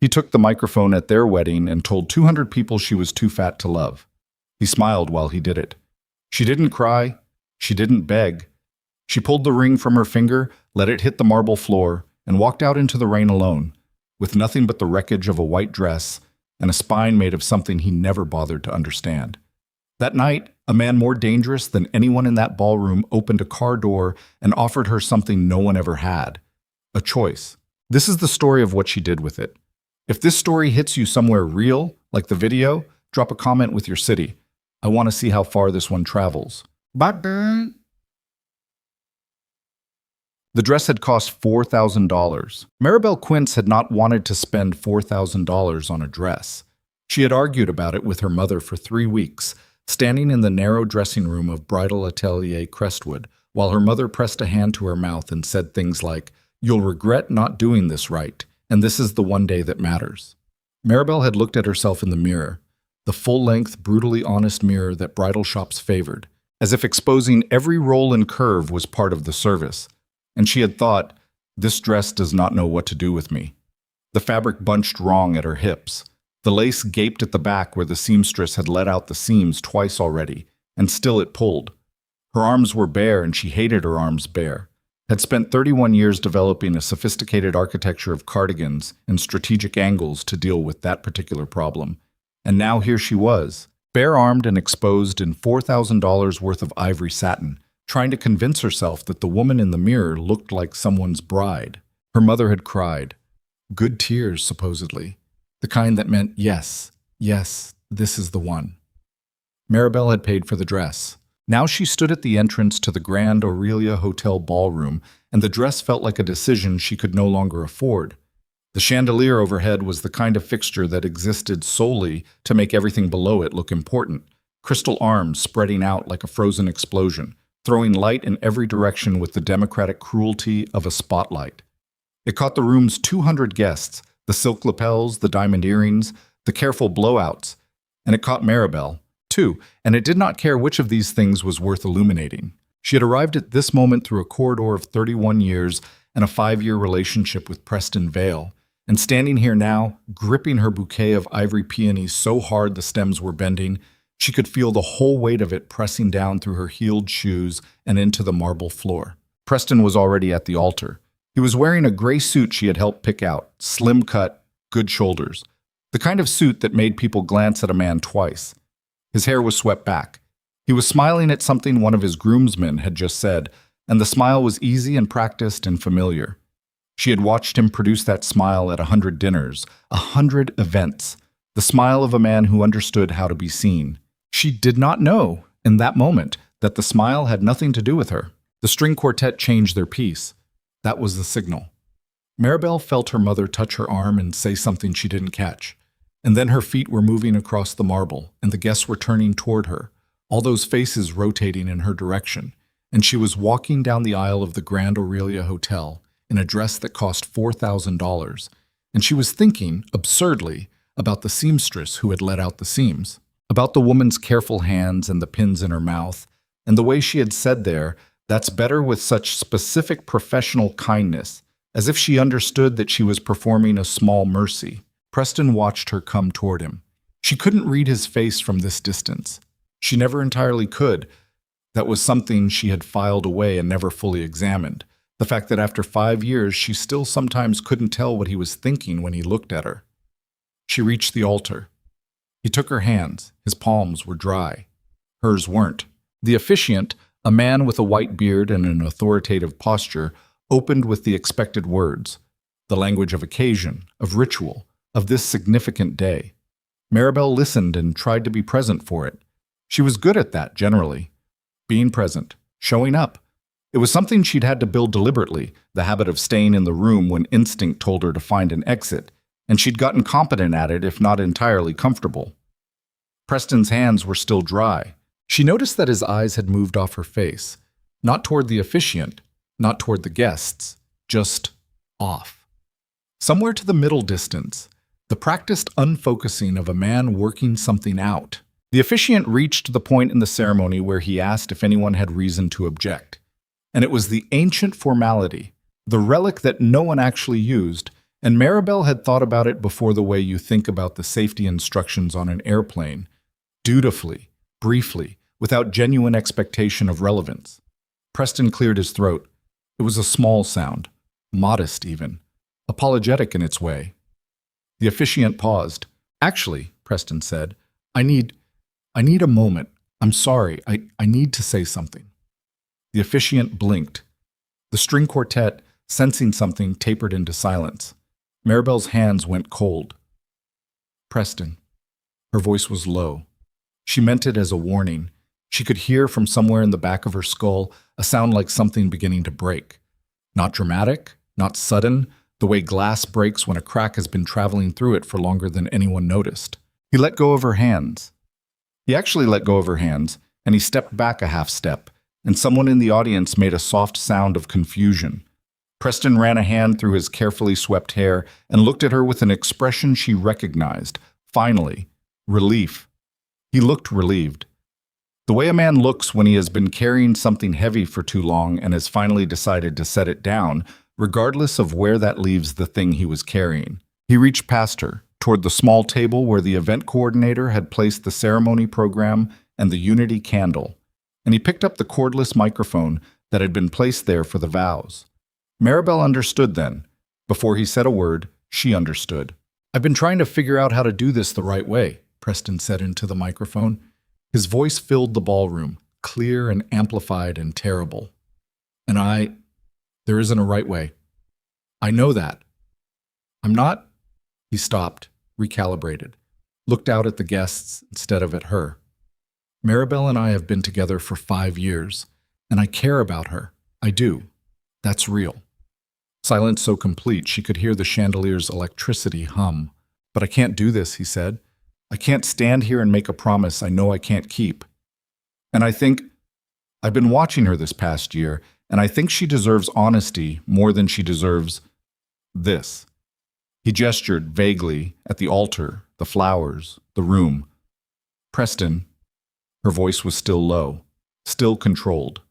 He took the microphone at their wedding and told 200 people she was too fat to love. He smiled while he did it. She didn't cry. She didn't beg. She pulled the ring from her finger, let it hit the marble floor, and walked out into the rain alone, with nothing but the wreckage of a white dress and a spine made of something he never bothered to understand. That night, a man more dangerous than anyone in that ballroom opened a car door and offered her something no one ever had: a choice. This is the story of what she did with it. If this story hits you somewhere real, like the video, drop a comment with your city. I want to see how far this one travels. The dress had cost $4,000. Maribel Quince had not wanted to spend $4,000 on a dress. She had argued about it with her mother for 3 weeks, standing in the narrow dressing room of Bridal Atelier Crestwood, while her mother pressed a hand to her mouth and said things like, "You'll regret not doing this right, and this is the one day that matters." Maribel had looked at herself in the mirror, the full-length, brutally honest mirror that bridal shops favored, as if exposing every roll and curve was part of the service. And she had thought, this dress does not know what to do with me. The fabric bunched wrong at her hips. The lace gaped at the back where the seamstress had let out the seams twice already, and still it pulled. Her arms were bare, and she hated her arms bare. Had spent 31 years developing a sophisticated architecture of cardigans and strategic angles to deal with that particular problem. And now here she was, bare-armed and exposed in $4,000 worth of ivory satin, trying to convince herself that the woman in the mirror looked like someone's bride. Her mother had cried. Good tears, supposedly. The kind that meant, yes, yes, this is the one. Maribel had paid for the dress. Now she stood at the entrance to the Grand Aurelia Hotel ballroom, and the dress felt like a decision she could no longer afford. The chandelier overhead was the kind of fixture that existed solely to make everything below it look important. Crystal arms spreading out like a frozen explosion, throwing light in every direction with the democratic cruelty of a spotlight. It caught the room's 200 guests, the silk lapels, the diamond earrings, the careful blowouts, and it caught Maribel, too, and it did not care which of these things was worth illuminating. She had arrived at this moment through a corridor of 31 years and a 5-year relationship with Preston Vale, and standing here now, gripping her bouquet of ivory peonies so hard the stems were bending, she could feel the whole weight of it pressing down through her heeled shoes and into the marble floor. Preston was already at the altar. He was wearing a gray suit she had helped pick out, slim cut, good shoulders, the kind of suit that made people glance at a man twice. His hair was swept back. He was smiling at something one of his groomsmen had just said, and the smile was easy and practiced and familiar. She had watched him produce that smile at 100 dinners, 100 events, the smile of a man who understood how to be seen. She did not know, in that moment, that the smile had nothing to do with her. The string quartet changed their piece. That was the signal. Maribel felt her mother touch her arm and say something she didn't catch. And then her feet were moving across the marble, and the guests were turning toward her, all those faces rotating in her direction, and she was walking down the aisle of the Grand Aurelia Hotel in a dress that cost $4,000, and she was thinking, absurdly, about the seamstress who had let out the seams, about the woman's careful hands and the pins in her mouth, and the way she had said there, "That's better," with such specific professional kindness, as if she understood that she was performing a small mercy. Preston watched her come toward him. She couldn't read his face from this distance. She never entirely could. That was something she had filed away and never fully examined. The fact that after 5 years she still sometimes couldn't tell what he was thinking when he looked at her. She reached the altar. He took her hands. His palms were dry. Hers weren't. The officiant, a man with a white beard and an authoritative posture, opened with the expected words, the language of occasion, of ritual, of this significant day. Maribel listened and tried to be present for it. She was good at that, generally. Being present, showing up. It was something she'd had to build deliberately, the habit of staying in the room when instinct told her to find an exit, and she'd gotten competent at it, if not entirely comfortable. Preston's hands were still dry. She noticed that his eyes had moved off her face, not toward the officiant, not toward the guests, just off. Somewhere to the middle distance, the practiced unfocusing of a man working something out. The officiant reached the point in the ceremony where he asked if anyone had reason to object. And it was the ancient formality, the relic that no one actually used, And Maribel had thought about it before the way you think about the safety instructions on an airplane, dutifully, briefly, without genuine expectation of relevance. Preston cleared his throat. It was a small sound, modest even, apologetic in its way. The officiant paused. Actually, Preston said, I need a moment. I'm sorry. I need to say something. The officiant blinked. The string quartet, sensing something, tapered into silence. Maribel's hands went cold. Preston. Her voice was low. She meant it as a warning. She could hear from somewhere in the back of her skull a sound like something beginning to break. Not dramatic, not sudden, the way glass breaks when a crack has been traveling through it for longer than anyone noticed. He let go of her hands. He actually let go of her hands, and he stepped back a half step, and someone in the audience made a soft sound of confusion. Preston ran a hand through his carefully swept hair and looked at her with an expression she recognized. Finally, relief. He looked relieved. The way a man looks when he has been carrying something heavy for too long and has finally decided to set it down, regardless of where that leaves the thing he was carrying. He reached past her, toward the small table where the event coordinator had placed the ceremony program and the unity candle, and he picked up the cordless microphone that had been placed there for the vows. Maribel understood then. Before he said a word, she understood. I've been trying to figure out how to do this the right way, Preston said into the microphone. His voice filled the ballroom, clear and amplified and terrible. There isn't a right way. I know that. I'm not. He stopped, recalibrated, looked out at the guests instead of at her. Maribel and I have been together for 5 years, and I care about her. I do. That's real. Silence so complete she could hear the chandelier's electricity hum. But I can't do this, he said. I can't stand here and make a promise I know I can't keep. And I think, I've been watching her this past year, and I think she deserves honesty more than she deserves this. He gestured vaguely at the altar, the flowers, the room. Preston, her voice was still low, still controlled.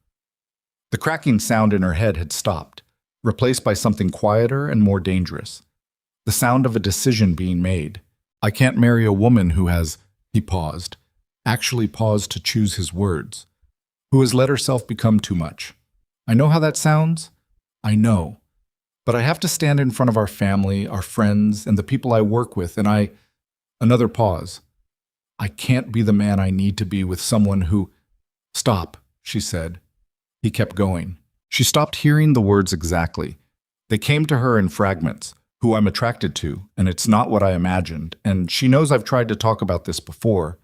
The cracking sound in her head had stopped, replaced by something quieter and more dangerous. The sound of a decision being made. I can't marry a woman who has, he paused, actually paused to choose his words, who has let herself become too much. I know how that sounds. I know. But I have to stand in front of our family, our friends, and the people I work with, and another pause. I can't be the man I need to be with someone who... Stop, she said. He kept going. She stopped hearing the words exactly. They came to her in fragments, who I'm attracted to, and it's not what I imagined, and she knows I've tried to talk about this before.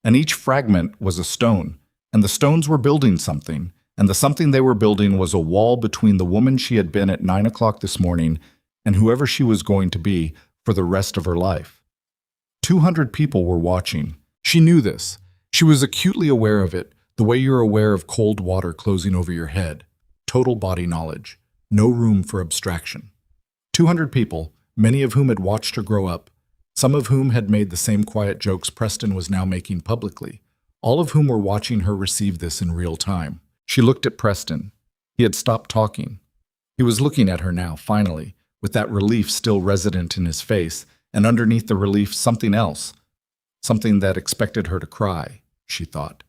And each fragment was a stone, and the stones were building something, and the something they were building was a wall between the woman she had been at 9 o'clock this morning and whoever she was going to be for the rest of her life. 200 people were watching. She knew this. She was acutely aware of it, the way you're aware of cold water closing over your head. Total body knowledge. No room for abstraction. 200 people, many of whom had watched her grow up, some of whom had made the same quiet jokes Preston was now making publicly, all of whom were watching her receive this in real time. She looked at Preston. He had stopped talking. He was looking at her now, finally, with that relief still resident in his face, and underneath the relief something else, something that expected her to cry, she thought.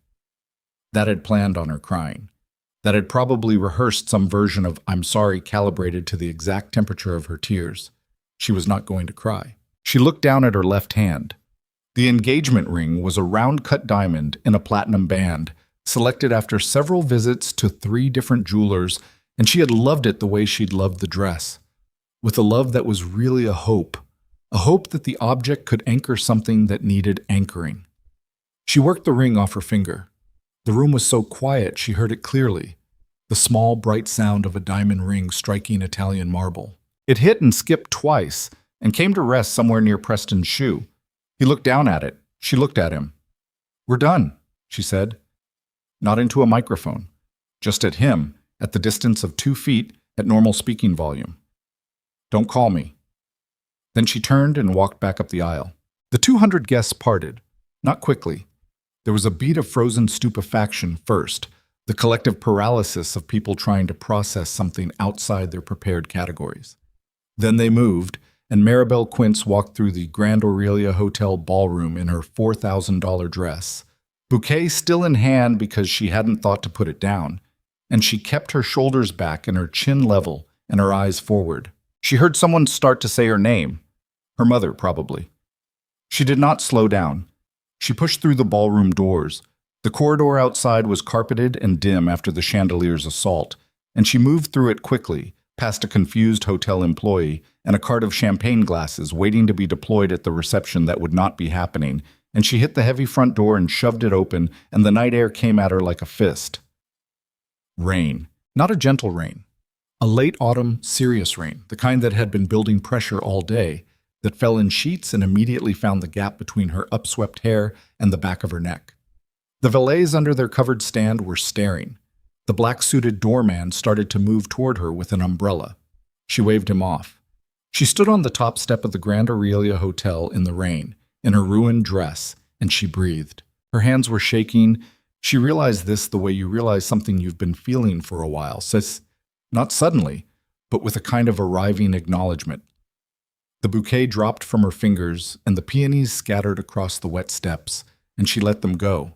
That had planned on her crying. That had probably rehearsed some version of I'm sorry calibrated to the exact temperature of her tears. She was not going to cry. She looked down at her left hand. The engagement ring was a round-cut diamond in a platinum band, selected after several visits to 3 different jewelers, and she had loved it the way she'd loved the dress, with a love that was really a hope that the object could anchor something that needed anchoring. She worked the ring off her finger. The room was so quiet she heard it clearly, the small, bright sound of a diamond ring striking Italian marble. It hit and skipped twice and came to rest somewhere near Preston's shoe. He looked down at it. She looked at him. We're done, she said. Not into a microphone, just at him, at the distance of 2 feet at normal speaking volume. Don't call me. Then she turned and walked back up the aisle. The 200 guests parted, not quickly. There was a beat of frozen stupefaction first, the collective paralysis of people trying to process something outside their prepared categories. Then they moved, and Maribel Quince walked through the Grand Aurelia Hotel ballroom in her $4,000 dress, bouquet still in hand because she hadn't thought to put it down, and she kept her shoulders back and her chin level and her eyes forward. She heard someone start to say her name. Her mother, probably. She did not slow down. She pushed through the ballroom doors. The corridor outside was carpeted and dim after the chandelier's assault, and she moved through it quickly, past a confused hotel employee and a cart of champagne glasses waiting to be deployed at the reception that would not be happening, and she hit the heavy front door and shoved it open, and the night air came at her like a fist. Rain. Not a gentle rain. A late autumn, serious rain, the kind that had been building pressure all day, that fell in sheets and immediately found the gap between her upswept hair and the back of her neck. The valets under their covered stand were staring. The black-suited doorman started to move toward her with an umbrella. She waved him off. She stood on the top step of the Grand Aurelia Hotel in the rain, in her ruined dress, and she breathed. Her hands were shaking. She realized this the way you realize something you've been feeling for a while, says, not suddenly, but with a kind of arriving acknowledgement. The bouquet dropped from her fingers, and the peonies scattered across the wet steps, and she let them go.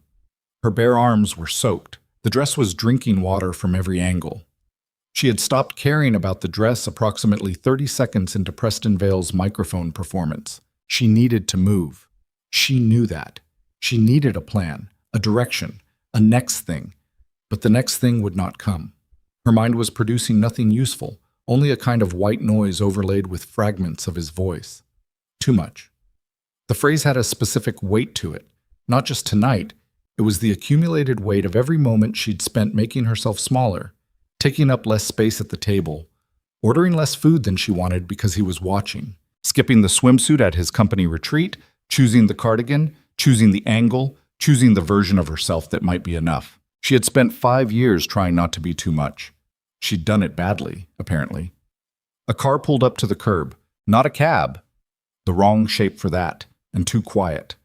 Her bare arms were soaked. The dress was drinking water from every angle. She had stopped caring about the dress approximately 30 seconds into Preston Vale's microphone performance. She needed to move. She knew that. She needed a plan, a direction, a next thing. But the next thing would not come. Her mind was producing nothing useful, only a kind of white noise overlaid with fragments of his voice. Too much. The phrase had a specific weight to it. Not just tonight, it was the accumulated weight of every moment she'd spent making herself smaller, taking up less space at the table, ordering less food than she wanted because he was watching, skipping the swimsuit at his company retreat, choosing the cardigan, choosing the angle, choosing the version of herself that might be enough. She had spent 5 years trying not to be too much. She'd done it badly, apparently. A car pulled up to the curb. Not a cab. The wrong shape for that, and too quiet.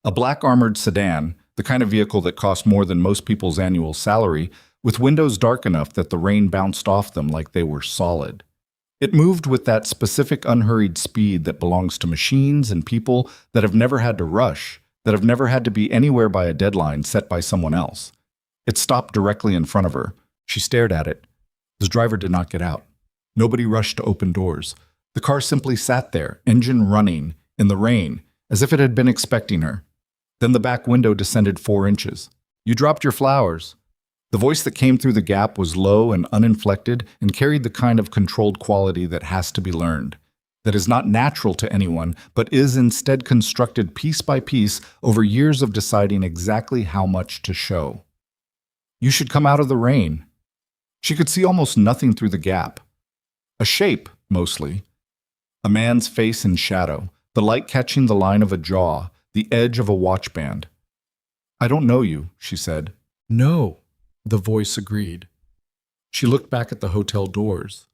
A black armored sedan, the kind of vehicle that cost more than most people's annual salary, with windows dark enough that the rain bounced off them like they were solid. It moved with that specific unhurried speed that belongs to machines and people that have never had to rush, that have never had to be anywhere by a deadline set by someone else. It stopped directly in front of her. She stared at it. The driver did not get out. Nobody rushed to open doors. The car simply sat there, engine running, in the rain, as if it had been expecting her. Then the back window descended 4 inches. "You dropped your flowers." The voice that came through the gap was low and uninflected and carried the kind of controlled quality that has to be learned, that is not natural to anyone, but is instead constructed piece by piece over years of deciding exactly how much to show. "You should come out of the rain." She could see almost nothing through the gap. A shape, mostly. A man's face in shadow, the light catching the line of a jaw, the edge of a watchband. "I don't know you," she said. "No," the voice agreed. She looked back at the hotel doors.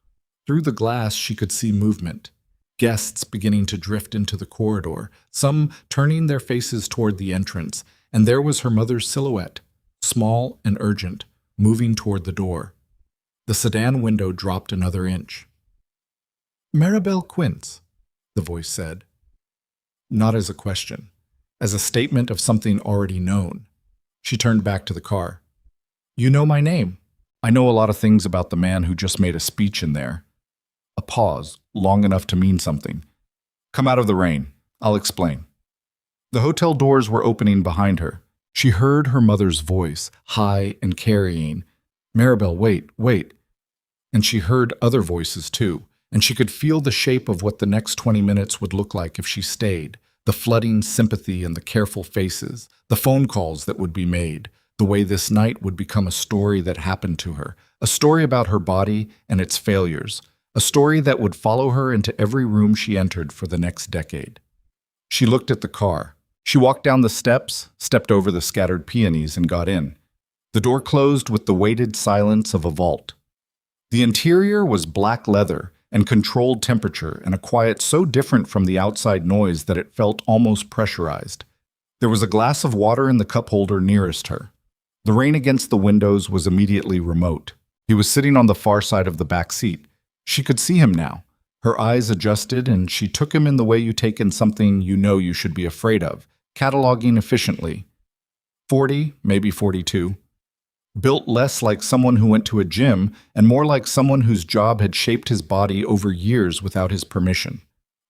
Through the glass she could see movement. Guests beginning to drift into the corridor, some turning their faces toward the entrance, and there was her mother's silhouette, small and urgent, moving toward the door. The sedan window dropped another inch. "Maribel Quince," the voice said. Not as a question, as a statement of something already known. She turned back to the car. "You know my name. I know a lot of things about the man who just made a speech in there." A pause, long enough to mean something. "Come out of the rain. I'll explain." The hotel doors were opening behind her. She heard her mother's voice, high and carrying. "Maribel, wait, wait." And she heard other voices too, and she could feel the shape of what the next 20 minutes would look like if she stayed, the flooding sympathy and the careful faces, the phone calls that would be made, the way this night would become a story that happened to her, a story about her body and its failures, a story that would follow her into every room she entered for the next decade. She looked at the car. She walked down the steps, stepped over the scattered peonies, and got in. The door closed with the weighted silence of a vault. The interior was black leather and controlled temperature and a quiet so different from the outside noise that it felt almost pressurized. There was a glass of water in the cup holder nearest her. The rain against the windows was immediately remote. He was sitting on the far side of the back seat. She could see him now. Her eyes adjusted, and she took him in the way you take in something you know you should be afraid of, cataloging efficiently. 40, maybe 42. Built less like someone who went to a gym and more like someone whose job had shaped his body over years without his permission.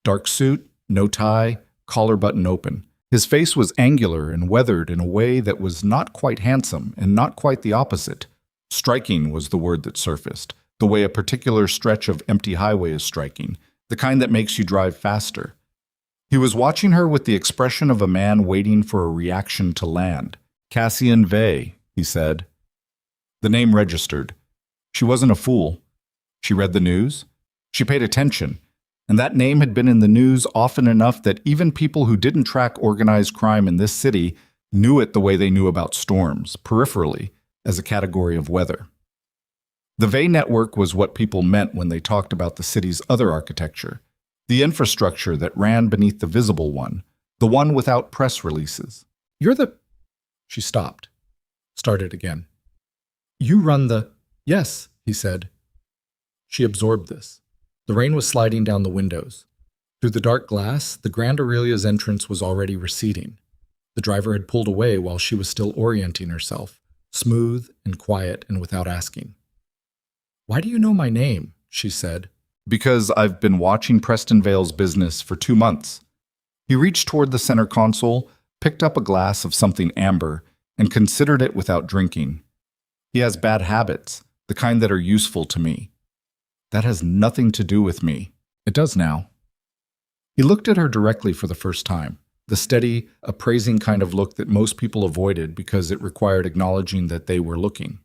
Dark suit, no tie, collar button open. His face was angular and weathered in a way that was not quite handsome and not quite the opposite. Striking was the word that surfaced, the way a particular stretch of empty highway is striking, the kind that makes you drive faster. He was watching her with the expression of a man waiting for a reaction to land. Cassian Vey, he said. The name registered. She wasn't a fool. She read the news. She paid attention. And that name had been in the news often enough that even people who didn't track organized crime in this city knew it the way they knew about storms, peripherally, as a category of weather. The Vey network was what people meant when they talked about the city's other architecture, the infrastructure that ran beneath the visible one, the one without press releases. You're the... She stopped. Started again. You run the... Yes, he said. She absorbed this. The rain was sliding down the windows. Through the dark glass, the Grand Aurelia's entrance was already receding. The driver had pulled away while she was still orienting herself, smooth and quiet and without asking. Why do you know my name? She said. Because I've been watching Preston Vale's business for 2 months. He reached toward the center console, picked up a glass of something amber, and considered it without drinking. He has bad habits, the kind that are useful to me. That has nothing to do with me. It does now. He looked at her directly for the first time, the steady, appraising kind of look that most people avoided because it required acknowledging that they were looking.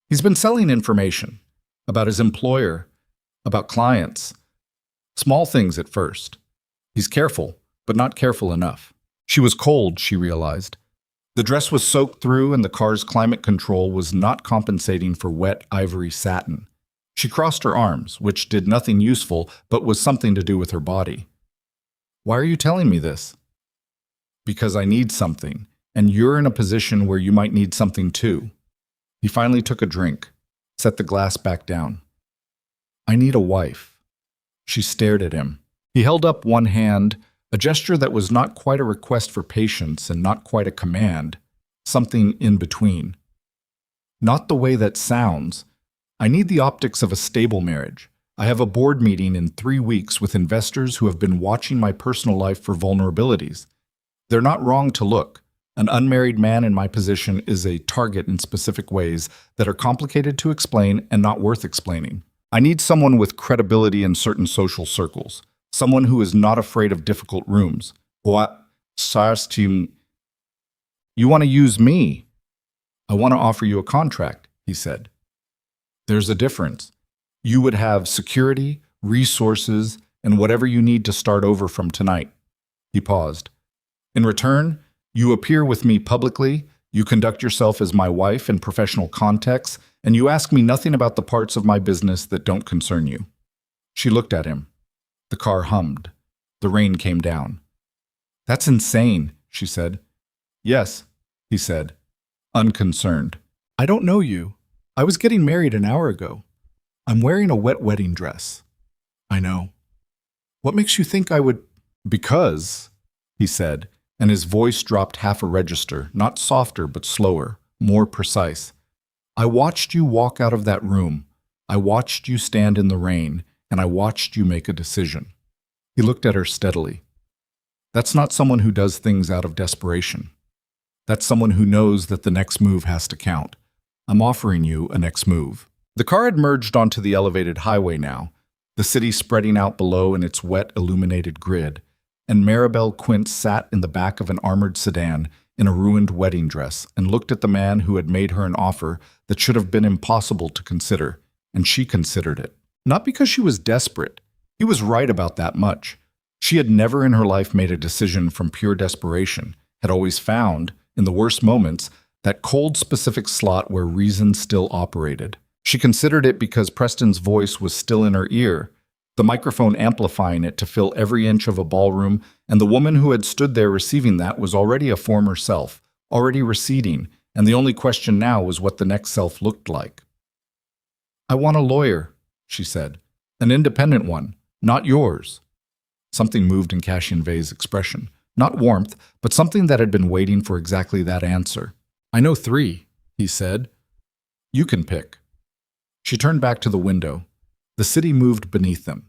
He's been selling information about his employer, about clients. Small things at first. He's careful, but not careful enough. She was cold, she realized. The dress was soaked through and the car's climate control was not compensating for wet ivory satin. She crossed her arms, which did nothing useful, but was something to do with her body. Why are you telling me this? Because I need something, and you're in a position where you might need something too. He finally took a drink, set the glass back down. I need a wife. She stared at him. He held up one hand, a gesture that was not quite a request for patience and not quite a command, something in between. Not the way that sounds. I need the optics of a stable marriage. I have a board meeting in 3 weeks with investors who have been watching my personal life for vulnerabilities. They're not wrong to look. An unmarried man in my position is a target in specific ways that are complicated to explain and not worth explaining. I need someone with credibility in certain social circles, someone who is not afraid of difficult rooms. What? You want to use me? I want to offer you a contract, he said. There's a difference. You would have security, resources, and whatever you need to start over from tonight. He paused. In return, you appear with me publicly, you conduct yourself as my wife in professional contexts, and you ask me nothing about the parts of my business that don't concern you. She looked at him. The car hummed. The rain came down. That's insane, she said. Yes, he said, unconcerned. I don't know you. I was getting married an hour ago. I'm wearing a wet wedding dress. I know. What makes you think I would... Because, he said, and his voice dropped half a register, not softer but slower, more precise. I watched you walk out of that room. I watched you stand in the rain, and I watched you make a decision. He looked at her steadily. That's not someone who does things out of desperation. That's someone who knows that the next move has to count. I'm offering you a next move. The car had merged onto the elevated highway now, the city spreading out below in its wet, illuminated grid, and Maribel Quint sat in the back of an armored sedan in a ruined wedding dress and looked at the man who had made her an offer that should have been impossible to consider, and she considered it. Not because she was desperate. He was right about that much. She had never in her life made a decision from pure desperation, had always found, in the worst moments, that cold specific slot where reason still operated. She considered it because Preston's voice was still in her ear, the microphone amplifying it to fill every inch of a ballroom, and the woman who had stood there receiving that was already a former self, already receding, and the only question now was what the next self looked like. I want a lawyer, she said, an independent one, Not yours. Something moved in Cassian Vey's expression. Not warmth, but something that had been waiting for exactly that answer. I know 3, he said. You can pick. She turned back to the window. The city moved beneath them.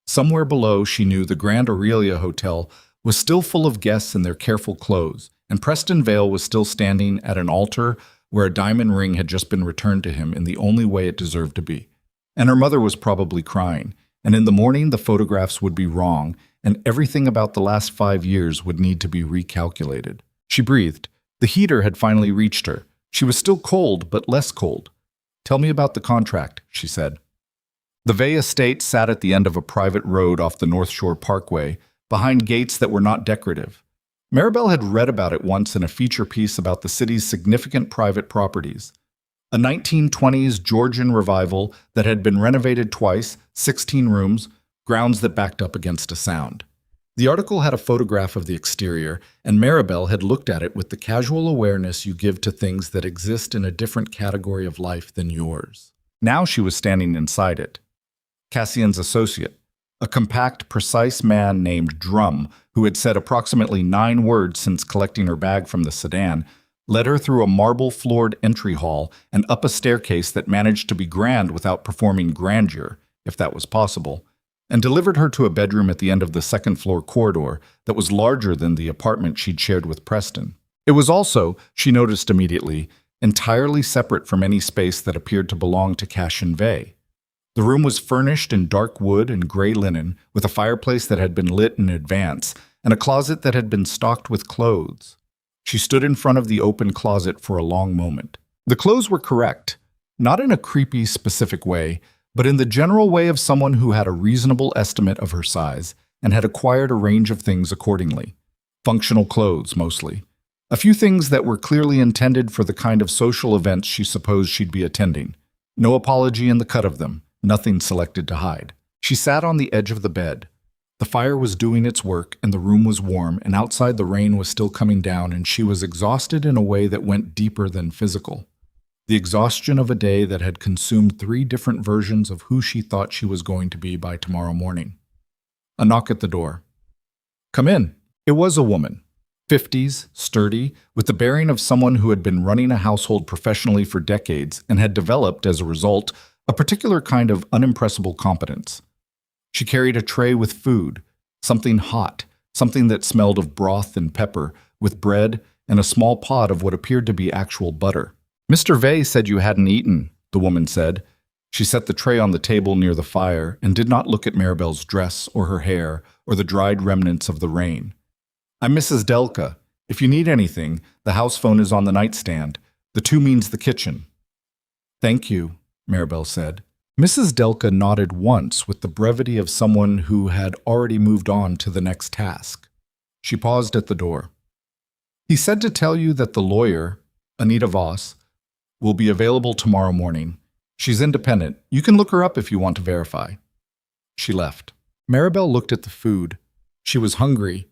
Somewhere below, she knew the Grand Aurelia Hotel was still full of guests in their careful clothes, and Preston Vale was still standing at an altar where a diamond ring had just been returned to him in the only way it deserved to be. And her mother was probably crying, and in the morning the photographs would be wrong, and everything about the last 5 years would need to be recalculated. She breathed. The heater had finally reached her. She was still cold, but less cold. Tell me about the contract, she said. The Vey estate sat at the end of a private road off the North Shore Parkway, behind gates that were not decorative. Maribel had read about it once in a feature piece about the city's significant private properties. A 1920s Georgian revival that had been renovated twice, 16 rooms, grounds that backed up against a sound. The article had a photograph of the exterior, and Maribel had looked at it with the casual awareness you give to things that exist in a different category of life than yours. Now she was standing inside it. Cassian's associate, a compact, precise man named Drum, who had said approximately 9 words since collecting her bag from the sedan, led her through a marble-floored entry hall and up a staircase that managed to be grand without performing grandeur, if that was possible, and delivered her to a bedroom at the end of the second-floor corridor that was larger than the apartment she'd shared with Preston. It was also, she noticed immediately, entirely separate from any space that appeared to belong to Cassian Vey. The room was furnished in dark wood and gray linen, with a fireplace that had been lit in advance, and a closet that had been stocked with clothes. She stood in front of the open closet for a long moment. The clothes were correct, not in a creepy, specific way, but in the general way of someone who had a reasonable estimate of her size and had acquired a range of things accordingly. Functional clothes, mostly. A few things that were clearly intended for the kind of social events she supposed she'd be attending. No apology in the cut of them, nothing selected to hide. She sat on the edge of the bed. The fire was doing its work, and the room was warm, and outside the rain was still coming down, and she was exhausted in a way that went deeper than physical. The exhaustion of a day that had consumed 3 different versions of who she thought she was going to be by tomorrow morning. A knock at the door. Come in. It was a woman. 50s, sturdy, with the bearing of someone who had been running a household professionally for decades and had developed, as a result, a particular kind of unimpressible competence. She carried a tray with food, something hot, something that smelled of broth and pepper, with bread and a small pot of what appeared to be actual butter. Mr. Vey said you hadn't eaten, the woman said. She set the tray on the table near the fire and did not look at Maribel's dress or her hair or the dried remnants of the rain. I'm Mrs. Delka. If you need anything, the house phone is on the nightstand. The 2 means the kitchen. Thank you, Maribel said. Mrs. Delka nodded once with the brevity of someone who had already moved on to the next task. She paused at the door. He said to tell you that the lawyer, Anita Voss, will be available tomorrow morning. She's independent. You can look her up if you want to verify. She left. Maribel looked at the food. She was hungry.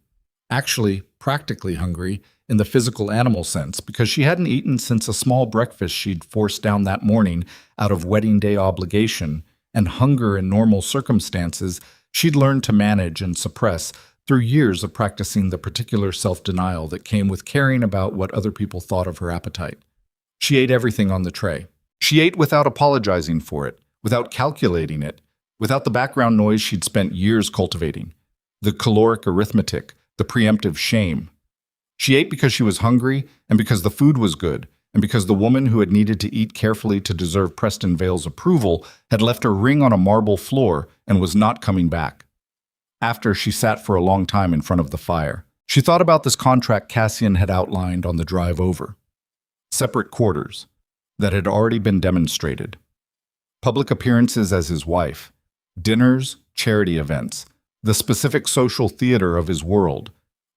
Actually, practically hungry, in the physical animal sense, because she hadn't eaten since a small breakfast she'd forced down that morning out of wedding day obligation, and hunger in normal circumstances she'd learned to manage and suppress through years of practicing the particular self-denial that came with caring about what other people thought of her appetite. She ate everything on the tray. She ate without apologizing for it, without calculating it, without the background noise she'd spent years cultivating, the caloric arithmetic, the preemptive shame. She ate because she was hungry, and because the food was good, and because the woman who had needed to eat carefully to deserve Preston Vale's approval had left her ring on a marble floor and was not coming back. After, she sat for a long time in front of the fire. She thought about this contract Cassian had outlined on the drive over. Separate quarters that had already been demonstrated. Public appearances as his wife. Dinners, charity events, the specific social theater of his world.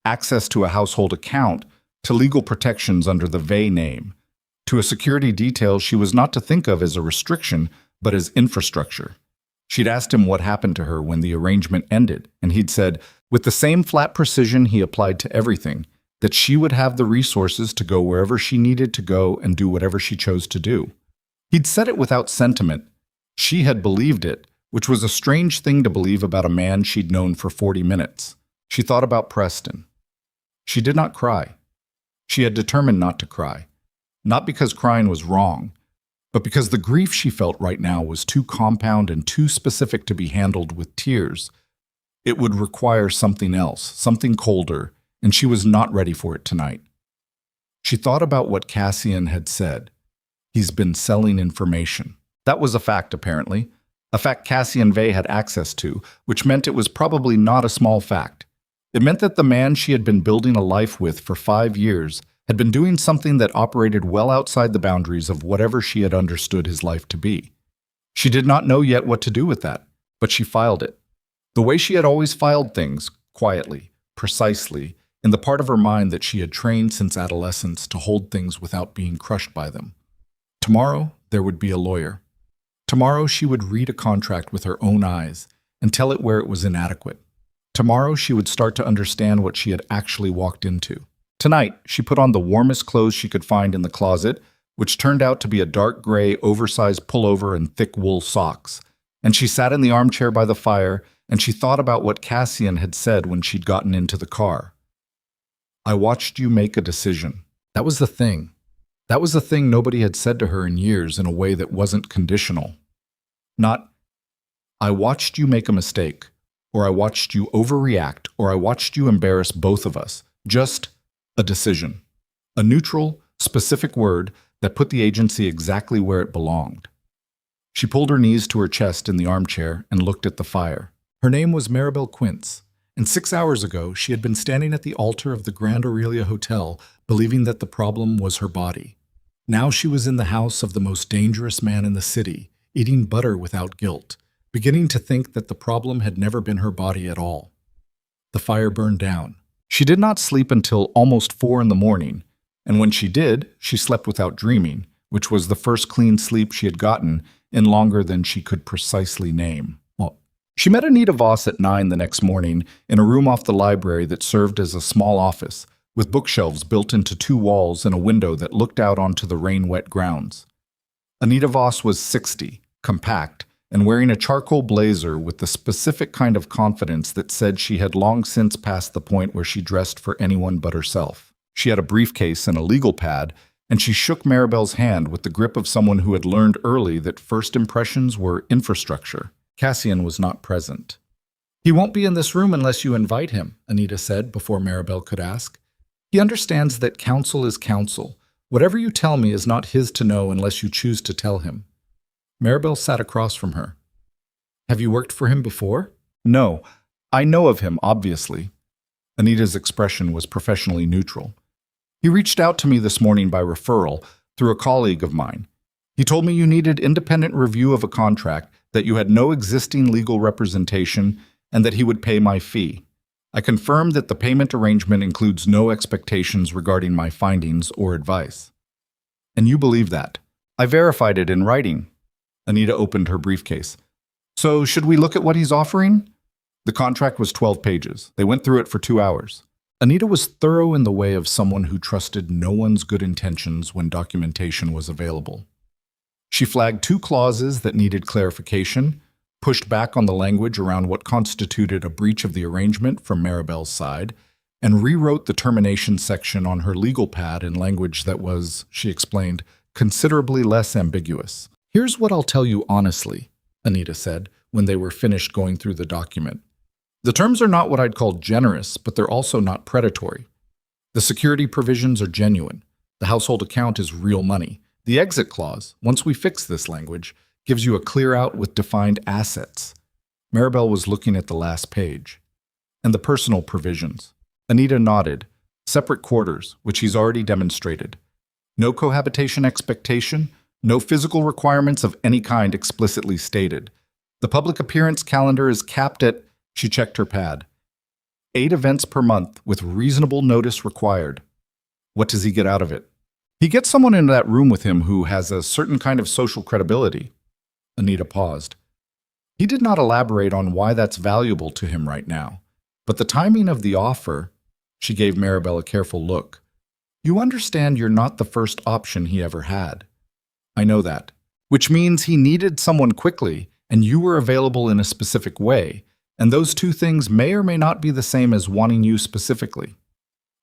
Access to a household account, to legal protections under the Vey name, to a security detail she was not to think of as a restriction, but as infrastructure. She'd asked him what happened to her when the arrangement ended, and he'd said, with the same flat precision he applied to everything, that she would have the resources to go wherever she needed to go and do whatever she chose to do. He'd said it without sentiment. She had believed it, which was a strange thing to believe about a man she'd known for 40 minutes. She thought about Preston. She did not cry. She had determined not to cry, not because crying was wrong, but because the grief she felt right now was too compound and too specific to be handled with tears. It would require something else, something colder, and she was not ready for it tonight. She thought about what Cassian had said. He's been selling information. That was a fact, apparently. A fact Cassian Vey had access to, which meant it was probably not a small fact. It meant that the man she had been building a life with for 5 years had been doing something that operated well outside the boundaries of whatever she had understood his life to be. She did not know yet what to do with that, but she filed it. The way she had always filed things, quietly, precisely, in the part of her mind that she had trained since adolescence to hold things without being crushed by them. Tomorrow, there would be a lawyer. Tomorrow, she would read a contract with her own eyes and tell it where it was inadequate. Tomorrow, she would start to understand what she had actually walked into. Tonight, she put on the warmest clothes she could find in the closet, which turned out to be a dark gray, oversized pullover and thick wool socks. And she sat in the armchair by the fire, and she thought about what Cassian had said when she'd gotten into the car. I watched you make a decision. That was the thing. That was the thing nobody had said to her in years in a way that wasn't conditional. Not, I watched you make a mistake, or I watched you overreact, or I watched you embarrass both of us. Just a decision. A neutral, specific word that put the agency exactly where it belonged. She pulled her knees to her chest in the armchair and looked at the fire. Her name was Maribel Quince, and 6 hours ago she had been standing at the altar of the Grand Aurelia Hotel, believing that the problem was her body. Now she was in the house of the most dangerous man in the city, eating butter without guilt, beginning to think that the problem had never been her body at all. The fire burned down. She did not sleep until almost 4 in the morning, and when she did, she slept without dreaming, which was the first clean sleep she had gotten in longer than she could precisely name. She met Anita Voss at 9 the next morning in a room off the library that served as a small office, with bookshelves built into 2 walls and a window that looked out onto the rain-wet grounds. Anita Voss was 60, compact, and wearing a charcoal blazer with the specific kind of confidence that said she had long since passed the point where she dressed for anyone but herself. She had a briefcase and a legal pad, and she shook Maribel's hand with the grip of someone who had learned early that first impressions were infrastructure. Cassian was not present. He won't be in this room unless you invite him, Anita said before Maribel could ask. He understands that counsel is counsel. Whatever you tell me is not his to know unless you choose to tell him. Maribel sat across from her. Have you worked for him before? No. I know of him, obviously. Anita's expression was professionally neutral. He reached out to me this morning by referral through a colleague of mine. He told me you needed independent review of a contract, that you had no existing legal representation, and that he would pay my fee. I confirmed that the payment arrangement includes no expectations regarding my findings or advice. And you believe that? I verified it in writing. Anita opened her briefcase. So, should we look at what he's offering? The contract was 12 pages. They went through it for 2 hours. Anita was thorough in the way of someone who trusted no one's good intentions when documentation was available. She flagged 2 clauses that needed clarification, pushed back on the language around what constituted a breach of the arrangement from Maribel's side, and rewrote the termination section on her legal pad in language that was, she explained, considerably less ambiguous. Here's what I'll tell you honestly, Anita said, when they were finished going through the document. The terms are not what I'd call generous, but they're also not predatory. The security provisions are genuine. The household account is real money. The exit clause, once we fix this language, gives you a clear out with defined assets. Maribel was looking at the last page. And the personal provisions. Anita nodded. Separate quarters, which he's already demonstrated. No cohabitation expectation, no physical requirements of any kind explicitly stated. The public appearance calendar is capped at, she checked her pad, 8 events per month with reasonable notice required. What does he get out of it? He gets someone into that room with him who has a certain kind of social credibility. Anita paused. He did not elaborate on why that's valuable to him right now, but the timing of the offer, she gave Maribel a careful look. You understand you're not the first option he ever had. I know that, which means he needed someone quickly, and you were available in a specific way, and those two things may or may not be the same as wanting you specifically.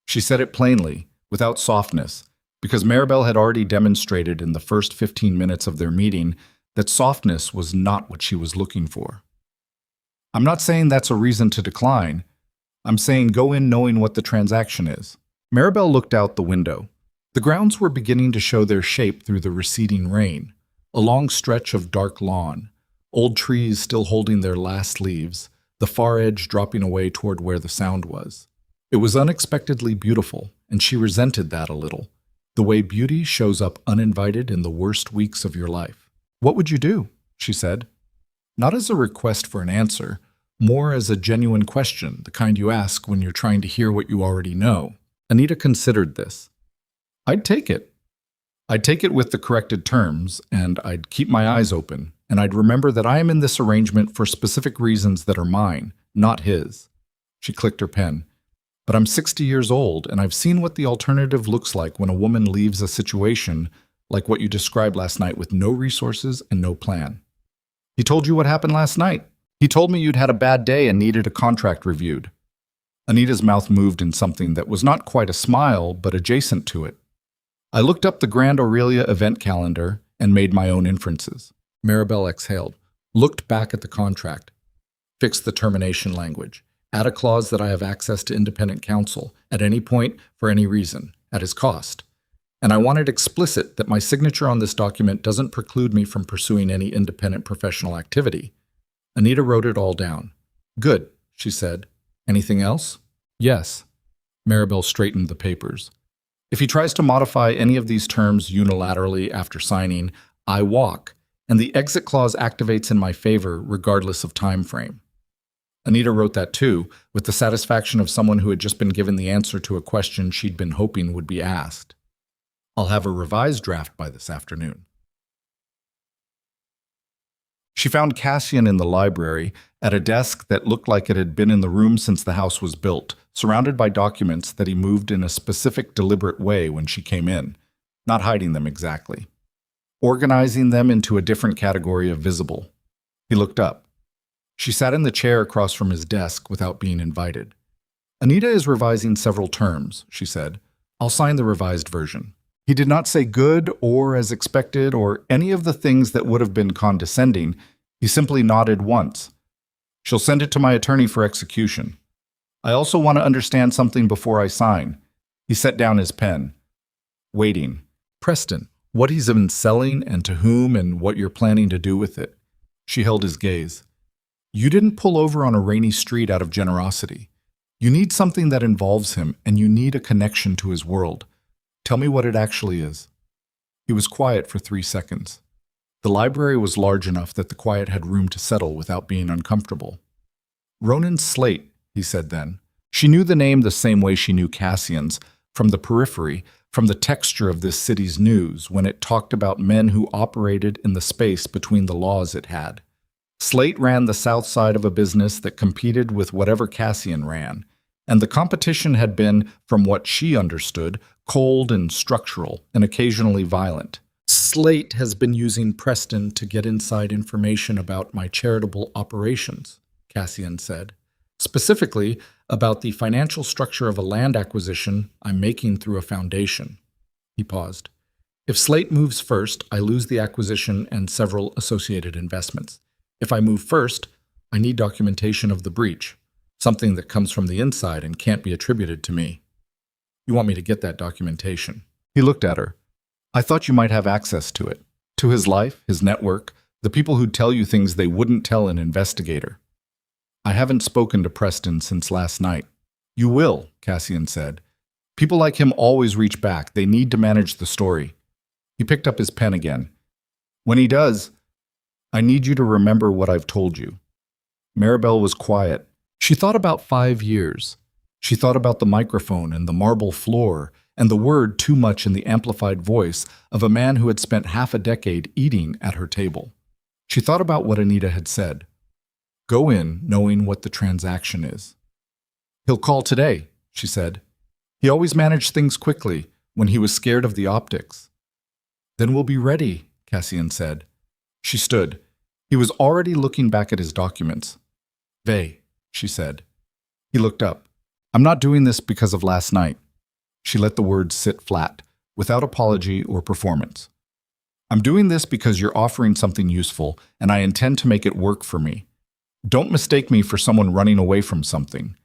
She said it plainly, without softness, because Maribel had already demonstrated in the first 15 minutes of their meeting that softness was not what she was looking for. I'm not saying that's a reason to decline. I'm saying go in knowing what the transaction is. Maribel looked out the window. The grounds were beginning to show their shape through the receding rain, a long stretch of dark lawn, old trees still holding their last leaves, the far edge dropping away toward where the sound was. It was unexpectedly beautiful, and she resented that a little, the way beauty shows up uninvited in the worst weeks of your life. "What would you do?" she said. Not as a request for an answer, more as a genuine question, the kind you ask when you're trying to hear what you already know. Anita considered this. "I'd take it. I'd take it with the corrected terms, and I'd keep my eyes open, and I'd remember that I am in this arrangement for specific reasons that are mine, not his." She clicked her pen. "But I'm 60 years old, and I've seen what the alternative looks like when a woman leaves a situation like what you described last night with no resources and no plan." "He told you what happened last night. He told me you'd had a bad day and needed a contract reviewed." Anita's mouth moved in something that was not quite a smile, but adjacent to it. "I looked up the Grand Aurelia event calendar and made my own inferences." Maribel exhaled, looked back at the contract, fixed the termination language, add a clause that I have access to independent counsel at any point for any reason, at his cost. And I wanted explicit that my signature on this document doesn't preclude me from pursuing any independent professional activity. Anita wrote it all down. "Good," she said. "Anything else?" "Yes." Maribel straightened the papers. "If he tries to modify any of these terms unilaterally after signing, I walk, and the exit clause activates in my favor regardless of time frame." Anita wrote that too, with the satisfaction of someone who had just been given the answer to a question she'd been hoping would be asked. "I'll have a revised draft by this afternoon." She found Cassian in the library, at a desk that looked like it had been in the room since the house was built, surrounded by documents that he moved in a specific, deliberate way when she came in, not hiding them exactly, organizing them into a different category of visible. He looked up. She sat in the chair across from his desk without being invited. "Anita is revising several terms," she said. "I'll sign the revised version." He did not say good or as expected or any of the things that would have been condescending. He simply nodded once. "She'll send it to my attorney for execution. I also want to understand something before I sign." He set down his pen. Waiting. "Preston, what he's been selling and to whom and what you're planning to do with it." She held his gaze. "You didn't pull over on a rainy street out of generosity. You need something that involves him, and you need a connection to his world. Tell me what it actually is." He was quiet for 3 seconds. The library was large enough that the quiet had room to settle without being uncomfortable. "Ronan Slate," he said then. She knew the name the same way she knew Cassian's, from the periphery, from the texture of this city's news when it talked about men who operated in the space between the laws it had. Slate ran the south side of a business that competed with whatever Cassian ran, and the competition had been, from what she understood, cold and structural and occasionally violent. "Slate has been using Preston to get inside information about my charitable operations," Cassian said. "Specifically, about the financial structure of a land acquisition I'm making through a foundation." He paused. "If Slate moves first, I lose the acquisition and several associated investments. If I move first, I need documentation of the breach, something that comes from the inside and can't be attributed to me. You want me to get that documentation?" He looked at her. "I thought you might have access to it. To his life, his network, the people who'd tell you things they wouldn't tell an investigator." "I haven't spoken to Preston since last night." "You will," Cassian said. "People like him always reach back. They need to manage the story." He picked up his pen again. "When he does, I need you to remember what I've told you." Maribel was quiet. She thought about 5 years. She thought about the microphone and the marble floor and the word too much in the amplified voice of a man who had spent half a decade eating at her table. She thought about what Anita had said. Go in knowing what the transaction is. "He'll call today," she said. "He always managed things quickly when he was scared of the optics." "Then we'll be ready," Cassian said. She stood. He was already looking back at his documents. "Vey," she said. He looked up. "I'm not doing this because of last night." She let the words sit flat, without apology or performance. "I'm doing this because you're offering something useful, and I intend to make it work for me. Don't mistake me for someone running away from something."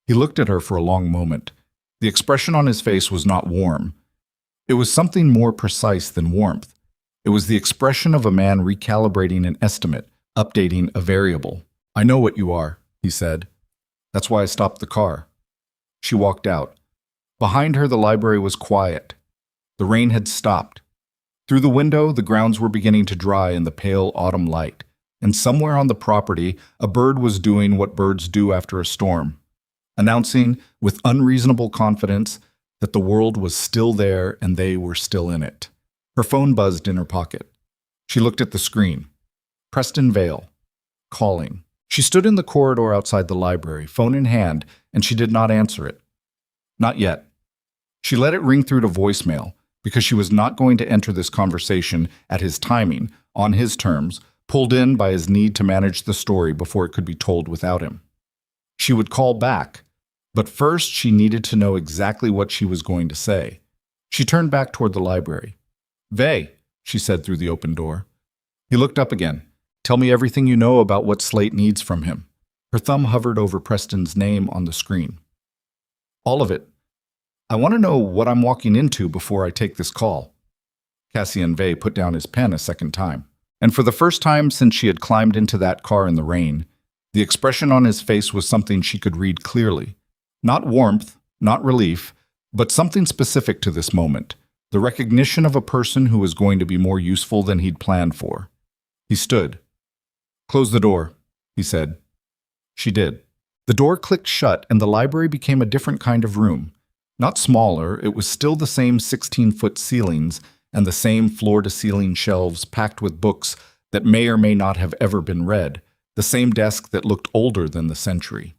He looked at her for a long moment. The expression on his face was not warm. It was something more precise than warmth. It was the expression of a man recalibrating an estimate, updating a variable. "I know what you are," he said. "That's why I stopped the car." She walked out. Behind her, the library was quiet. The rain had stopped. Through the window, the grounds were beginning to dry in the pale autumn light, and somewhere on the property, a bird was doing what birds do after a storm, announcing, with unreasonable confidence, that the world was still there and they were still in it. Her phone buzzed in her pocket. She looked at the screen. Preston Vale. Calling. She stood in the corridor outside the library, phone in hand, and she did not answer it. Not yet. She let it ring through to voicemail, because she was not going to enter this conversation at his timing, on his terms, pulled in by his need to manage the story before it could be told without him. She would call back, but first she needed to know exactly what she was going to say. She turned back toward the library. "Vey," she said through the open door. He looked up again. "Tell me everything you know about what Slate needs from him." Her thumb hovered over Preston's name on the screen. "All of it. I want to know what I'm walking into before I take this call." Cassian Vey put down his pen a second time. And for the first time since she had climbed into that car in the rain, the expression on his face was something she could read clearly. Not warmth, not relief, but something specific to this moment. The recognition of a person who was going to be more useful than he'd planned for. He stood. "Close the door," he said. She did. The door clicked shut and the library became a different kind of room. Not smaller, it was still the same 16-foot ceilings and the same floor-to-ceiling shelves packed with books that may or may not have ever been read, the same desk that looked older than the century.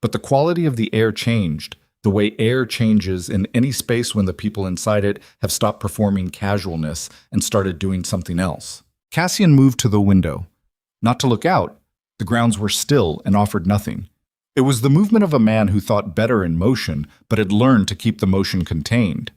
But the quality of the air changed, the way air changes in any space when the people inside it have stopped performing casualness and started doing something else. Cassian moved to the window. Not to look out. The grounds were still and offered nothing. It was the movement of a man who thought better in motion, but had learned to keep the motion contained.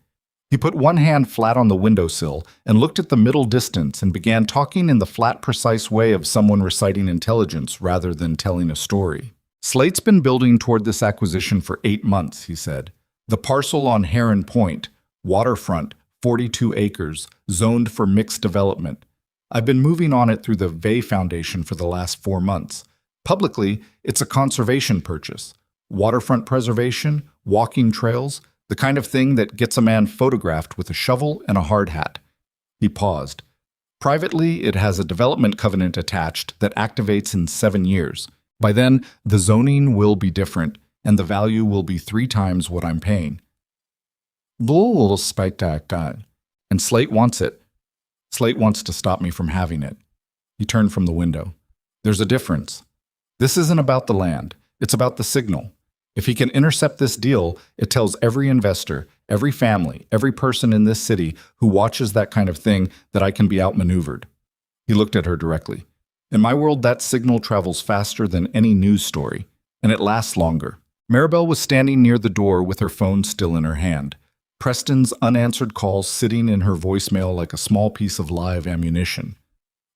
He put one hand flat on the windowsill and looked at the middle distance and began talking in the flat, precise way of someone reciting intelligence rather than telling a story. "Slate's been building toward this acquisition for 8 months," he said. "The parcel on Heron Point, waterfront, 42 acres, zoned for mixed development. I've been moving on it through the Vey Foundation for the last 4 months. Publicly, it's a conservation purchase. Waterfront preservation, walking trails, the kind of thing that gets a man photographed with a shovel and a hard hat." He paused. "Privately, it has a development covenant attached that activates in 7 years. By then, the zoning will be different, and the value will be 3 times what I'm paying." "Bull spectacle. And Slate wants it." "Slate wants to stop me from having it." He turned from the window. "There's a difference. This isn't about the land. It's about the signal. If he can intercept this deal, it tells every investor, every family, every person in this city who watches that kind of thing that I can be outmaneuvered." He looked at her directly. "In my world, that signal travels faster than any news story, and it lasts longer." Maribel was standing near the door with her phone still in her hand. Preston's unanswered calls sitting in her voicemail like a small piece of live ammunition.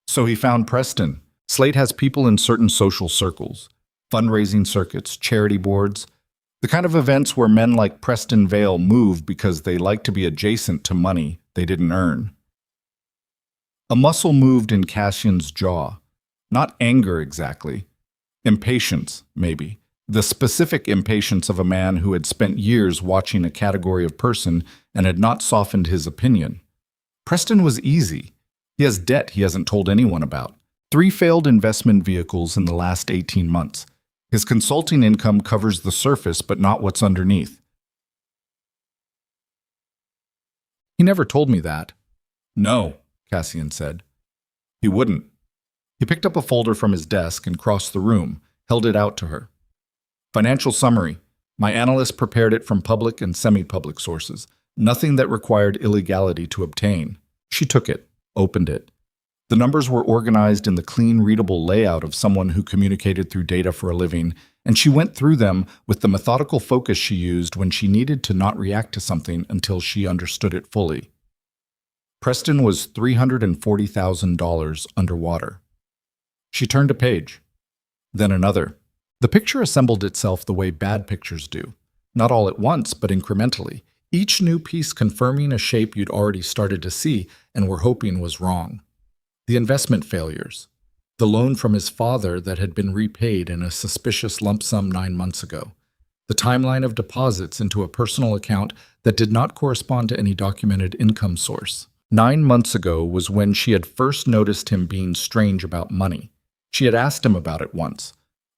So he found Preston. Slate has people in certain social circles, fundraising circuits, charity boards, the kind of events where men like Preston Vale move because they like to be adjacent to money they didn't earn. A muscle moved in Cassian's jaw. Not anger exactly. Impatience, maybe. The specific impatience of a man who had spent years watching a category of person and had not softened his opinion. Preston was easy. He has debt he hasn't told anyone about. 3 failed investment vehicles in the last 18 months. His consulting income covers the surface but not what's underneath. "He never told me that." "No," Cassian said. He wouldn't. He picked up a folder from his desk and crossed the room, held it out to her. "Financial summary. My analyst prepared it from public and semi-public sources. Nothing that required illegality to obtain." She took it, opened it. The numbers were organized in the clean, readable layout of someone who communicated through data for a living, and she went through them with the methodical focus she used when she needed to not react to something until she understood it fully. Preston was $340,000 underwater. She turned a page, then another. The picture assembled itself the way bad pictures do, not all at once, but incrementally, each new piece confirming a shape you'd already started to see and were hoping was wrong. The investment failures, the loan from his father that had been repaid in a suspicious lump sum 9 months ago, the timeline of deposits into a personal account that did not correspond to any documented income source. 9 months ago was when she had first noticed him being strange about money. She had asked him about it once,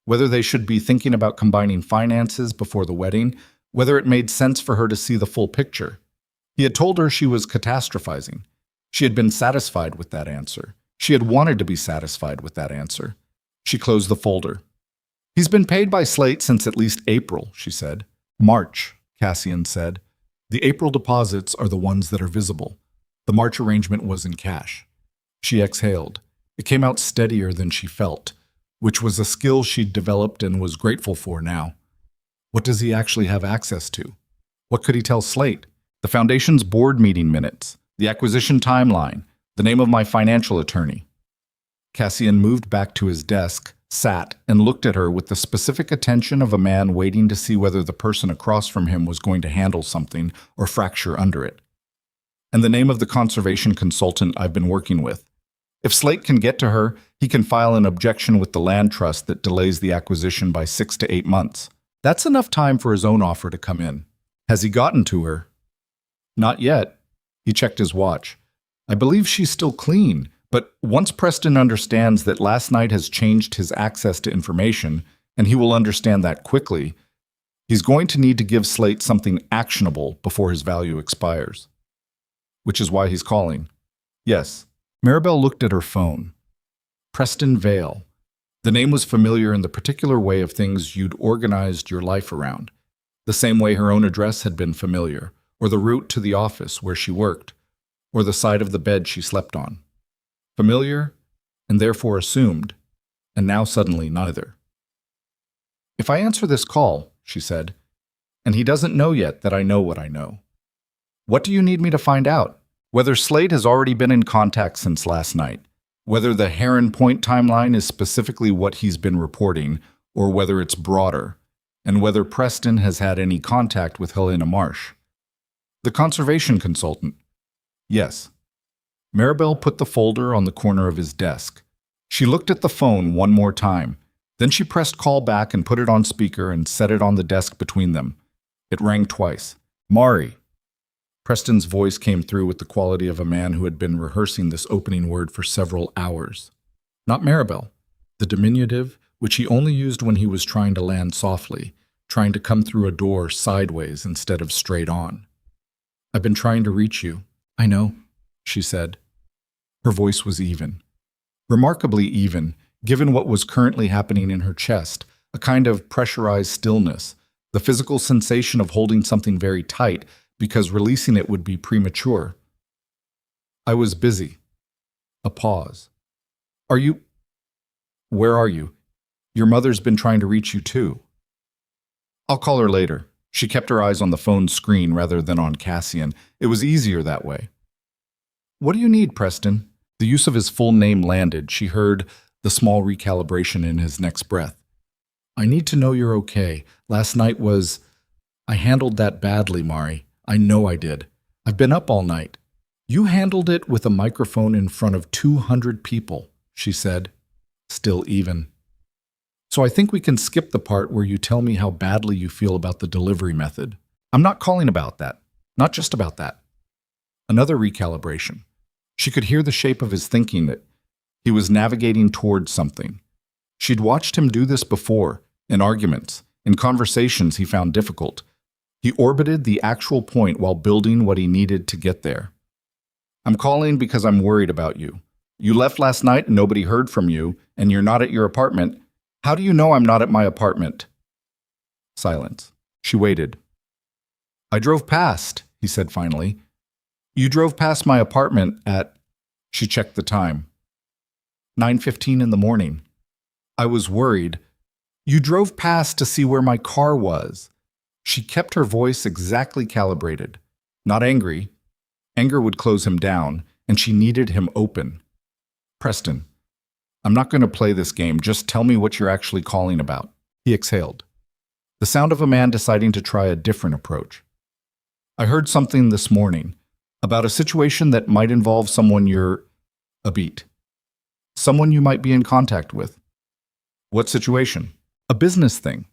whether they should be thinking about combining finances before the wedding, whether it made sense for her to see the full picture. He had told her she was catastrophizing. She had been satisfied with that answer. She had wanted to be satisfied with that answer. She closed the folder. He's been paid by Slate since at least April, she said. March, Cassian said. The April deposits are the ones that are visible. The March arrangement was in cash. She exhaled. It came out steadier than she felt, which was a skill she'd developed and was grateful for now. What does he actually have access to? What could he tell Slate? The Foundation's board meeting minutes, the acquisition timeline, the name of my financial attorney. Cassian moved back to his desk, sat, and looked at her with the specific attention of a man waiting to see whether the person across from him was going to handle something or fracture under it. And the name of the conservation consultant I've been working with. If Slate can get to her, he can file an objection with the land trust that delays the acquisition by 6 to 8 months. That's enough time for his own offer to come in. Has he gotten to her? Not yet. He checked his watch. I believe she's still clean, but once Preston understands that last night has changed his access to information, and he will understand that quickly, he's going to need to give Slate something actionable before his value expires. Which is why he's calling. Yes. Maribel looked at her phone. Preston Vale. The name was familiar in the particular way of things you'd organized your life around. The same way her own address had been familiar, or the route to the office where she worked, or the side of the bed she slept on. Familiar, and therefore assumed, and now suddenly neither. If I answer this call, she said, and he doesn't know yet that I know what I know. What do you need me to find out? Whether Slate has already been in contact since last night, whether the Heron Point timeline is specifically what he's been reporting, or whether it's broader, and whether Preston has had any contact with Helena Marsh. The conservation consultant. Yes. Maribel put the folder on the corner of his desk. She looked at the phone one more time. Then she pressed call back and put it on speaker and set it on the desk between them. It rang twice. Mari. Preston's voice came through with the quality of a man who had been rehearsing this opening word for several hours. Not Maribel. The diminutive, which he only used when he was trying to land softly, trying to come through a door sideways instead of straight on. I've been trying to reach you. I know, she said. Her voice was even. Remarkably even, given what was currently happening in her chest, a kind of pressurized stillness, the physical sensation of holding something very tight because releasing it would be premature. I was busy. A pause. Are you? Where are you? Your mother's been trying to reach you too. I'll call her later. She kept her eyes on the phone screen rather than on Cassian. It was easier that way. What do you need, Preston? The use of his full name landed. She heard the small recalibration in his next breath. I need to know you're okay. Last night was... I handled that badly, Mari. I know I did. I've been up all night. You handled it with a microphone in front of 200 people, she said, still even. So I think we can skip the part where you tell me how badly you feel about the delivery method. I'm not calling about that. Not just about that. Another recalibration. She could hear the shape of his thinking that he was navigating towards something. She'd watched him do this before, in arguments, in conversations he found difficult. He orbited the actual point while building what he needed to get there. I'm calling because I'm worried about you. You left last night and nobody heard from you, and you're not at your apartment. How do you know I'm not at my apartment? Silence. She waited. I drove past, he said finally. You drove past my apartment at... She checked the time. 9:15 in the morning. I was worried. You drove past to see where my car was. She kept her voice exactly calibrated. Not angry. Anger would close him down, and she needed him open. Preston, I'm not going to play this game. Just tell me what you're actually calling about. He exhaled. The sound of a man deciding to try a different approach. I heard something this morning about a situation that might involve someone you're a beat. Someone you might be in contact with. What situation? A business thing.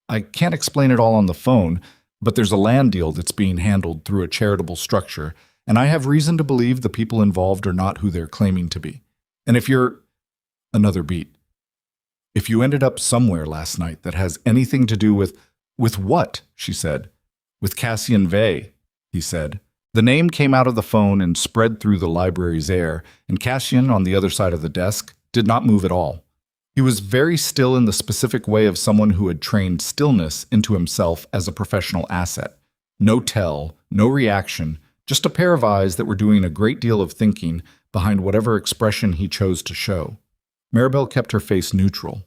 I can't explain it all on the phone, but there's a land deal that's being handled through a charitable structure, and I have reason to believe the people involved are not who they're claiming to be. And if you're another beat, if you ended up somewhere last night that has anything to do with what? She said. With Cassian Vey, he said. The name came out of the phone and spread through the library's air, and Cassian, on the other side of the desk, did not move at all. He was very still in the specific way of someone who had trained stillness into himself as a professional asset. No tell, no reaction, just a pair of eyes that were doing a great deal of thinking behind whatever expression he chose to show. Maribel kept her face neutral.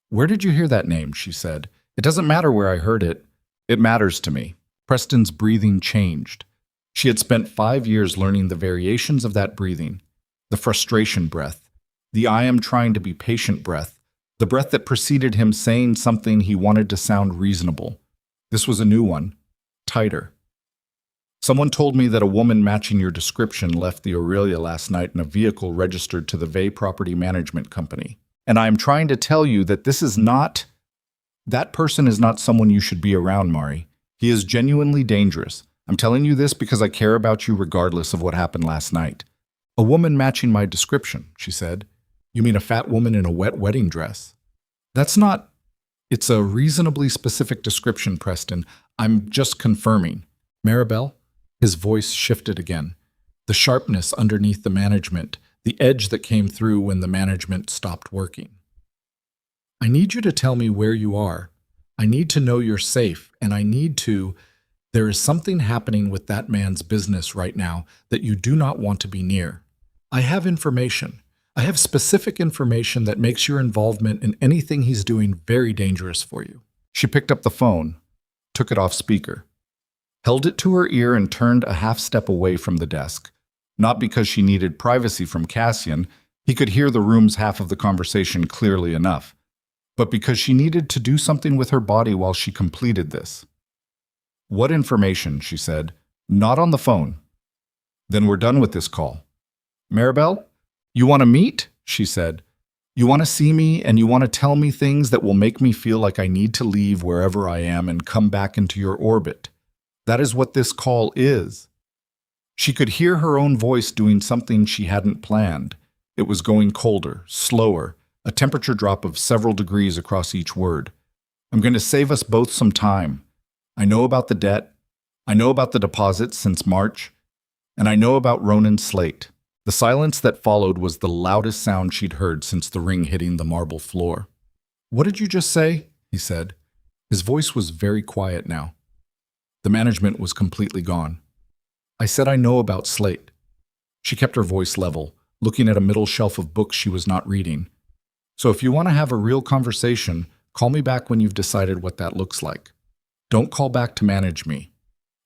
Where did you hear that name? She said. It doesn't matter where I heard it. It matters to me. Preston's breathing changed. She had spent 5 years learning the variations of that breathing. The frustration breath. The I am trying to be patient breath. The breath that preceded him saying something he wanted to sound reasonable. This was a new one. Tighter. Someone told me that a woman matching your description left the Aurelia last night in a vehicle registered to the Vey Property Management Company. And I am trying to tell you that that person is not someone you should be around, Mari. He is genuinely dangerous. I'm telling you this because I care about you regardless of what happened last night. A woman matching my description, she said. You mean a fat woman in a wet wedding dress? It's a reasonably specific description, Preston. I'm just confirming. Maribel? His voice shifted again. The sharpness underneath the management, the edge that came through when the management stopped working. I need you to tell me where you are. I need to know you're safe, and there is something happening with that man's business right now that you do not want to be near. I have information. I have specific information that makes your involvement in anything he's doing very dangerous for you. She picked up the phone, took it off speaker, held it to her ear and turned a half step away from the desk. Not because she needed privacy from Cassian, he could hear the room's half of the conversation clearly enough, but because she needed to do something with her body while she completed this. What information? She said. Not on the phone. Then we're done with this call. Maribel, you want to meet? She said. You want to see me and you want to tell me things that will make me feel like I need to leave wherever I am and come back into your orbit. That is what this call is. She could hear her own voice doing something she hadn't planned. It was going colder, slower, a temperature drop of several degrees across each word. I'm going to save us both some time. I know about the debt. I know about the deposits since March. And I know about Ronan's slate. The silence that followed was the loudest sound she'd heard since the ring hitting the marble floor. What did you just say? He said. His voice was very quiet now. The management was completely gone. I said I know about Slate. She kept her voice level, looking at a middle shelf of books she was not reading. So if you want to have a real conversation, call me back when you've decided what that looks like. Don't call back to manage me.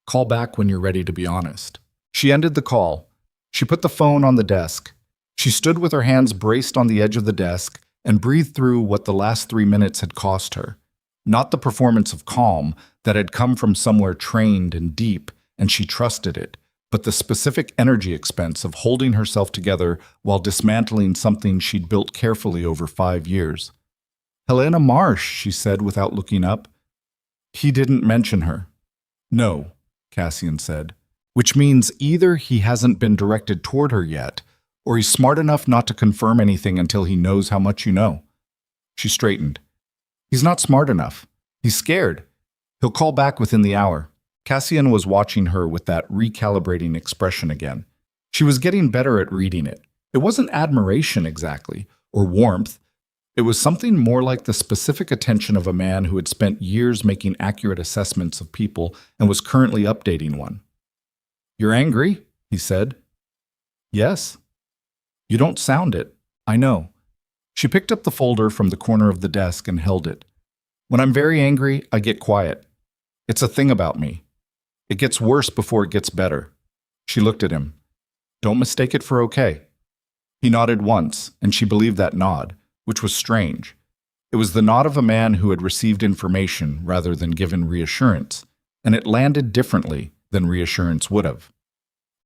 Call back when you're ready to be honest. She ended the call. She put the phone on the desk. She stood with her hands braced on the edge of the desk and breathed through what the last 3 minutes had cost her. Not the performance of calm that had come from somewhere trained and deep, and she trusted it, but the specific energy expense of holding herself together while dismantling something she'd built carefully over 5 years. Helena Marsh, she said without looking up. He didn't mention her. No, Cassian said, which means either he hasn't been directed toward her yet, or he's smart enough not to confirm anything until he knows how much you know. She straightened. He's not smart enough. He's scared. He'll call back within the hour. Cassian was watching her with that recalibrating expression again. She was getting better at reading it. It wasn't admiration exactly, or warmth. It was something more like the specific attention of a man who had spent years making accurate assessments of people and was currently updating one. You're angry? He said. Yes. You don't sound it. I know. She picked up the folder from the corner of the desk and held it. When I'm very angry, I get quiet. It's a thing about me. It gets worse before it gets better. She looked at him. Don't mistake it for okay. He nodded once, and she believed that nod, which was strange. It was the nod of a man who had received information rather than given reassurance, and it landed differently than reassurance would have.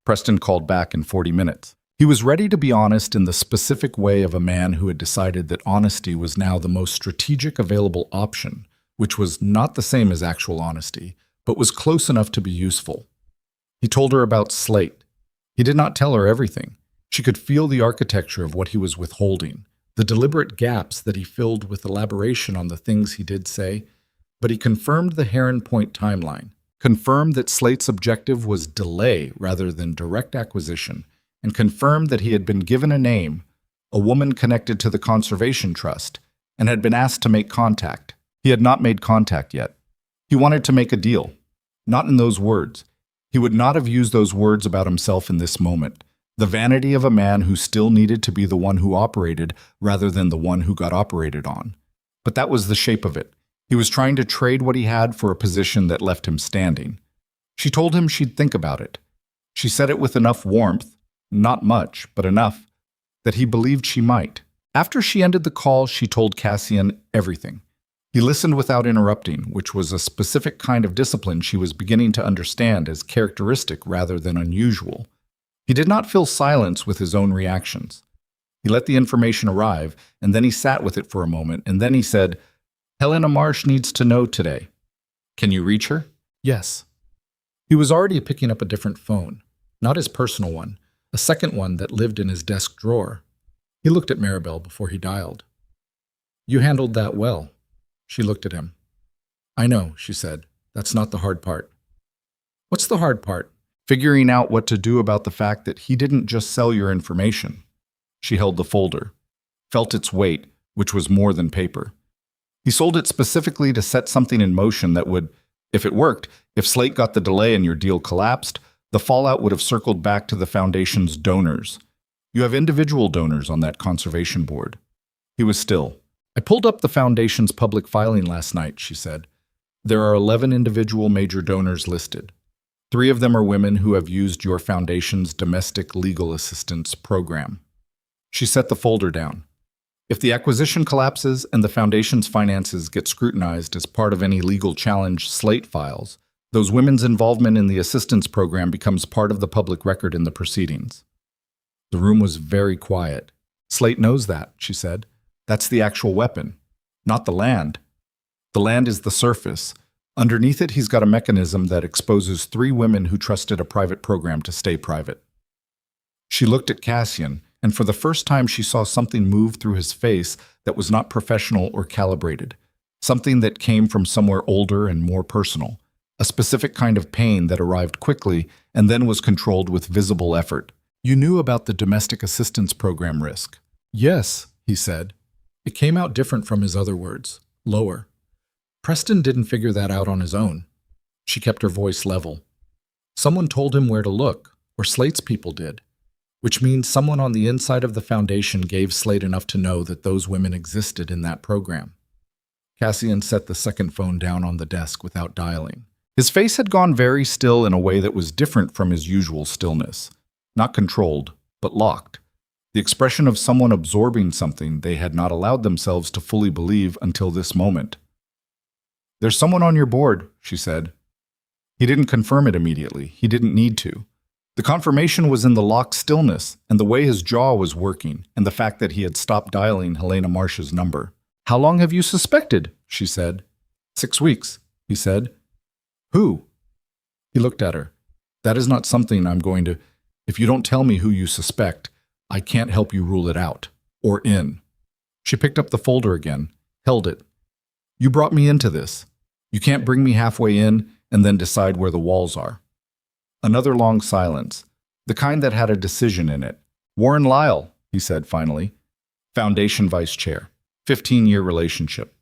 Preston called back in 40 minutes. He was ready to be honest in the specific way of a man who had decided that honesty was now the most strategic available option, which was not the same as actual honesty, but was close enough to be useful. He told her about Slate. He did not tell her everything. She could feel the architecture of what he was withholding, the deliberate gaps that he filled with elaboration on the things he did say, but he confirmed the Heron Point timeline, confirmed that Slate's objective was delay rather than direct acquisition, and confirmed that he had been given a name, a woman connected to the Conservation Trust, and had been asked to make contact. He had not made contact yet. He wanted to make a deal. Not in those words. He would not have used those words about himself in this moment. The vanity of a man who still needed to be the one who operated rather than the one who got operated on. But that was the shape of it. He was trying to trade what he had for a position that left him standing. She told him she'd think about it. She said it with enough warmth, not much, but enough, that he believed she might. After she ended the call, she told Cassian everything. He listened without interrupting, which was a specific kind of discipline she was beginning to understand as characteristic rather than unusual. He did not fill silence with his own reactions. He let the information arrive, and then he sat with it for a moment, and then he said, Helena Marsh needs to know today. Can you reach her? Yes. He was already picking up a different phone, not his personal one, a second one that lived in his desk drawer. He looked at Maribel before he dialed. You handled that well. She looked at him. I know, she said. That's not the hard part. What's the hard part? Figuring out what to do about the fact that he didn't just sell your information. She held the folder, felt its weight, which was more than paper. He sold it specifically to set something in motion that would, if it worked, if Slate got the delay and your deal collapsed, the fallout would have circled back to the foundation's donors. You have individual donors on that conservation board. He was still. I pulled up the foundation's public filing last night, she said. There are 11 individual major donors listed. 3 of them are women who have used your foundation's domestic legal assistance program. She set the folder down. If the acquisition collapses and the foundation's finances get scrutinized as part of any legal challenge Slate files, those women's involvement in the assistance program becomes part of the public record in the proceedings. The room was very quiet. Slate knows that, she said. That's the actual weapon, not the land. The land is the surface. Underneath it, he's got a mechanism that exposes 3 women who trusted a private program to stay private. She looked at Cassian, and for the first time she saw something move through his face that was not professional or calibrated, something that came from somewhere older and more personal, a specific kind of pain that arrived quickly and then was controlled with visible effort. You knew about the domestic assistance program risk. Yes, he said. It came out different from his other words, lower. Preston didn't figure that out on his own. She kept her voice level. Someone told him where to look, or Slate's people did, which means someone on the inside of the foundation gave Slate enough to know that those women existed in that program. Cassian set the second phone down on the desk without dialing. His face had gone very still in a way that was different from his usual stillness. Not controlled, but locked. The expression of someone absorbing something they had not allowed themselves to fully believe until this moment. There's someone on your board, she said. He didn't confirm it immediately. He didn't need to. The confirmation was in the locked stillness and the way his jaw was working and the fact that he had stopped dialing Helena Marsh's number. How long have you suspected? She said. 6 weeks, he said. Who? He looked at her. That is not something I'm going to... If you don't tell me who you suspect, I can't help you rule it out. Or in. She picked up the folder again, held it. You brought me into this. You can't bring me halfway in and then decide where the walls are. Another long silence, the kind that had a decision in it. Warren Lyle, he said finally. Foundation vice chair. 15-year relationship.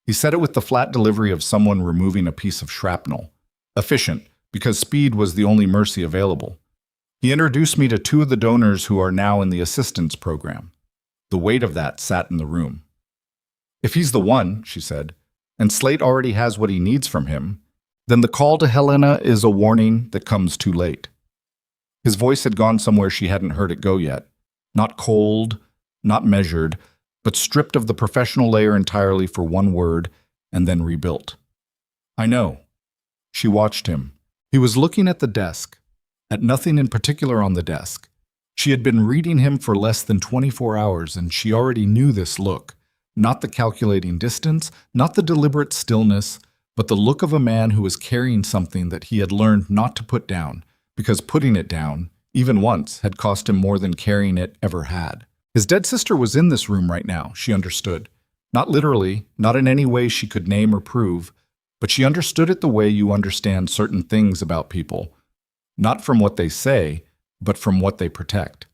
He said it with the flat delivery of someone removing a piece of shrapnel. Efficient, because speed was the only mercy available. He introduced me to 2 of the donors who are now in the assistance program. The weight of that sat in the room. If he's the one, she said, and Slate already has what he needs from him, then the call to Helena is a warning that comes too late. His voice had gone somewhere she hadn't heard it go yet. Not cold, not measured, but stripped of the professional layer entirely for one word and then rebuilt. I know. She watched him. He was looking at the desk, at nothing in particular on the desk. She had been reading him for less than 24 hours, and she already knew this look. Not the calculating distance, not the deliberate stillness, but the look of a man who was carrying something that he had learned not to put down, because putting it down, even once, had cost him more than carrying it ever had. His dead sister was in this room right now, she understood. Not literally, not in any way she could name or prove, but she understood it the way you understand certain things about people, not from what they say, but from what they protect.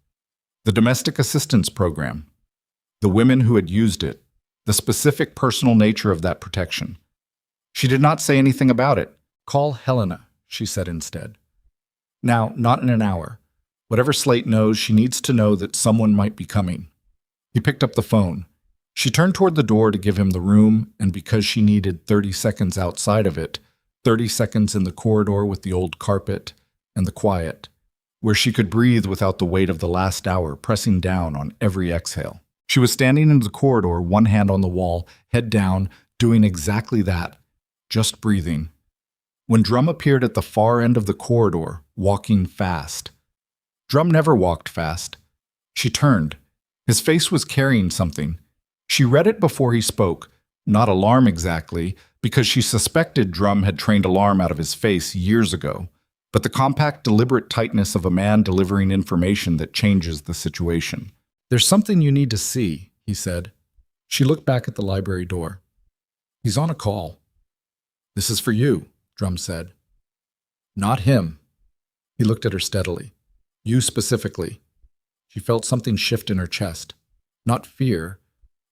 The domestic assistance program, the women who had used it, the specific personal nature of that protection. She did not say anything about it. Call Helena, she said instead. Now, not in an hour. Whatever Slate knows, she needs to know that someone might be coming. He picked up the phone. She turned toward the door to give him the room, and because she needed 30 seconds outside of it, 30 seconds in the corridor with the old carpet and the quiet, where she could breathe without the weight of the last hour pressing down on every exhale. She was standing in the corridor, one hand on the wall, head down, doing exactly that, just breathing. When Drum appeared at the far end of the corridor, walking fast. Drum never walked fast. She turned. His face was carrying something. She read it before he spoke, not alarm exactly, because she suspected Drum had trained alarm out of his face years ago, but the compact, deliberate tightness of a man delivering information that changes the situation. There's something you need to see, he said. She looked back at the library door. He's on a call. This is for you, Drum said. Not him. He looked at her steadily. You specifically. She felt something shift in her chest. Not fear.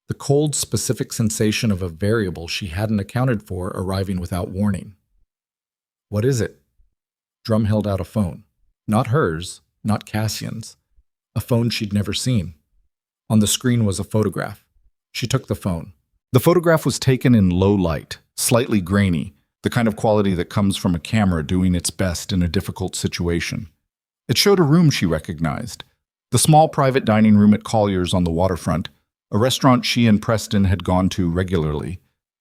The cold, specific sensation of a variable she hadn't accounted for arriving without warning. What is it? Drum held out a phone. Not hers, not Cassian's. A phone she'd never seen. On the screen was a photograph. She took the phone. The photograph was taken in low light, slightly grainy, the kind of quality that comes from a camera doing its best in a difficult situation. It showed a room she recognized. The small private dining room at Collier's on the waterfront, a restaurant she and Preston had gone to regularly.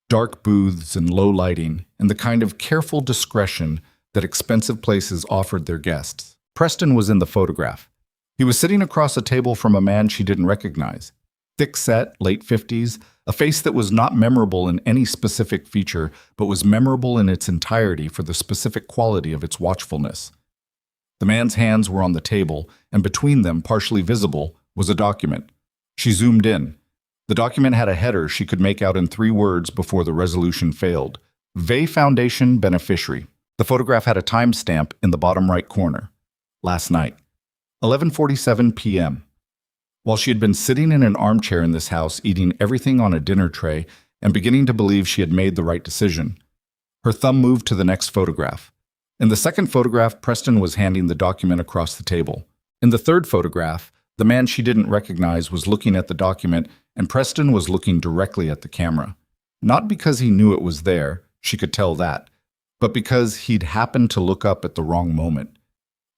Dark booths and low lighting, and the kind of careful discretion that expensive places offered their guests. Preston was in the photograph. He was sitting across a table from a man she didn't recognize. Thick-set, late 50s, a face that was not memorable in any specific feature, but was memorable in its entirety for the specific quality of its watchfulness. The man's hands were on the table, and between them, partially visible, was a document. She zoomed in. The document had a header she could make out in 3 words before the resolution failed. Vey Foundation Beneficiary. The photograph had a timestamp in the bottom right corner. Last night. 11:47 p.m. While she had been sitting in an armchair in this house, eating everything on a dinner tray, and beginning to believe she had made the right decision, her thumb moved to the next photograph. In the second photograph, Preston was handing the document across the table. In the third photograph, the man she didn't recognize was looking at the document, and Preston was looking directly at the camera. Not because he knew it was there, she could tell that, but because he'd happened to look up at the wrong moment.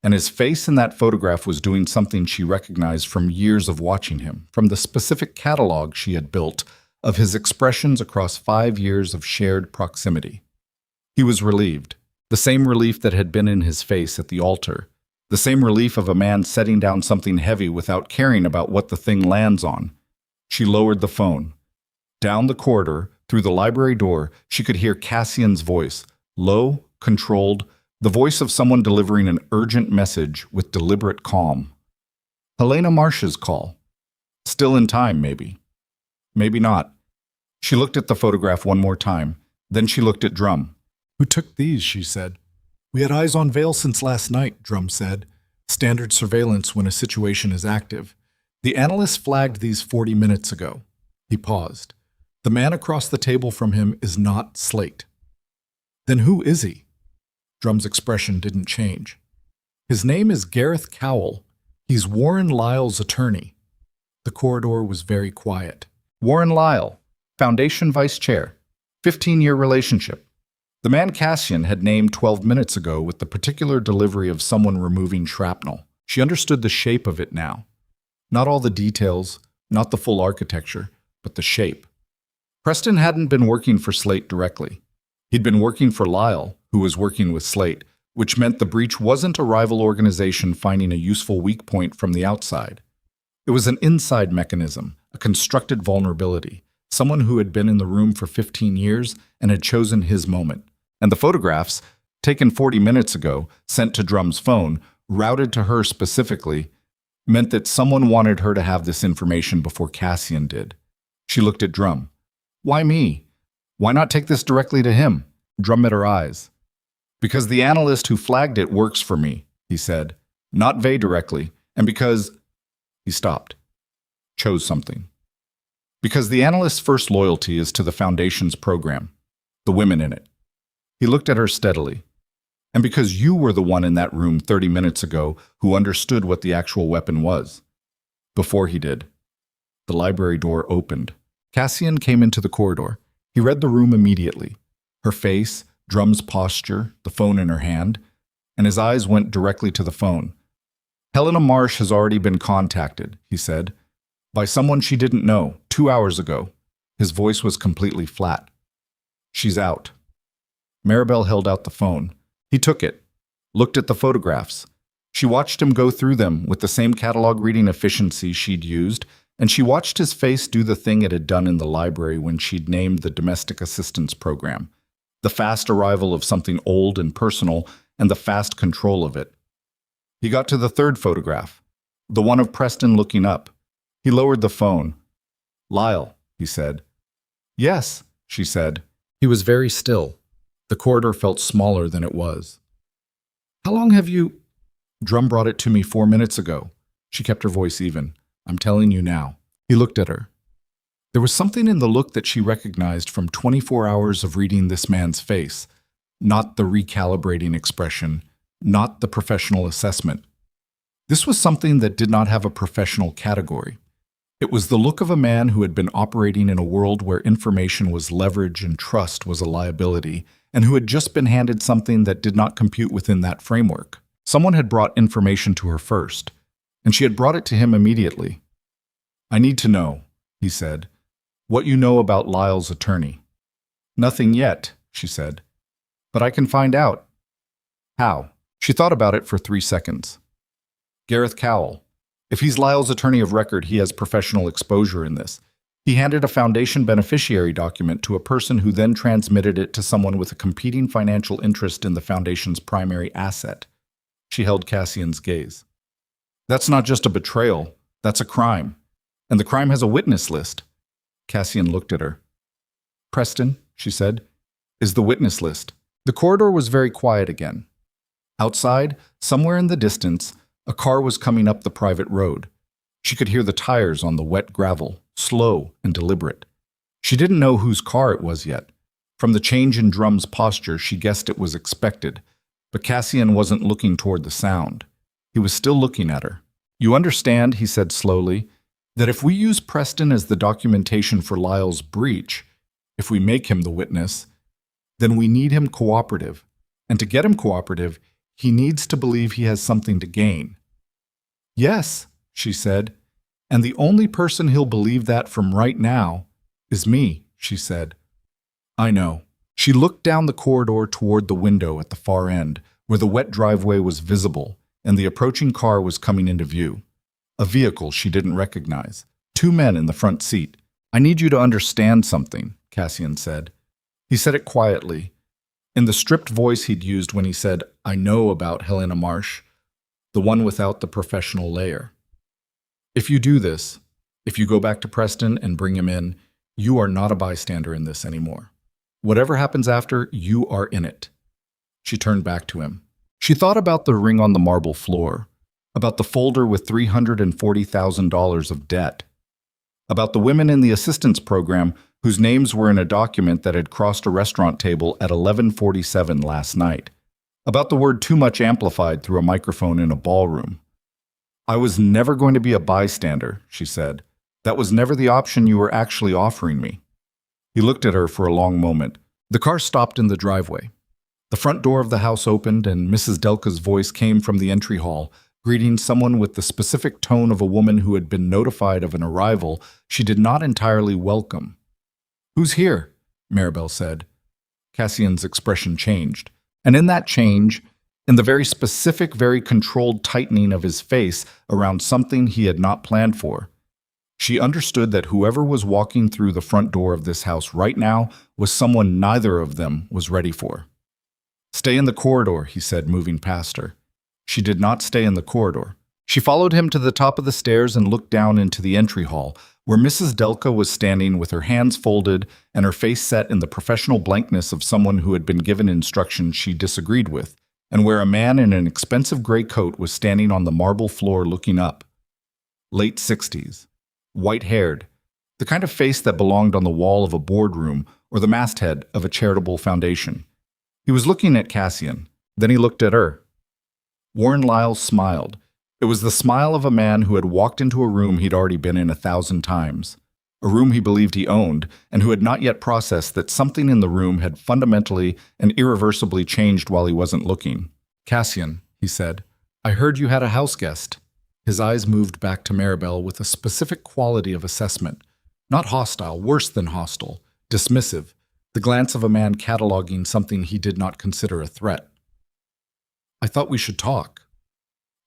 And his face in that photograph was doing something she recognized from years of watching him, from the specific catalog she had built of his expressions across 5 years of shared proximity. He was relieved. The same relief that had been in his face at the altar. The same relief of a man setting down something heavy without caring about what the thing lands on. She lowered the phone. Down the corridor, through the library door, she could hear Cassian's voice, low, controlled, the voice of someone delivering an urgent message with deliberate calm. Helena Marsh's call. Still in time, maybe. Maybe not. She looked at the photograph one more time. Then she looked at Drum. Who took these, she said. We had eyes on Vale since last night, Drum said. Standard surveillance when a situation is active. The analyst flagged these 40 minutes ago. He paused. The man across the table from him is not Slate. Then who is he? Drum's expression didn't change. His name is Gareth Cowell. He's Warren Lyle's attorney. The The corridor was very quiet. Warren Lyle, Foundation Vice Chair, 15-year relationship. The man Cassian had named 12 minutes ago with the particular delivery of someone removing shrapnel. She understood the shape of it now. Not all the details, not the full architecture, but the shape. Preston hadn't been working for Slate directly. He'd been working for Lyle, who was working with Slate, which meant the breach wasn't a rival organization finding a useful weak point from the outside. It was an inside mechanism, a constructed vulnerability, someone who had been in the room for 15 years and had chosen his moment. And the photographs, taken 40 minutes ago, sent to Drum's phone, routed to her specifically, meant that someone wanted her to have this information before Cassian did. She looked at Drum. Why me? Why not take this directly to him? Drum met her eyes. Because the analyst who flagged it works for me, he said. Not Vey directly, and because... He stopped. Chose something. Because the analyst's first loyalty is to the Foundation's program, the women in it. He looked at her steadily. And because you were the one in that room 30 minutes ago who understood what the actual weapon was. Before he did. The library door opened. Cassian came into the corridor. He read the room immediately. Her face, Drum's posture, the phone in her hand, and his eyes went directly to the phone. Helena Marsh has already been contacted, he said, by someone she didn't know, 2 hours ago. His voice was completely flat. She's out. Maribel held out the phone. He took it, looked at the photographs. She watched him go through them with the same catalog reading efficiency she'd used, and she watched his face do the thing it had done in the library when she'd named the domestic assistance program. The fast arrival of something old and personal, and the fast control of it. He got to the third photograph, the one of Preston looking up. He lowered the phone. Lyle, he said. Yes, she said. He was very still. The corridor felt smaller than it was. How long have you... Drum brought it to me 4 minutes ago. She kept her voice even. I'm telling you now. He looked at her. There was something in the look that she recognized from 24 hours of reading this man's face. Not the recalibrating expression, not the professional assessment. This was something that did not have a professional category. It was the look of a man who had been operating in a world where information was leverage and trust was a liability, and who had just been handed something that did not compute within that framework. Someone had brought information to her first, and she had brought it to him immediately. I need to know, he said, what you know about Lyle's attorney. Nothing yet, she said. But I can find out. How? She thought about it for 3 seconds. Gareth Cowell. If he's Lyle's attorney of record, he has professional exposure in this. He handed a Foundation beneficiary document to a person who then transmitted it to someone with a competing financial interest in the Foundation's primary asset. She held Cassian's gaze. That's not just a betrayal, that's a crime. And the crime has a witness list. Cassian looked at her. Preston, she said, is the witness list. The corridor was very quiet again. Outside, somewhere in the distance, a car was coming up the private road. She could hear the tires on the wet gravel, slow and deliberate. She didn't know whose car it was yet. From the change in Drum's posture, she guessed it was expected. But Cassian wasn't looking toward the sound. He was still looking at her. You understand, he said slowly, that if we use Preston as the documentation for Lyle's breach, if we make him the witness, then we need him cooperative. And to get him cooperative, he needs to believe he has something to gain. Yes, she said, and the only person he'll believe that from right now is me, she said. I know. She looked down the corridor toward the window at the far end, where the wet driveway was visible and the approaching car was coming into view. A vehicle she didn't recognize. 2 men in the front seat. I need you to understand something, Cassian said. He said it quietly, in the stripped voice he'd used when he said, I know about Helena Marsh, the one without the professional layer. If you do this, if you go back to Preston and bring him in, you are not a bystander in this anymore. Whatever happens after, you are in it. She turned back to him. She thought about the ring on the marble floor, about the folder with $340,000 of debt, about the women in the assistance program whose names were in a document that had crossed a restaurant table at 11:47 last night, about the word too much amplified through a microphone in a ballroom. I was never going to be a bystander, she said. That was never the option you were actually offering me. He looked at her for a long moment. The car stopped in the driveway. The front door of the house opened, and Mrs. Delka's voice came from the entry hall, greeting someone with the specific tone of a woman who had been notified of an arrival she did not entirely welcome. "Who's here?" Maribel said. Cassian's expression changed, and in that change, in the very specific, very controlled tightening of his face around something he had not planned for, she understood that whoever was walking through the front door of this house right now was someone neither of them was ready for. "Stay in the corridor," he said, moving past her. She did not stay in the corridor. She followed him to the top of the stairs and looked down into the entry hall, where Mrs. Delka was standing with her hands folded and her face set in the professional blankness of someone who had been given instructions she disagreed with, and where a man in an expensive gray coat was standing on the marble floor looking up. Late 60s. White-haired, the kind of face that belonged on the wall of a boardroom or the masthead of a charitable foundation. He was looking at Cassian. Then he looked at her. Warren Lyle smiled. It was the smile of a man who had walked into a room he'd already been in 1,000 times, a room he believed he owned, and who had not yet processed that something in the room had fundamentally and irreversibly changed while he wasn't looking. "Cassian," he said, "I heard you had a house guest." His eyes moved back to Maribel with a specific quality of assessment. Not hostile, worse than hostile, dismissive, the glance of a man cataloging something he did not consider a threat. "I thought we should talk."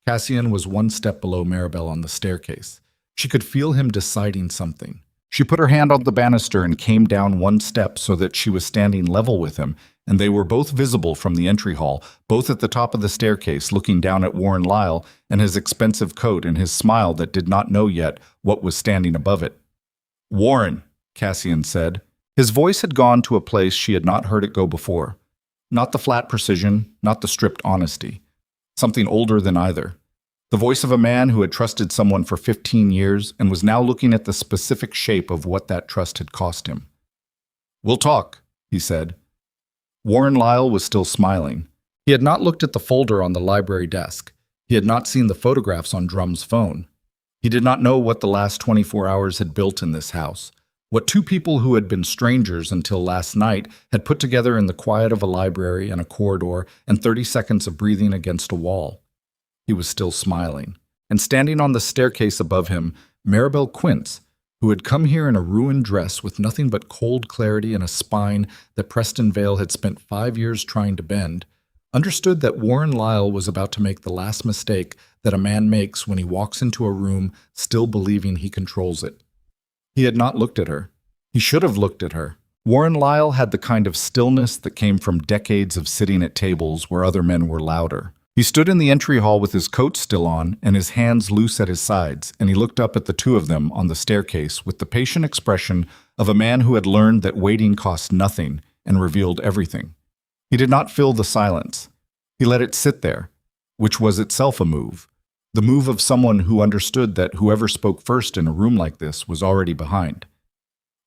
Cassian was one step below Maribel on the staircase. She could feel him deciding something. She put her hand on the banister and came down one step so that she was standing level with him, and they were both visible from the entry hall, both at the top of the staircase, looking down at Warren Lyle and his expensive coat and his smile that did not know yet what was standing above it. "Warren," Cassian said. His voice had gone to a place she had not heard it go before. Not the flat precision, not the stripped honesty. Something older than either. The voice of a man who had trusted someone for 15 years and was now looking at the specific shape of what that trust had cost him. "We'll talk," he said. Warren Lyle was still smiling. He had not looked at the folder on the library desk. He had not seen the photographs on Drum's phone. He did not know what the last 24 hours had built in this house, what two people who had been strangers until last night had put together in the quiet of a library and a corridor and 30 seconds of breathing against a wall. He was still smiling, and standing on the staircase above him, Maribel Quince, who had come here in a ruined dress with nothing but cold clarity and a spine that Preston Vale had spent 5 years trying to bend, understood that Warren Lyle was about to make the last mistake that a man makes when he walks into a room still believing he controls it. He had not looked at her. He should have looked at her. Warren Lyle had the kind of stillness that came from decades of sitting at tables where other men were louder. He stood in the entry hall with his coat still on and his hands loose at his sides, and he looked up at the two of them on the staircase with the patient expression of a man who had learned that waiting cost nothing and revealed everything. He did not fill the silence. He let it sit there, which was itself a move. The move of someone who understood that whoever spoke first in a room like this was already behind.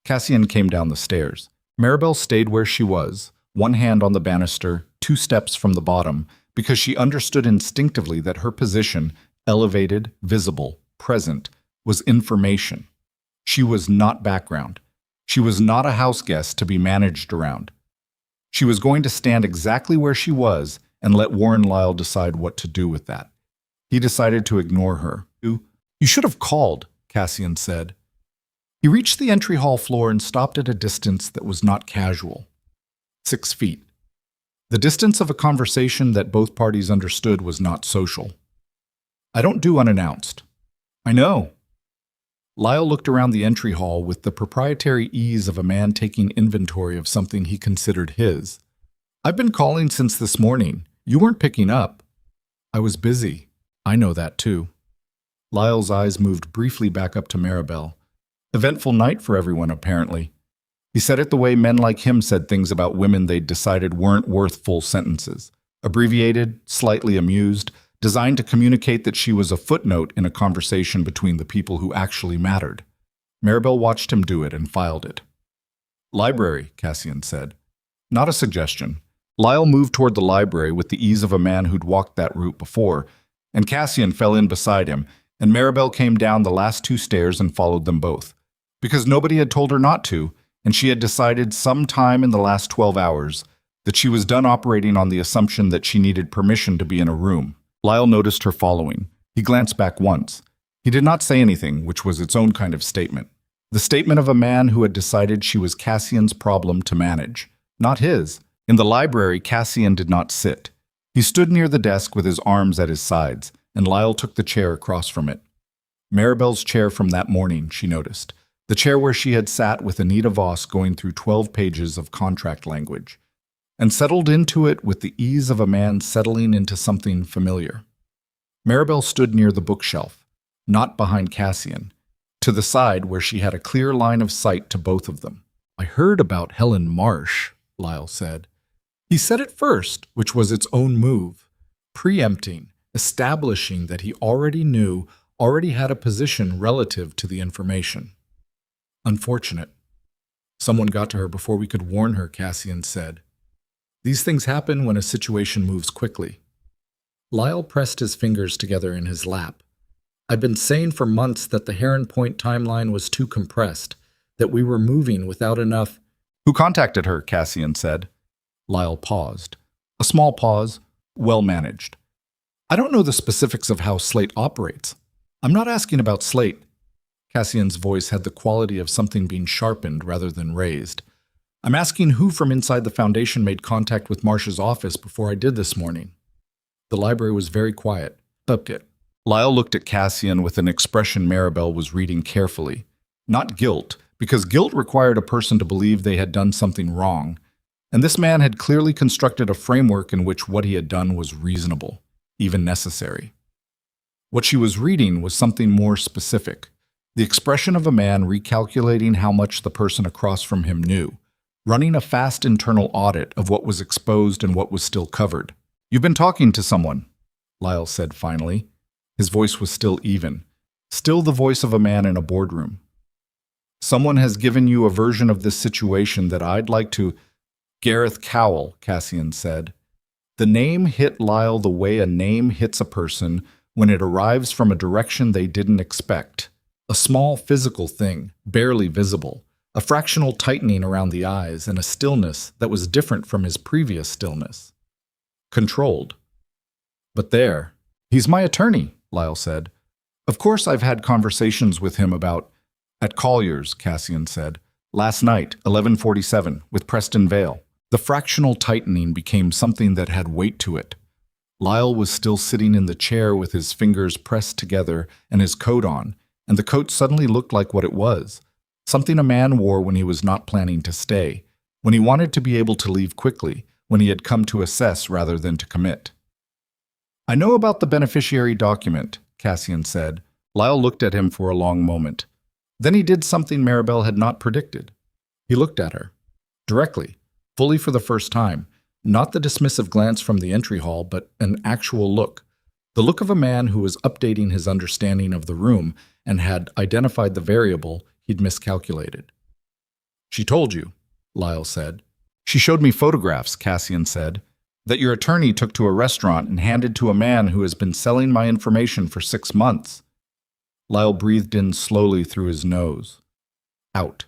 Cassian came down the stairs. Maribel stayed where she was, one hand on the banister, 2 steps from the bottom, because she understood instinctively that her position, elevated, visible, present, was information. She was not background. She was not a house guest to be managed around. She was going to stand exactly where she was and let Warren Lyle decide what to do with that. He decided to ignore her. "You should have called," Cassian said. He reached the entry hall floor and stopped at a distance that was not casual. 6 feet. The distance of a conversation that both parties understood was not social. "I don't do unannounced." "I know." Lyle looked around the entry hall with the proprietary ease of a man taking inventory of something he considered his. "I've been calling since this morning. You weren't picking up." "I was busy." "I know that too." Lyle's eyes moved briefly back up to Maribel. Eventful night for everyone, apparently. He said it the way men like him said things about women they'd decided weren't worth full sentences. Abbreviated, slightly amused, designed to communicate that she was a footnote in a conversation between the people who actually mattered. Maribel watched him do it and filed it. "Library," Cassian said. Not a suggestion. Lyle moved toward the library with the ease of a man who'd walked that route before, and Cassian fell in beside him, and Maribel came down the last two stairs and followed them both. Because nobody had told her not to, and she had decided sometime in the last 12 hours that she was done operating on the assumption that she needed permission to be in a room. Lyle noticed her following. He glanced back once. He did not say anything, which was its own kind of statement. The statement of a man who had decided she was Cassian's problem to manage, not his. In the library, Cassian did not sit. He stood near the desk with his arms at his sides, and Lyle took the chair across from it. Maribel's chair from that morning, she noticed. The chair where she had sat with Anita Voss going through 12 pages of contract language, and settled into it with the ease of a man settling into something familiar. Maribel stood near the bookshelf, not behind Cassian, to the side where she had a clear line of sight to both of them. "I heard about Helen Marsh," Lyle said. He said it first, which was its own move, preempting, establishing that he already knew, already had a position relative to the information. "Unfortunate. Someone got to her before we could warn her," Cassian said. "These things happen when a situation moves quickly." Lyle pressed his fingers together in his lap. "I'd been saying for months that the Heron Point timeline was too compressed, that we were moving without enough—" "Who contacted her?" Cassian said. Lyle paused. A small pause, well managed. "I don't know the specifics of how Slate operates. I'm not asking about Slate." Cassian's voice had the quality of something being sharpened rather than raised. "I'm asking who from inside the Foundation made contact with Marsh's office before I did this morning." The library was very quiet. Lyle looked at Cassian with an expression Maribel was reading carefully. Not guilt, because guilt required a person to believe they had done something wrong, and this man had clearly constructed a framework in which what he had done was reasonable, even necessary. What she was reading was something more specific, the expression of a man recalculating how much the person across from him knew, running a fast internal audit of what was exposed and what was still covered. "You've been talking to someone," Lyle said finally. His voice was still even, still the voice of a man in a boardroom. "Someone has given you a version of this situation that I'd like to—" "Gareth Cowell," Cassian said. The name hit Lyle the way a name hits a person when it arrives from a direction they didn't expect. A small physical thing, barely visible, a fractional tightening around the eyes, and a stillness that was different from his previous stillness. Controlled. "But there. He's my attorney," Lyle said. "Of course I've had conversations with him about—" "At Collier's," Cassian said. "Last night, 11:47, with Preston Vale." The fractional tightening became something that had weight to it. Lyle was still sitting in the chair with his fingers pressed together and his coat on, and the coat suddenly looked like what it was, something a man wore when he was not planning to stay, when he wanted to be able to leave quickly, when he had come to assess rather than to commit. "I know about the beneficiary document," Cassian said. Lyle looked at him for a long moment. Then he did something Maribel had not predicted. He looked at her. Directly. Fully for the first time. Not the dismissive glance from the entry hall, but an actual look. The look of a man who was updating his understanding of the room and had identified the variable he'd miscalculated. "She told you," Lyle said. "She showed me photographs," Cassian said, "that your attorney took to a restaurant and handed to a man who has been selling my information for 6 months. Lyle breathed in slowly through his nose. Out.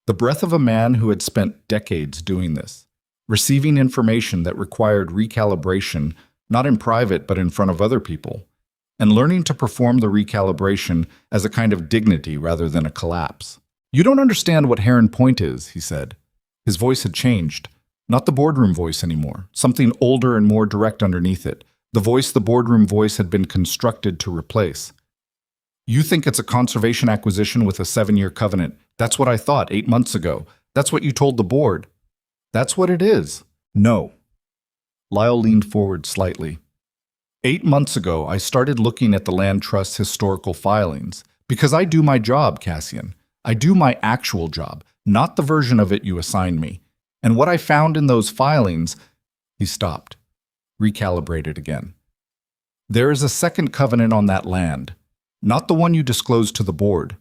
The breath of a man who had spent decades doing this, receiving information that required recalibration, not in private but in front of other people, and learning to perform the recalibration as a kind of dignity rather than a collapse. "You don't understand what Heron Point is," he said. His voice had changed. Not the boardroom voice anymore, something older and more direct underneath it, the voice the boardroom voice had been constructed to replace. "You think it's a conservation acquisition with a 7-year covenant. That's what I thought 8 months ago. That's what you told the board. That's what it is." "No." Lyle leaned forward slightly. 8 months ago, I started looking at the Land Trust's historical filings. Because I do my job, Cassian. I do my actual job, not the version of it you assigned me. And what I found in those filings—" He stopped, recalibrated again. "There is a second covenant on that land. Not the one you disclosed to the board.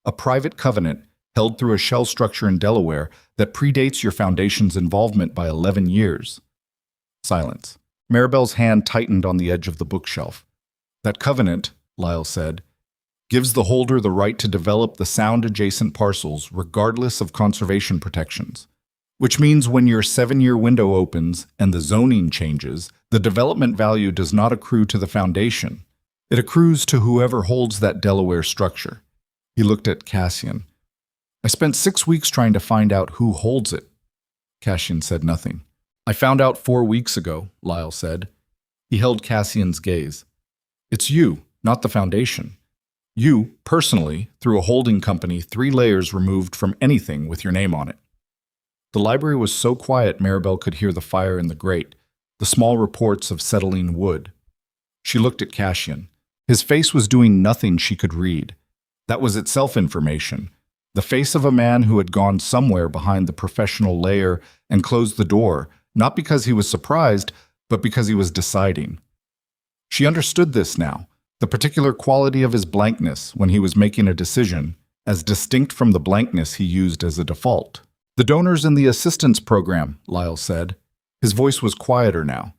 A private covenant held through a shell structure in Delaware that predates your Foundation's involvement by 11 years. Silence. Maribel's hand tightened on the edge of the bookshelf. "That covenant," Lyle said. Gives the holder the right to develop the sound-adjacent parcels regardless of conservation protections. Which means when your 7-year window opens and the zoning changes, the development value does not accrue to the foundation. It accrues to whoever holds that Delaware structure. He looked at Cassian. I spent 6 weeks trying to find out who holds it. Cassian said nothing. I found out 4 weeks ago, Lyle said. He held Cassian's gaze. It's you, not the foundation. You, personally, through a holding company 3 layers removed from anything with your name on it. The library was so quiet Maribel could hear the fire in the grate, the small reports of settling wood. She looked at Cassian. His face was doing nothing she could read. That was itself information. The face of a man who had gone somewhere behind the professional layer and closed the door, not because he was surprised, but because he was deciding. She understood this now, the particular quality of his blankness when he was making a decision, as distinct from the blankness he used as a default. The donors in the assistance program, Lyle said. His voice was quieter now.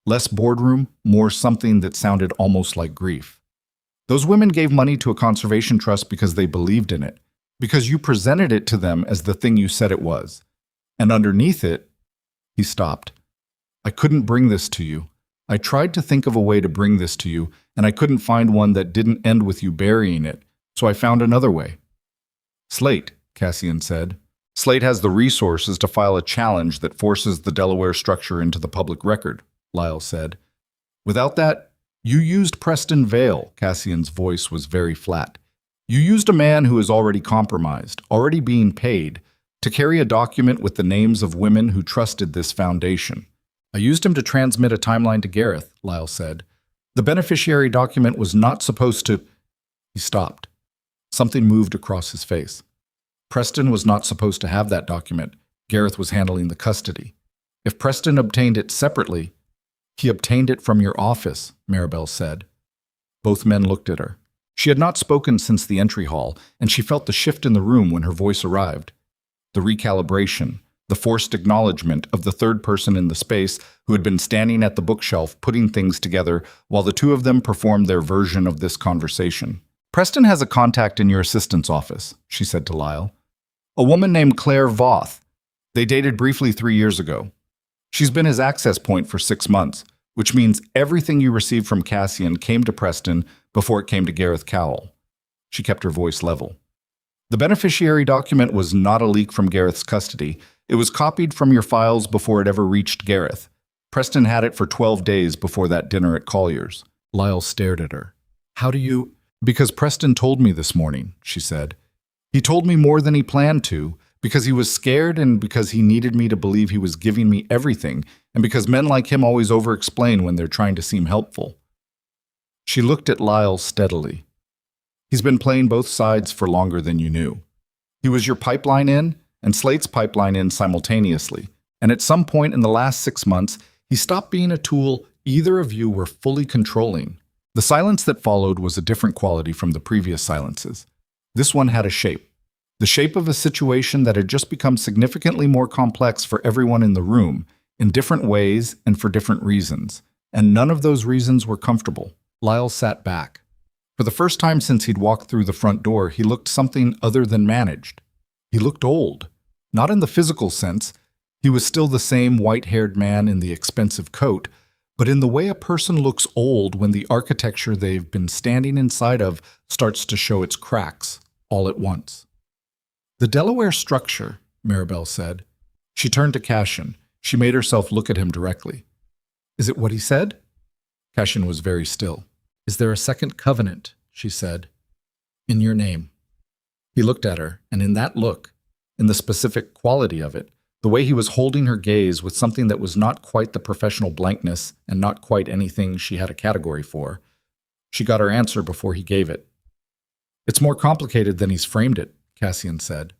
Less boardroom, more something that sounded almost like grief. Those women gave money to a conservation trust because they believed in it, because you presented it to them as the thing you said it was. And underneath it, he stopped. I couldn't bring this to you. I tried to think of a way to bring this to you, and I couldn't find one that didn't end with you burying it, so I found another way. Slate, Cassian said. Slate has the resources to file a challenge that forces the Delaware structure into the public record, Lyle said. Without that, you used Preston Vale, Cassian's voice was very flat. You used a man who is already compromised, already being paid, to carry a document with the names of women who trusted this foundation. I used him to transmit a timeline to Gareth, Lyle said. The beneficiary document was not supposed to... He stopped. Something moved across his face. Preston was not supposed to have that document. Gareth was handling the custody. If Preston obtained it separately, he obtained it from your office, Maribel said. Both men looked at her. She had not spoken since the entry hall, and she felt the shift in the room when her voice arrived. The recalibration, the forced acknowledgement of the third person in the space who had been standing at the bookshelf putting things together while the two of them performed their version of this conversation. Preston has a contact in your assistant's office, she said to Lyle. A woman named Claire Voth. They dated briefly 3 years ago. She's been his access point for 6 months, which means everything you received from Cassian came to Preston before it came to Gareth Cowell. She kept her voice level. The beneficiary document was not a leak from Gareth's custody. It was copied from your files before it ever reached Gareth. Preston had it for 12 days before that dinner at Collier's. Lyle stared at her. How do you... Because Preston told me this morning, she said. He told me more than he planned to, because he was scared and because he needed me to believe he was giving me everything, and because men like him always over-explain when they're trying to seem helpful. She looked at Lyle steadily. He's been playing both sides for longer than you knew. He was your pipeline in and Slate's pipeline in simultaneously, and at some point in the last 6 months, he stopped being a tool either of you were fully controlling. The silence that followed was a different quality from the previous silences. This one had a shape. The shape of a situation that had just become significantly more complex for everyone in the room, in different ways and for different reasons. And none of those reasons were comfortable. Lyle sat back. For the first time since he'd walked through the front door, he looked something other than managed. He looked old. Not in the physical sense. He was still the same white-haired man in the expensive coat, but in the way a person looks old when the architecture they've been standing inside of starts to show its cracks all at once. The Delaware structure, Maribel said. She turned to Cassian. She made herself look at him directly. Is it what he said? Cassian was very still. Is there a second covenant, she said, in your name? He looked at her, and in that look, in the specific quality of it, the way he was holding her gaze with something that was not quite the professional blankness and not quite anything she had a category for, she got her answer before he gave it. It's more complicated than he's framed it, Cassian said.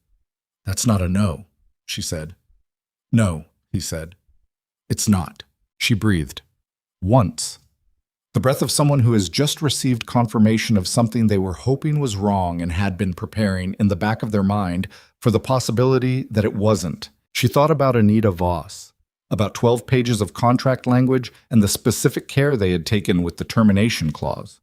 That's not a no, she said. No, he said. It's not, she breathed. Once. The breath of someone who has just received confirmation of something they were hoping was wrong and had been preparing in the back of their mind for the possibility that it wasn't. She thought about Anita Voss, about 12 pages of contract language and the specific care they had taken with the termination clause.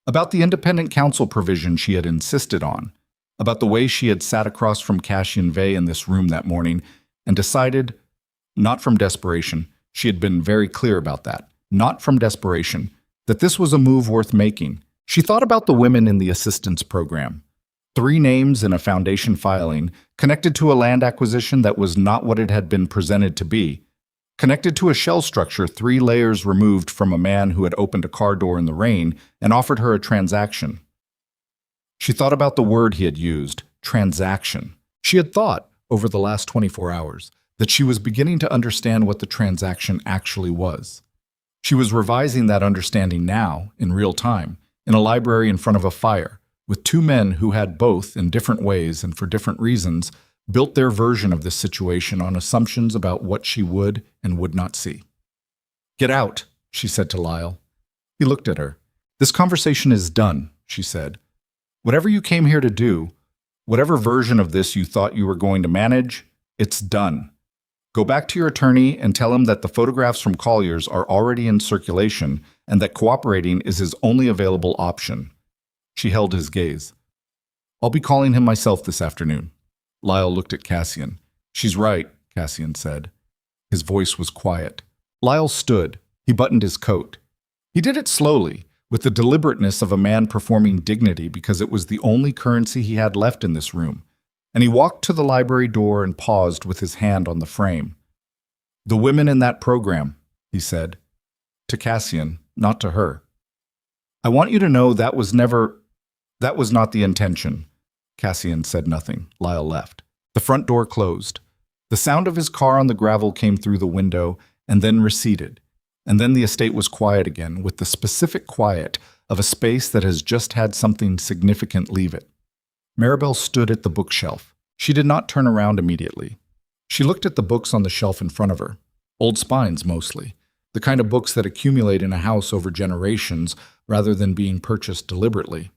About the independent counsel provision she had insisted on, about the way she had sat across from Cassian Vey in this room that morning and decided, not from desperation, she had been very clear about that, not from desperation, that this was a move worth making. She thought about the women in the assistance program. 3 names in a foundation filing, connected to a land acquisition that was not what it had been presented to be, connected to a shell structure 3 layers removed from a man who had opened a car door in the rain and offered her a transaction. She thought about the word he had used, transaction. She had thought, over the last 24 hours, that she was beginning to understand what the transaction actually was. She was revising that understanding now, in real time, in a library in front of a fire, with 2 men who had both, in different ways and for different reasons, built their version of this situation on assumptions about what she would and would not see. "Get out," she said to Lyle. He looked at her. "This conversation is done," she said. "Whatever you came here to do, whatever version of this you thought you were going to manage, it's done. Go back to your attorney and tell him that the photographs from Collier's are already in circulation and that cooperating is his only available option." She held his gaze. "I'll be calling him myself this afternoon." Lyle looked at Cassian. "She's right," Cassian said. His voice was quiet. Lyle stood. He buttoned his coat. He did it slowly, with the deliberateness of a man performing dignity because it was the only currency he had left in this room. And he walked to the library door and paused with his hand on the frame. "The women in that program," he said. To Cassian, not to her. "I want you to know that was not the intention." Cassian said nothing. Lyle left. The front door closed. The sound of his car on the gravel came through the window and then receded. And then the estate was quiet again, with the specific quiet of a space that has just had something significant leave it. Maribel stood at the bookshelf. She did not turn around immediately. She looked at the books on the shelf in front of her. Old spines, mostly. The kind of books that accumulate in a house over generations rather than being purchased deliberately.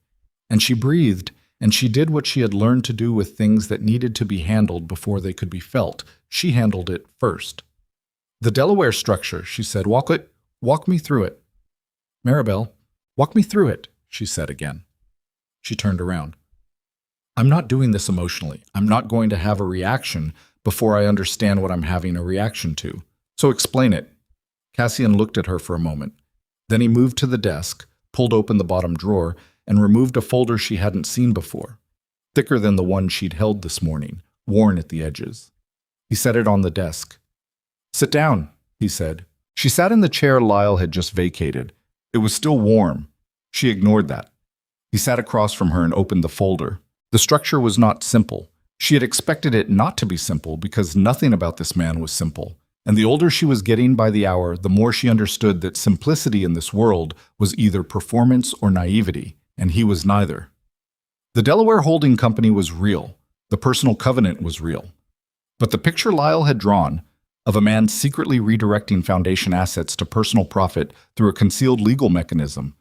And she breathed, and she did what she had learned to do with things that needed to be handled before they could be felt. She handled it first. "The Delaware structure," she said. Walk me through it." "Maribel, walk me through it," she said again. She turned around. "I'm not doing this emotionally. I'm not going to have a reaction before I understand what I'm having a reaction to. So explain it." Cassian looked at her for a moment. Then he moved to the desk, pulled open the bottom drawer, and removed a folder she hadn't seen before, thicker than the one she'd held this morning, worn at the edges. He set it on the desk. "Sit down," he said. She sat in the chair Lyle had just vacated. It was still warm. She ignored that. He sat across from her and opened the folder. The structure was not simple. She had expected it not to be simple because nothing about this man was simple. And the older she was getting by the hour, the more she understood that simplicity in this world was either performance or naivety, and he was neither. The Delaware Holding Company was real. The personal covenant was real. But the picture Lyle had drawn, of a man secretly redirecting foundation assets to personal profit through a concealed legal mechanism,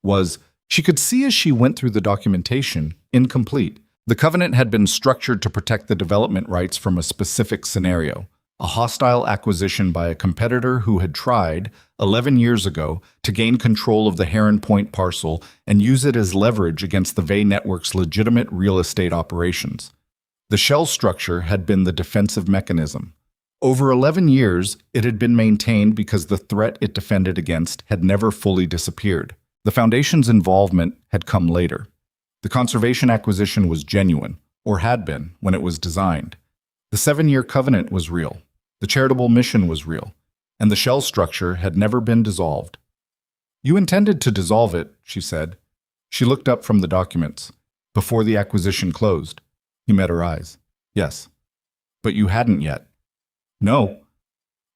was, she could see as she went through the documentation, incomplete. The covenant had been structured to protect the development rights from a specific scenario, a hostile acquisition by a competitor who had tried, 11 years ago, to gain control of the Heron Point parcel and use it as leverage against the Vey Network's legitimate real estate operations. The shell structure had been the defensive mechanism. Over 11 years, it had been maintained because the threat it defended against had never fully disappeared. The Foundation's involvement had come later. The conservation acquisition was genuine, or had been, when it was designed. The 7-year covenant was real. The charitable mission was real. And the shell structure had never been dissolved. "You intended to dissolve it," she said. She looked up from the documents. "Before the acquisition closed." He met her eyes. "Yes." "But you hadn't yet." "No."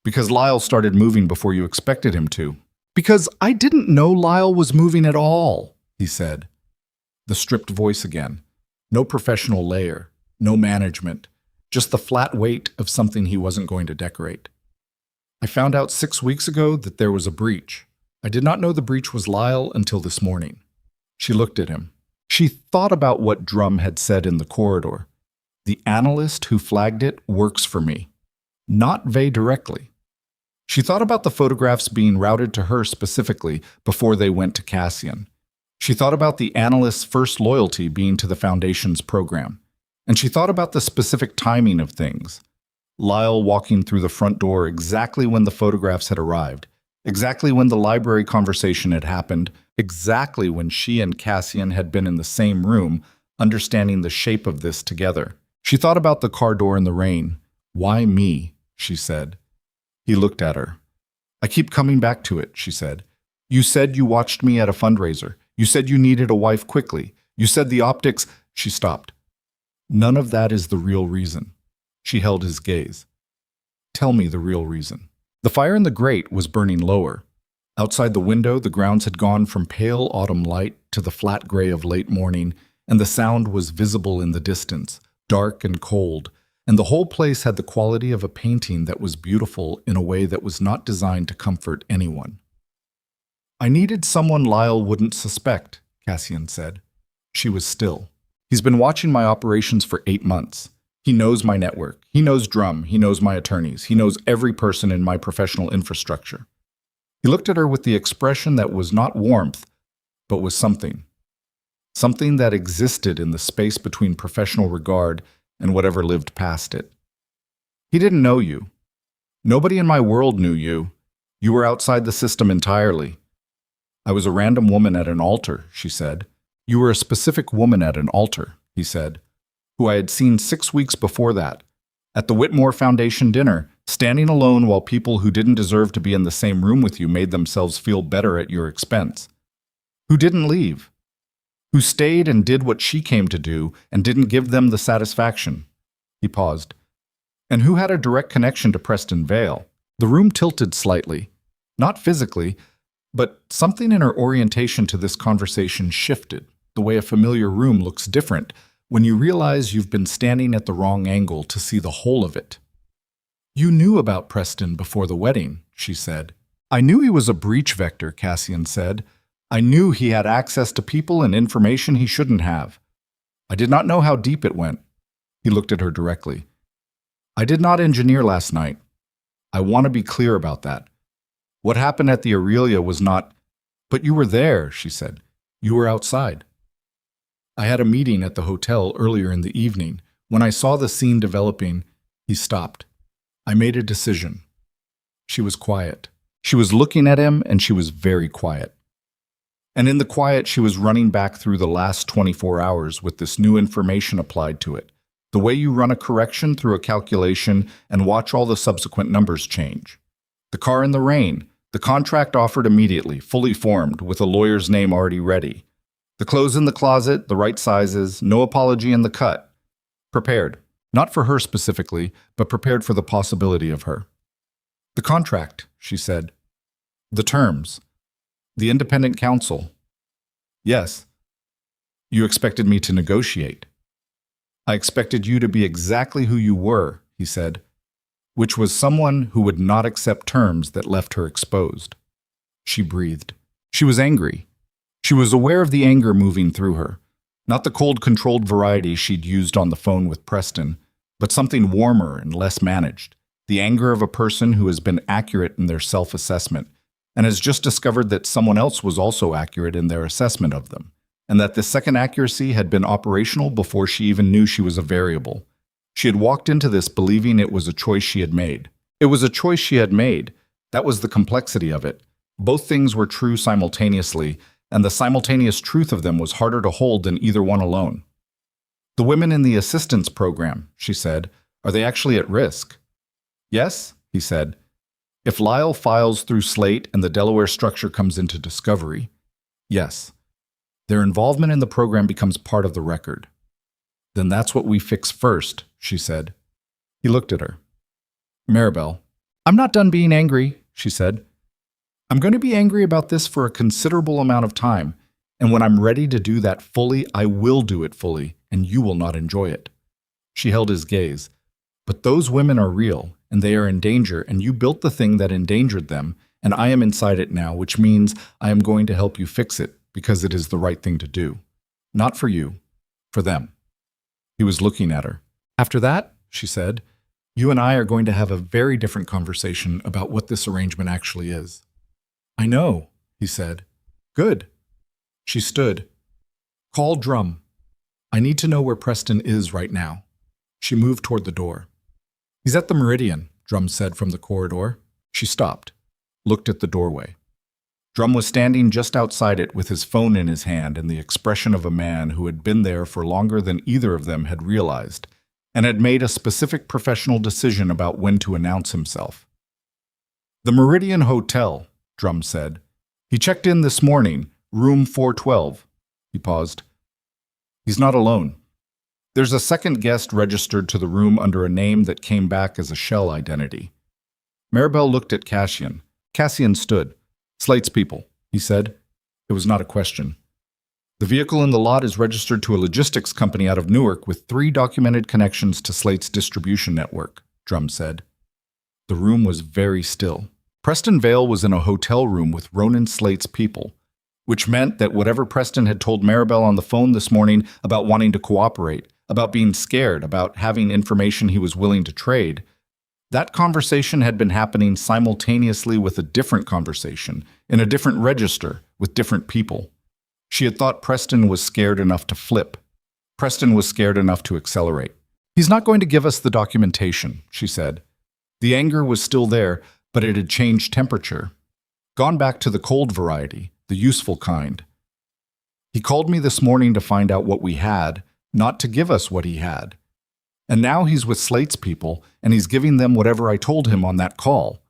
"Because Lyle started moving before you expected him to." "Because I didn't know Lyle was moving at all," he said. The stripped voice again. No professional layer, no management, just the flat weight of something he wasn't going to decorate. "I found out 6 weeks ago that there was a breach. I did not know the breach was Lyle until this morning." She looked at him. She thought about what Drum had said in the corridor. "The analyst who flagged it works for me." Not Vey directly. She thought about the photographs being routed to her specifically before they went to Cassian. She thought about the analyst's first loyalty being to the Foundation's program. And she thought about the specific timing of things. Lyle walking through the front door exactly when the photographs had arrived, exactly when the library conversation had happened, exactly when she and Cassian had been in the same room, understanding the shape of this together. She thought about the car door in the rain. "Why me?" she said. He looked at her. "I keep coming back to it," she said. "You said you watched me at a fundraiser. You said you needed a wife quickly. You said the optics—" She stopped. "None of that is the real reason." She held his gaze. "Tell me the real reason." The fire in the grate was burning lower. Outside the window, the grounds had gone from pale autumn light to the flat gray of late morning, and the sound was visible in the distance, dark and cold, and the whole place had the quality of a painting that was beautiful in a way that was not designed to comfort anyone. "I needed someone Lyle wouldn't suspect," Cassian said. She was still. "He's been watching my operations for 8 months. He knows my network. He knows Drum. He knows my attorneys. He knows every person in my professional infrastructure." He looked at her with the expression that was not warmth, but was something. Something that existed in the space between professional regard and whatever lived past it. "He didn't know you. Nobody in my world knew you. You were outside the system entirely." "I was a random woman at an altar," she said. "You were a specific woman at an altar," he said, "who I had seen 6 weeks before that, at the Whitmore Foundation dinner, standing alone while people who didn't deserve to be in the same room with you made themselves feel better at your expense. Who didn't leave. Who stayed and did what she came to do and didn't give them the satisfaction." He paused. "And who had a direct connection to Preston Vale." The room tilted slightly. Not physically, but something in her orientation to this conversation shifted, the way a familiar room looks different when you realize you've been standing at the wrong angle to see the whole of it. "You knew about Preston before the wedding," she said. "I knew he was a breach vector," Cassian said. "I knew he had access to people and information he shouldn't have. I did not know how deep it went." He looked at her directly. "I did not engineer last night. I want to be clear about that. What happened at the Aurelia was not—" "But you were there," she said. "You were outside." "I had a meeting at the hotel earlier in the evening. When I saw the scene developing," he stopped. "I made a decision." She was quiet. She was looking at him, and she was very quiet. And in the quiet, she was running back through the last 24 hours with this new information applied to it. The way you run a correction through a calculation and watch all the subsequent numbers change. The car in the rain. The contract offered immediately, fully formed, with a lawyer's name already ready. The clothes in the closet, the right sizes, no apology in the cut. Prepared. Not for her specifically, but prepared for the possibility of her. "The contract," she said. "The terms. The independent counsel." "Yes." "You expected me to negotiate." "I expected you to be exactly who you were," he said, which was someone who would not accept terms that left her exposed. She breathed. She was angry. She was aware of the anger moving through her. Not the cold, controlled variety she'd used on the phone with Preston, but something warmer and less managed. The anger of a person who has been accurate in their self-assessment and has just discovered that someone else was also accurate in their assessment of them, and that this second accuracy had been operational before she even knew she was a variable. She had walked into this believing it was a choice she had made. It was a choice she had made. That was the complexity of it. Both things were true simultaneously, and the simultaneous truth of them was harder to hold than either one alone. "The women in the assistance program," she said, "are they actually at risk?" "Yes," he said. "If Lyle files through Slate and the Delaware structure comes into discovery, yes. Their involvement in the program becomes part of the record." "Then that's what we fix first," she said. He looked at her. "Maribel, I'm not done being angry," she said. "I'm going to be angry about this for a considerable amount of time, and when I'm ready to do that fully, I will do it fully, and you will not enjoy it." She held his gaze. "But those women are real, and they are in danger, and you built the thing that endangered them, and I am inside it now, which means I am going to help you fix it, because it is the right thing to do. Not for you, for them." He was looking at her. "After that," she said, "you and I are going to have a very different conversation about what this arrangement actually is." "I know," he said. "Good." She stood. Call Drum. I need to know where Preston is right now. She moved toward the door. He's at the Meridian, Drum said from the corridor. She stopped, looked at the doorway. Drum was standing just outside it with his phone in his hand and the expression of a man who had been there for longer than either of them had realized and had made a specific professional decision about when to announce himself. The Meridian Hotel, Drum said. He checked in this morning, room 412. He paused. He's not alone. There's a second guest registered to the room under a name that came back as a shell identity. Maribel looked at Cassian. Cassian stood. Slate's people, he said. It was not a question. The vehicle in the lot is registered to a logistics company out of Newark with 3 documented connections to Slate's distribution network, Drum said. The room was very still. Preston Vale was in a hotel room with Ronan Slate's people, which meant that whatever Preston had told Maribel on the phone this morning about wanting to cooperate, about being scared, about having information he was willing to trade, that conversation had been happening simultaneously with a different conversation, in a different register, with different people. She had thought Preston was scared enough to flip. Preston was scared enough to accelerate. He's not going to give us the documentation, she said. The anger was still there, but it had changed temperature. Gone back to the cold variety, the useful kind. He called me this morning to find out what we had, not to give us what he had. And now he's with Slate's people, and he's giving them whatever I told him on that call.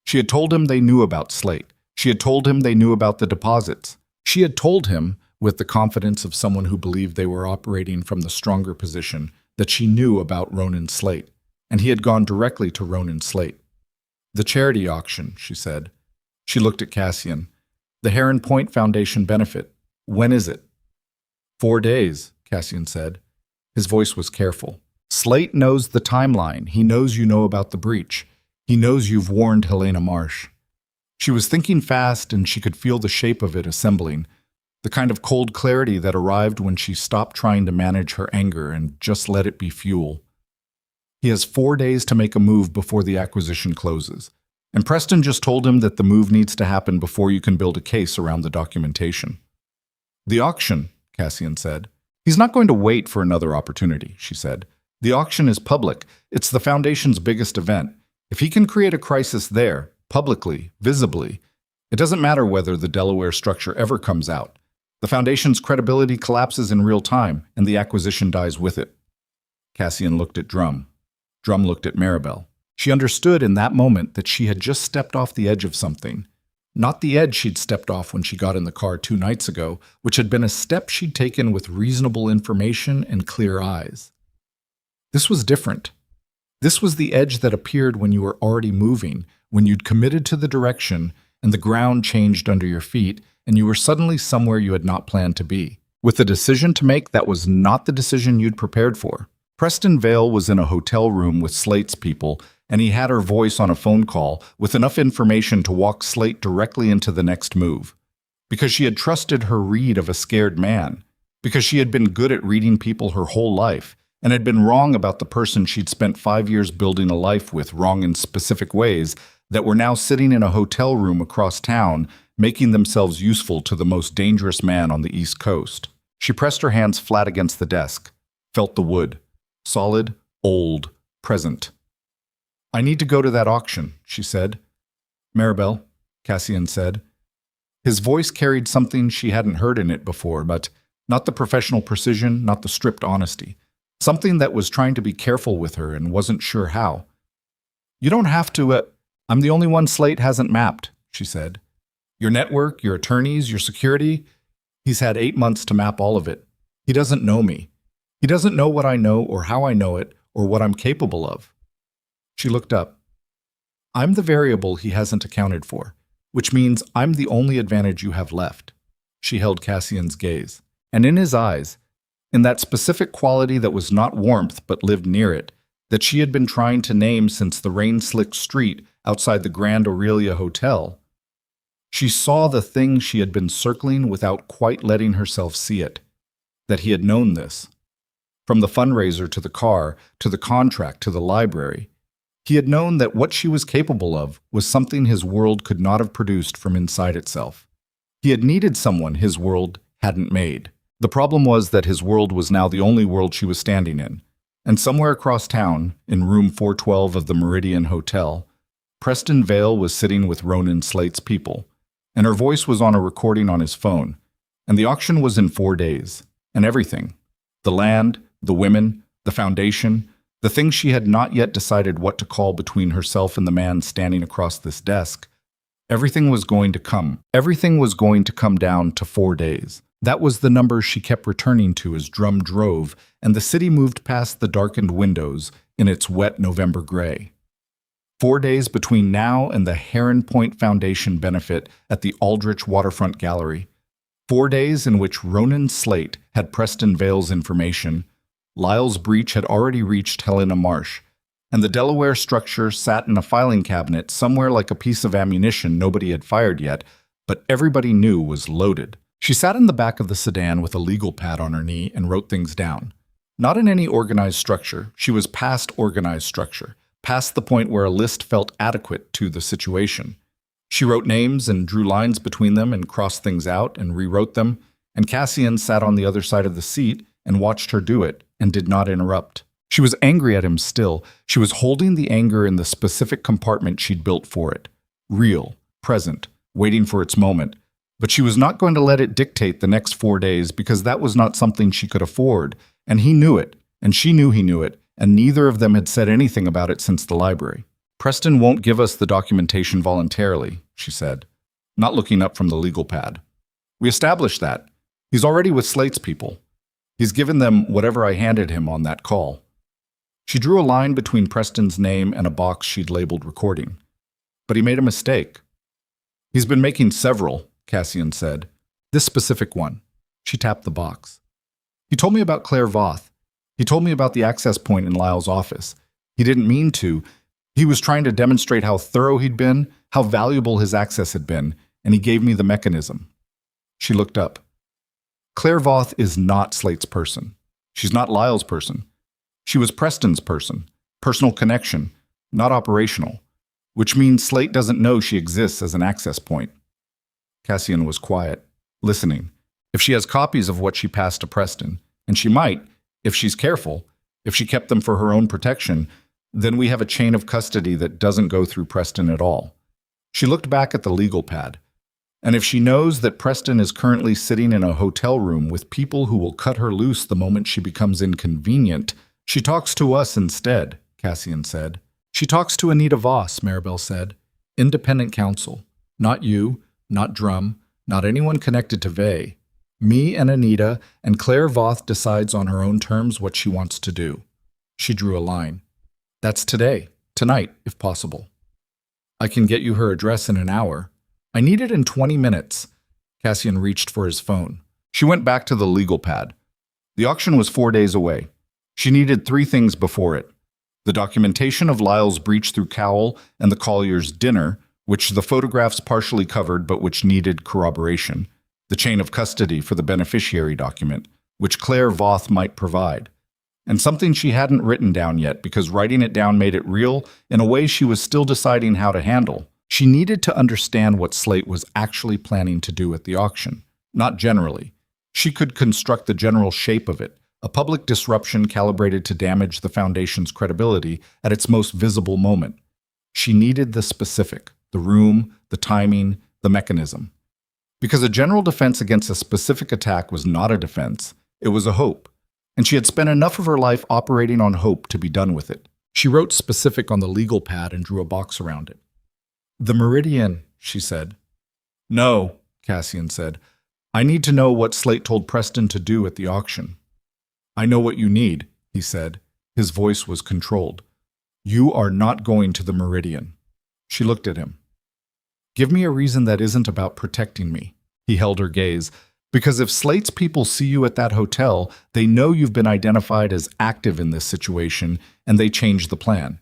She had told him they knew about Slate. She had told him they knew about the deposits. She had told him, with the confidence of someone who believed they were operating from the stronger position, that she knew about Ronan Slate, and he had gone directly to Ronan Slate. The charity auction, she said. She looked at Cassian. The Heron Point Foundation benefit. When is it? 4 days, Cassian said. His voice was careful. Slate knows the timeline. He knows you know about the breach. He knows you've warned Helena Marsh. She was thinking fast, and she could feel the shape of it assembling, the kind of cold clarity that arrived when she stopped trying to manage her anger and just let it be fuel. He has 4 days to make a move before the acquisition closes, and Preston just told him that the move needs to happen before you can build a case around the documentation. The auction, Cassian said. He's not going to wait for another opportunity, she said. The auction is public. It's the Foundation's biggest event. If he can create a crisis there, publicly, visibly, it doesn't matter whether the Delaware structure ever comes out. The Foundation's credibility collapses in real time, and the acquisition dies with it. Cassian looked at Drum. Drum looked at Maribel. She understood in that moment that she had just stepped off the edge of something. Not the edge she'd stepped off when she got in the car 2 nights ago, which had been a step she'd taken with reasonable information and clear eyes. This was different. This was the edge that appeared when you were already moving, when you'd committed to the direction and the ground changed under your feet and you were suddenly somewhere you had not planned to be, with a decision to make that was not the decision you'd prepared for. Preston Vale was in a hotel room with Slate's people, and he had her voice on a phone call with enough information to walk Slate directly into the next move. Because she had trusted her read of a scared man, because she had been good at reading people her whole life, and had been wrong about the person she'd spent 5 years building a life with, wrong in specific ways, that were now sitting in a hotel room across town, making themselves useful to the most dangerous man on the East Coast. She pressed her hands flat against the desk, felt the wood. Solid, old, present. I need to go to that auction, she said. Maribel, Cassian said. His voice carried something she hadn't heard in it before, but not the professional precision, not the stripped honesty. Something that was trying to be careful with her and wasn't sure how. You don't have to, I'm the only one Slate hasn't mapped, she said. Your network, your attorneys, your security, he's had 8 months to map all of it. He doesn't know me. He doesn't know what I know or how I know it or what I'm capable of. She looked up. I'm the variable he hasn't accounted for, which means I'm the only advantage you have left. She held Cassian's gaze, and in his eyes, in that specific quality that was not warmth but lived near it, that she had been trying to name since the rain-slicked street outside the Grand Aurelia Hotel, she saw the thing she had been circling without quite letting herself see it, that he had known this. From the fundraiser to the car, to the contract, to the library, he had known that what she was capable of was something his world could not have produced from inside itself. He had needed someone his world hadn't made. The problem was that his world was now the only world she was standing in. And somewhere across town, in room 412 of the Meridian Hotel, Preston Vale was sitting with Ronan Slate's people, and her voice was on a recording on his phone. And the auction was in 4 days, and everything. The land, the women, the foundation, the things she had not yet decided what to call between herself and the man standing across this desk. Everything was going to come. Everything was going to come down to 4 days. That was the number she kept returning to as Drum drove, and the city moved past the darkened windows in its wet November gray. 4 days between now and the Heron Point Foundation benefit at the Aldrich Waterfront Gallery. 4 days in which Ronan Slate had Preston Vale's information, Lyle's breach had already reached Helena Marsh, and the Delaware structure sat in a filing cabinet somewhere like a piece of ammunition nobody had fired yet, but everybody knew was loaded. She sat in the back of the sedan with a legal pad on her knee and wrote things down. Not in any organized structure. She was past organized structure, past the point where a list felt adequate to the situation. She wrote names and drew lines between them and crossed things out and rewrote them, and Cassian sat on the other side of the seat and watched her do it and did not interrupt. She was angry at him still. She was holding the anger in the specific compartment she'd built for it. Real, present, waiting for its moment. But she was not going to let it dictate the next 4 days because that was not something she could afford, and he knew it, and she knew he knew it, and neither of them had said anything about it since the library. Preston won't give us the documentation voluntarily, she said, not looking up from the legal pad. We established that. He's already with Slate's people. He's given them whatever I handed him on that call. She drew a line between Preston's name and a box she'd labeled recording. But he made a mistake. He's been making several, Cassian said. This specific one. She tapped the box. He told me about Claire Voth. He told me about the access point in Lyle's office. He didn't mean to. He was trying to demonstrate how thorough he'd been, how valuable his access had been, and he gave me the mechanism. She looked up. Claire Voth is not Slate's person. She's not Lyle's person. She was Preston's person, personal connection, not operational, which means Slate doesn't know she exists as an access point. Cassian was quiet, listening. If she has copies of what she passed to Preston, and she might, if she's careful, if she kept them for her own protection, then we have a chain of custody that doesn't go through Preston at all. She looked back at the legal pad. And if she knows that Preston is currently sitting in a hotel room with people who will cut her loose the moment she becomes inconvenient, she talks to us instead, Cassian said. She talks to Anita Voss, Maribel said. Independent counsel. Not you, not Drum, not anyone connected to Vey. Me and Anita, and Claire Voth decides on her own terms what she wants to do. She drew a line. That's today, tonight, if possible. I can get you her address in an hour. I need it in 20 minutes. Cassian reached for his phone. She went back to the legal pad. The auction was 4 days away. She needed 3 things before it. The documentation of Lyle's breach through Cowell and the Collier's dinner, which the photographs partially covered but which needed corroboration. The chain of custody for the beneficiary document, which Claire Voth might provide. And something she hadn't written down yet because writing it down made it real in a way she was still deciding how to handle. She needed to understand what Slate was actually planning to do at the auction, not generally. She could construct the general shape of it, a public disruption calibrated to damage the Foundation's credibility at its most visible moment. She needed the specific, the room, the timing, the mechanism. Because a general defense against a specific attack was not a defense, it was a hope. And she had spent enough of her life operating on hope to be done with it. She wrote specific on the legal pad and drew a box around it. The Meridian, she said. No, Cassian said. I need to know what Slate told Preston to do at the auction. I know what you need, he said. His voice was controlled. You are not going to the Meridian. She looked at him. Give me a reason that isn't about protecting me. He held her gaze. Because if Slate's people see you at that hotel, they know you've been identified as active in this situation, and they change the plan.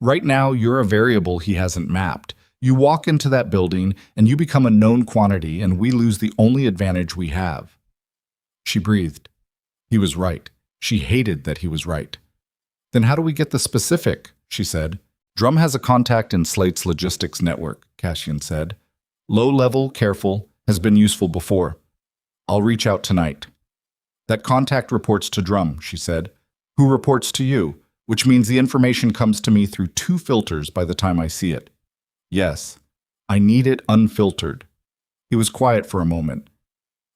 Right now, you're a variable he hasn't mapped. You walk into that building, and you become a known quantity, and we lose the only advantage we have. She breathed. He was right. She hated that he was right. Then how do we get the specific? She said. Drum has a contact in Slate's logistics network, Cassian said. Low level, careful, has been useful before. I'll reach out tonight. That contact reports to Drum, she said. Who reports to you? Which means the information comes to me through two filters by the time I see it. Yes, I need it unfiltered. He was quiet for a moment.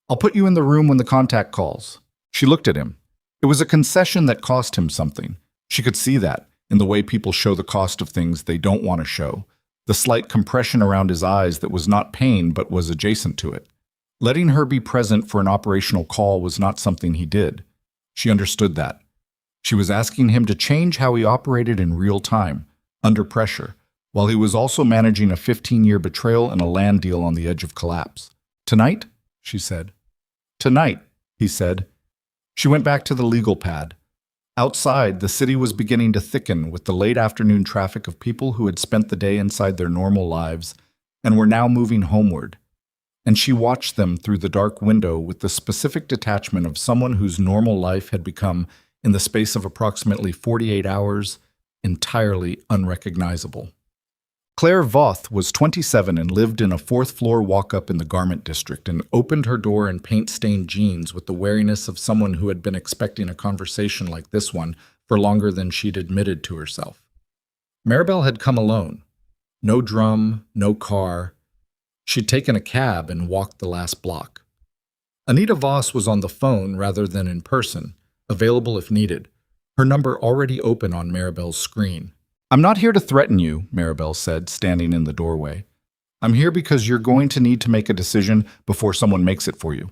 I'll put you in the room when the contact calls. She looked at him. It was a concession that cost him something. She could see that in the way people show the cost of things they don't want to show, the slight compression around his eyes that was not pain but was adjacent to it. Letting her be present for an operational call was not something he did. She understood that. She was asking him to change how he operated in real time, under pressure, while he was also managing a 15-year betrayal and a land deal on the edge of collapse. Tonight? She said. Tonight, he said. She went back to the legal pad. Outside, the city was beginning to thicken with the late afternoon traffic of people who had spent the day inside their normal lives and were now moving homeward. And she watched them through the dark window with the specific detachment of someone whose normal life had become, in the space of approximately 48 hours, entirely unrecognizable. Claire Voth was 27 and lived in a fourth-floor walk-up in the garment district and opened her door in paint-stained jeans with the wariness of someone who had been expecting a conversation like this one for longer than she'd admitted to herself. Maribel had come alone. No Drum, no car. She'd taken a cab and walked the last block. Anita Voss was on the phone rather than in person, available if needed, her number already open on Maribel's screen. I'm not here to threaten you, Maribel said, standing in the doorway. I'm here because you're going to need to make a decision before someone makes it for you.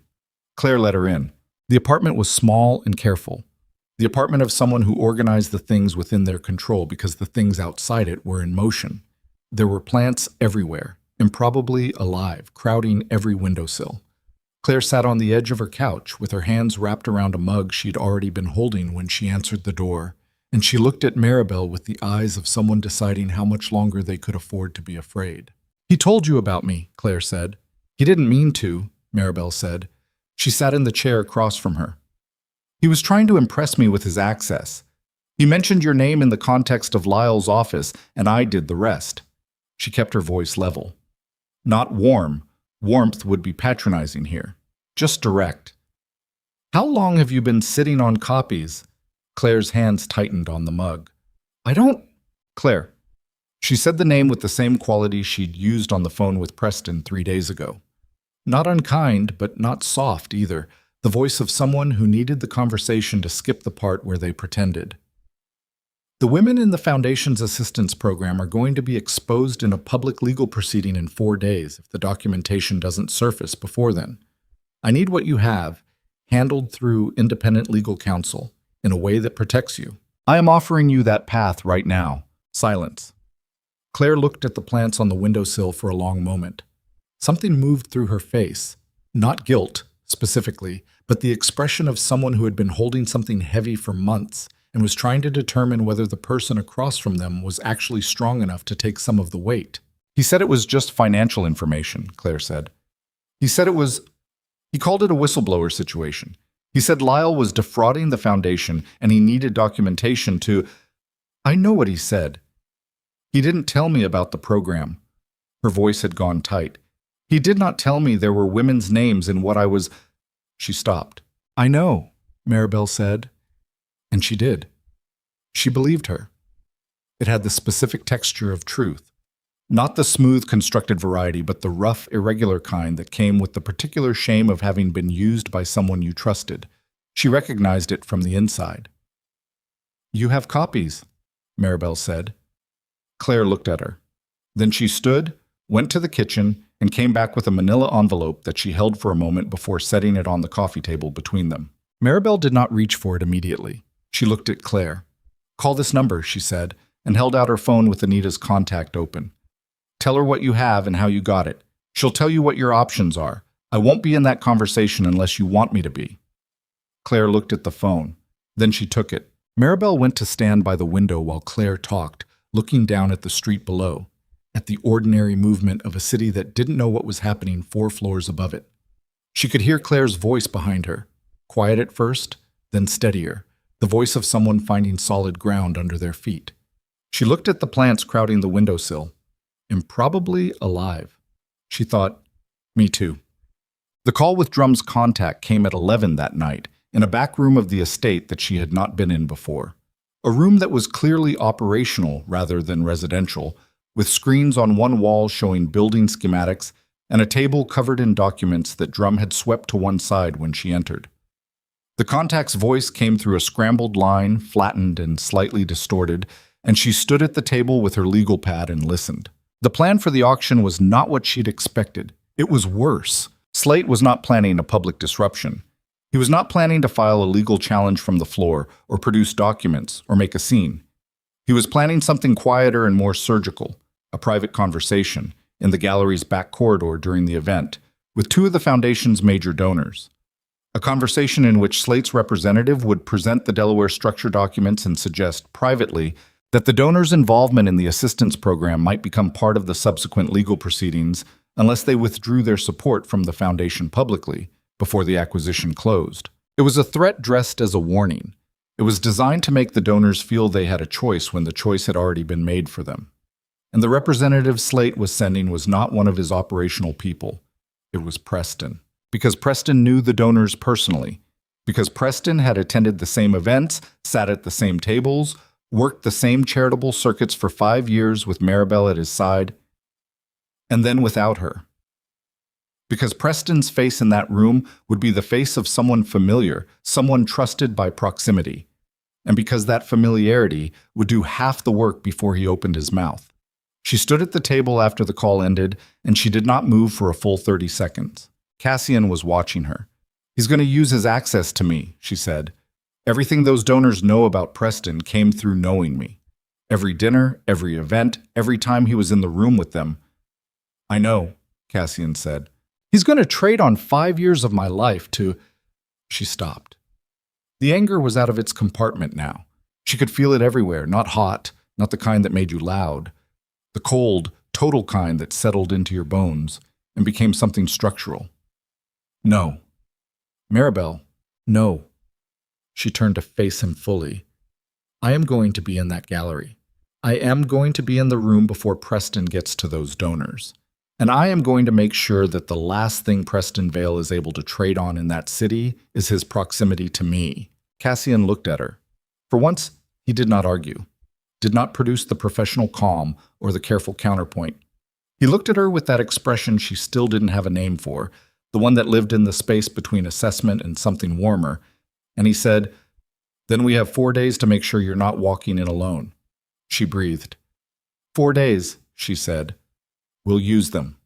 Claire let her in. The apartment was small and careful. The apartment of someone who organized the things within their control because the things outside it were in motion. There were plants everywhere, improbably alive, crowding every windowsill. Claire sat on the edge of her couch with her hands wrapped around a mug she'd already been holding when she answered the door. And she looked at Maribel with the eyes of someone deciding how much longer they could afford to be afraid. He told you about me, Claire said. He didn't mean to, Maribel said. She sat in the chair across from her. He was trying to impress me with his access. He mentioned your name in the context of Lyle's office, and I did the rest. She kept her voice level. Not warm. Warmth would be patronizing here. Just direct. How long have you been sitting on copies? Claire's hands tightened on the mug. I don't... Claire. She said the name with the same quality she'd used on the phone with Preston 3 days ago. Not unkind, but not soft either. The voice of someone who needed the conversation to skip the part where they pretended. The women in the Foundation's assistance program are going to be exposed in a public legal proceeding in 4 days if the documentation doesn't surface before then. I need what you have, handled through independent legal counsel, in a way that protects you. I am offering you that path right now. Silence. Claire looked at the plants on the windowsill for a long moment. Something moved through her face. Not guilt, specifically, but the expression of someone who had been holding something heavy for months and was trying to determine whether the person across from them was actually strong enough to take some of the weight. He said it was just financial information, Claire said. He called it a whistleblower situation. He said Lyle was defrauding the Foundation and he needed documentation to... I know what he said. He didn't tell me about the program. Her voice had gone tight. He did not tell me there were women's names in what I was... She stopped. I know, Maribel said. And she did. She believed her. It had the specific texture of truth. Not the smooth, constructed variety, but the rough, irregular kind that came with the particular shame of having been used by someone you trusted. She recognized it from the inside. You have copies, Maribel said. Claire looked at her. Then she stood, went to the kitchen, and came back with a manila envelope that she held for a moment before setting it on the coffee table between them. Maribel did not reach for it immediately. She looked at Claire. Call this number, she said, and held out her phone with Anita's contact open. Tell her what you have and how you got it. She'll tell you what your options are. I won't be in that conversation unless you want me to be. Claire looked at the phone. Then she took it. Maribel went to stand by the window while Claire talked, looking down at the street below, at the ordinary movement of a city that didn't know what was happening 4 floors above it. She could hear Claire's voice behind her, quiet at first, then steadier, the voice of someone finding solid ground under their feet. She looked at the plants crowding the windowsill. Improbably alive. She thought, me too. The call with Drum's contact came at 11 that night, in a back room of the estate that she had not been in before. A room that was clearly operational rather than residential, with screens on one wall showing building schematics and a table covered in documents that Drum had swept to one side when she entered. The contact's voice came through a scrambled line, flattened and slightly distorted, and she stood at the table with her legal pad and listened. The plan for the auction was not what she'd expected. It was worse. Slate was not planning a public disruption. He was not planning to file a legal challenge from the floor or produce documents or make a scene. He was planning something quieter and more surgical, a private conversation, in the gallery's back corridor during the event, with two of the foundation's major donors. A conversation in which Slate's representative would present the Delaware structure documents and suggest, privately, that the donors' involvement in the assistance program might become part of the subsequent legal proceedings unless they withdrew their support from the foundation publicly before the acquisition closed. It was a threat dressed as a warning. It was designed to make the donors feel they had a choice when the choice had already been made for them. And the representative Slate was sending was not one of his operational people. It was Preston. Because Preston knew the donors personally. Because Preston had attended the same events, sat at the same tables, worked the same charitable circuits for 5 years with Maribel at his side, and then without her. Because Preston's face in that room would be the face of someone familiar, someone trusted by proximity. And because that familiarity would do half the work before he opened his mouth. She stood at the table after the call ended, and she did not move for a full 30 seconds. Cassian was watching her. "He's going to use his access to me," she said. "Everything those donors know about Preston came through knowing me. Every dinner, every event, every time he was in the room with them." "I know," Cassian said. "He's going to trade on 5 years of my life to—" She stopped. The anger was out of its compartment now. She could feel it everywhere, not hot, not the kind that made you loud. The cold, total kind that settled into your bones and became something structural. "No. Maribel, no." She turned to face him fully. "I am going to be in that gallery. I am going to be in the room before Preston gets to those donors. And I am going to make sure that the last thing Preston Vale is able to trade on in that city is his proximity to me." Cassian looked at her. For once, he did not argue, did not produce the professional calm or the careful counterpoint. He looked at her with that expression she still didn't have a name for, the one that lived in the space between assessment and something warmer, and he said, "Then we have 4 days to make sure you're not walking in alone." She breathed. 4 days, she said. "We'll use them."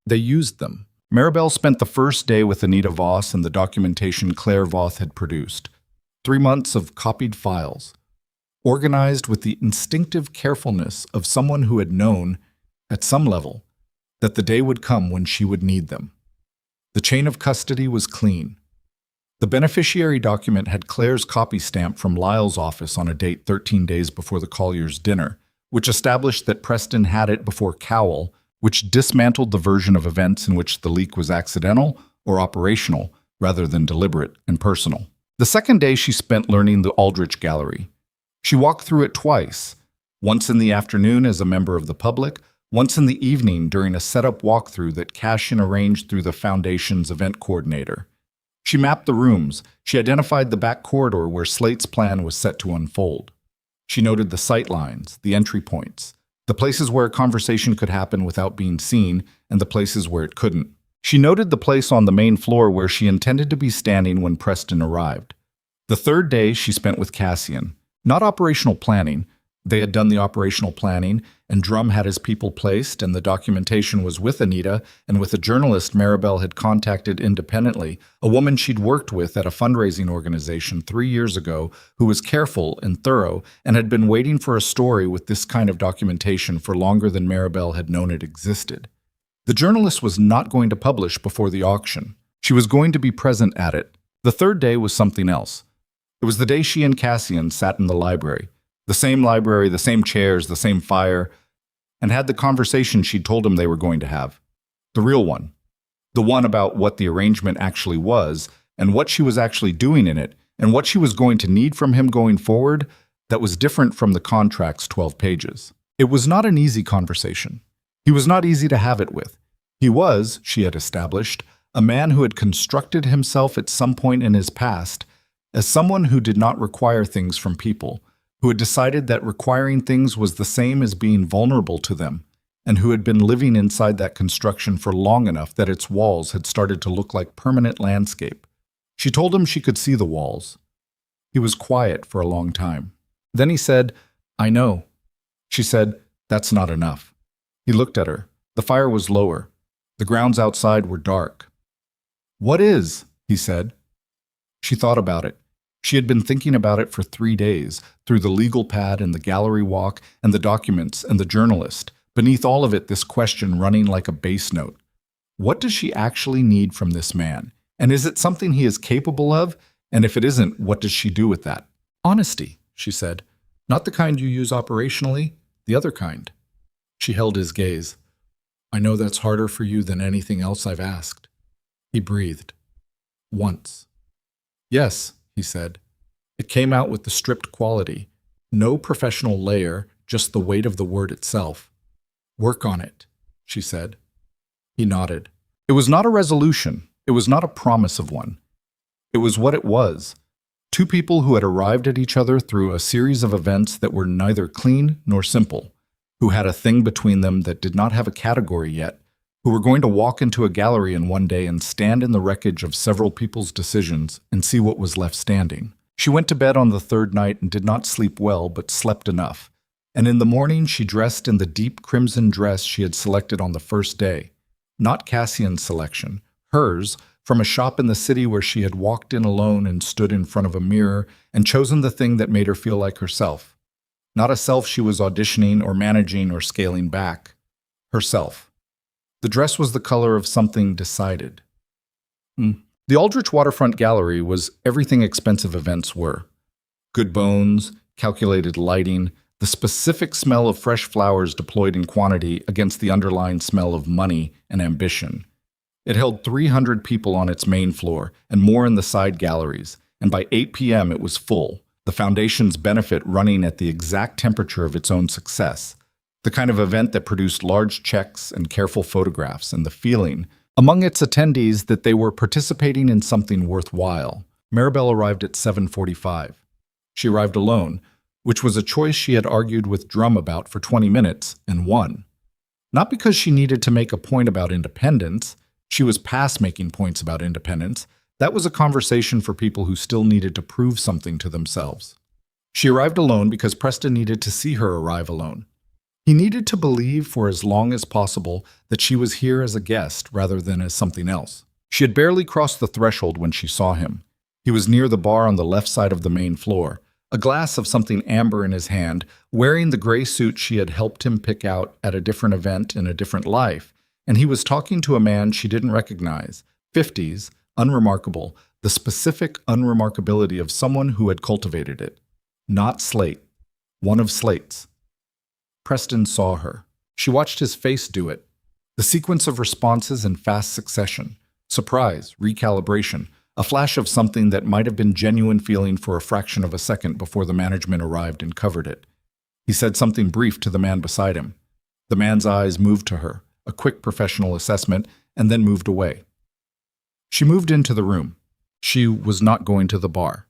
They used them. Maribel spent the first day with Anita Voss and the documentation Claire Voth had produced. 3 months of copied files, organized with the instinctive carefulness of someone who had known, at some level, that the day would come when she would need them. The chain of custody was clean. The beneficiary document had Claire's copy stamp from Lyle's office on a date 13 days before the Colliers' dinner, which established that Preston had it before Cowell, which dismantled the version of events in which the leak was accidental or operational rather than deliberate and personal. The second day she spent learning the Aldrich Gallery. She walked through it twice, once in the afternoon as a member of the public, once in the evening during a set-up walkthrough that Cassian arranged through the Foundation's event coordinator. She mapped the rooms. She identified the back corridor where Slate's plan was set to unfold. She noted the sight lines, the entry points, the places where a conversation could happen without being seen, and the places where it couldn't. She noted the place on the main floor where she intended to be standing when Preston arrived. The third day she spent with Cassian. Not operational planning. They had done the operational planning, and Drum had his people placed, and the documentation was with Anita and with a journalist Maribel had contacted independently, a woman she'd worked with at a fundraising organization 3 years ago who was careful and thorough and had been waiting for a story with this kind of documentation for longer than Maribel had known it existed. The journalist was not going to publish before the auction. She was going to be present at it. The third day was something else. It was the day she and Cassian sat in the library. The same chairs, the same fire, and had the conversation she'd told him they were going to have. The real one. The one about what the arrangement actually was, and what she was actually doing in it, and what she was going to need from him going forward that was different from the contract's 12 pages. It was not an easy conversation. He was not easy to have it with. He was, she had established, a man who had constructed himself at some point in his past as someone who did not require things from people, who had decided that requiring things was the same as being vulnerable to them, and who had been living inside that construction for long enough that its walls had started to look like permanent landscape. She told him she could see the walls. He was quiet for a long time. Then he said, "I know." She said, "That's not enough." He looked at her. The fire was lower. The grounds outside were dark. "What is?" he said. She thought about it. She had been thinking about it for 3 days, through the legal pad and the gallery walk and the documents and the journalist. Beneath all of it, this question running like a bass note. What does she actually need from this man? And is it something he is capable of? And if it isn't, what does she do with that? "Honesty," she said. "Not the kind you use operationally, the other kind." She held his gaze. "I know that's harder for you than anything else I've asked." He breathed. "Once." "Yes," he said. It came out with the stripped quality. No professional layer, just the weight of the word itself. "Work on it," she said. He nodded. It was not a resolution. It was not a promise of one. It was what it was. Two people who had arrived at each other through a series of events that were neither clean nor simple, who had a thing between them that did not have a category yet, who were going to walk into a gallery in one day and stand in the wreckage of several people's decisions and see what was left standing. She went to bed on the third night and did not sleep well, but slept enough. And in the morning she dressed in the deep crimson dress she had selected on the first day. Not Cassian's selection, hers, from a shop in the city where she had walked in alone and stood in front of a mirror and chosen the thing that made her feel like herself. Not a self she was auditioning or managing or scaling back. Herself. The dress was the color of something decided. The Aldrich Waterfront Gallery was everything expensive events were. Good bones, calculated lighting, the specific smell of fresh flowers deployed in quantity against the underlying smell of money and ambition. It held 300 people on its main floor and more in the side galleries, and by 8 p.m. it was full, the foundation's benefit running at the exact temperature of its own success. The kind of event that produced large checks and careful photographs, and the feeling among its attendees that they were participating in something worthwhile. Maribel arrived at 7:45. She arrived alone, which was a choice she had argued with Drum about for 20 minutes and won. Not because she needed to make a point about independence. She was past making points about independence. That was a conversation for people who still needed to prove something to themselves. She arrived alone because Preston needed to see her arrive alone. He needed to believe for as long as possible that she was here as a guest rather than as something else. She had barely crossed the threshold when she saw him. He was near the bar on the left side of the main floor, a glass of something amber in his hand, wearing the gray suit she had helped him pick out at a different event in a different life, and he was talking to a man she didn't recognize, 50s, unremarkable, the specific unremarkability of someone who had cultivated it. Not Slate. One of Slate's. Preston saw her. She watched his face do it. The sequence of responses in fast succession. Surprise, recalibration, a flash of something that might have been genuine feeling for a fraction of a second before the management arrived and covered it. He said something brief to the man beside him. The man's eyes moved to her, a quick professional assessment, and then moved away. She moved into the room. She was not going to the bar.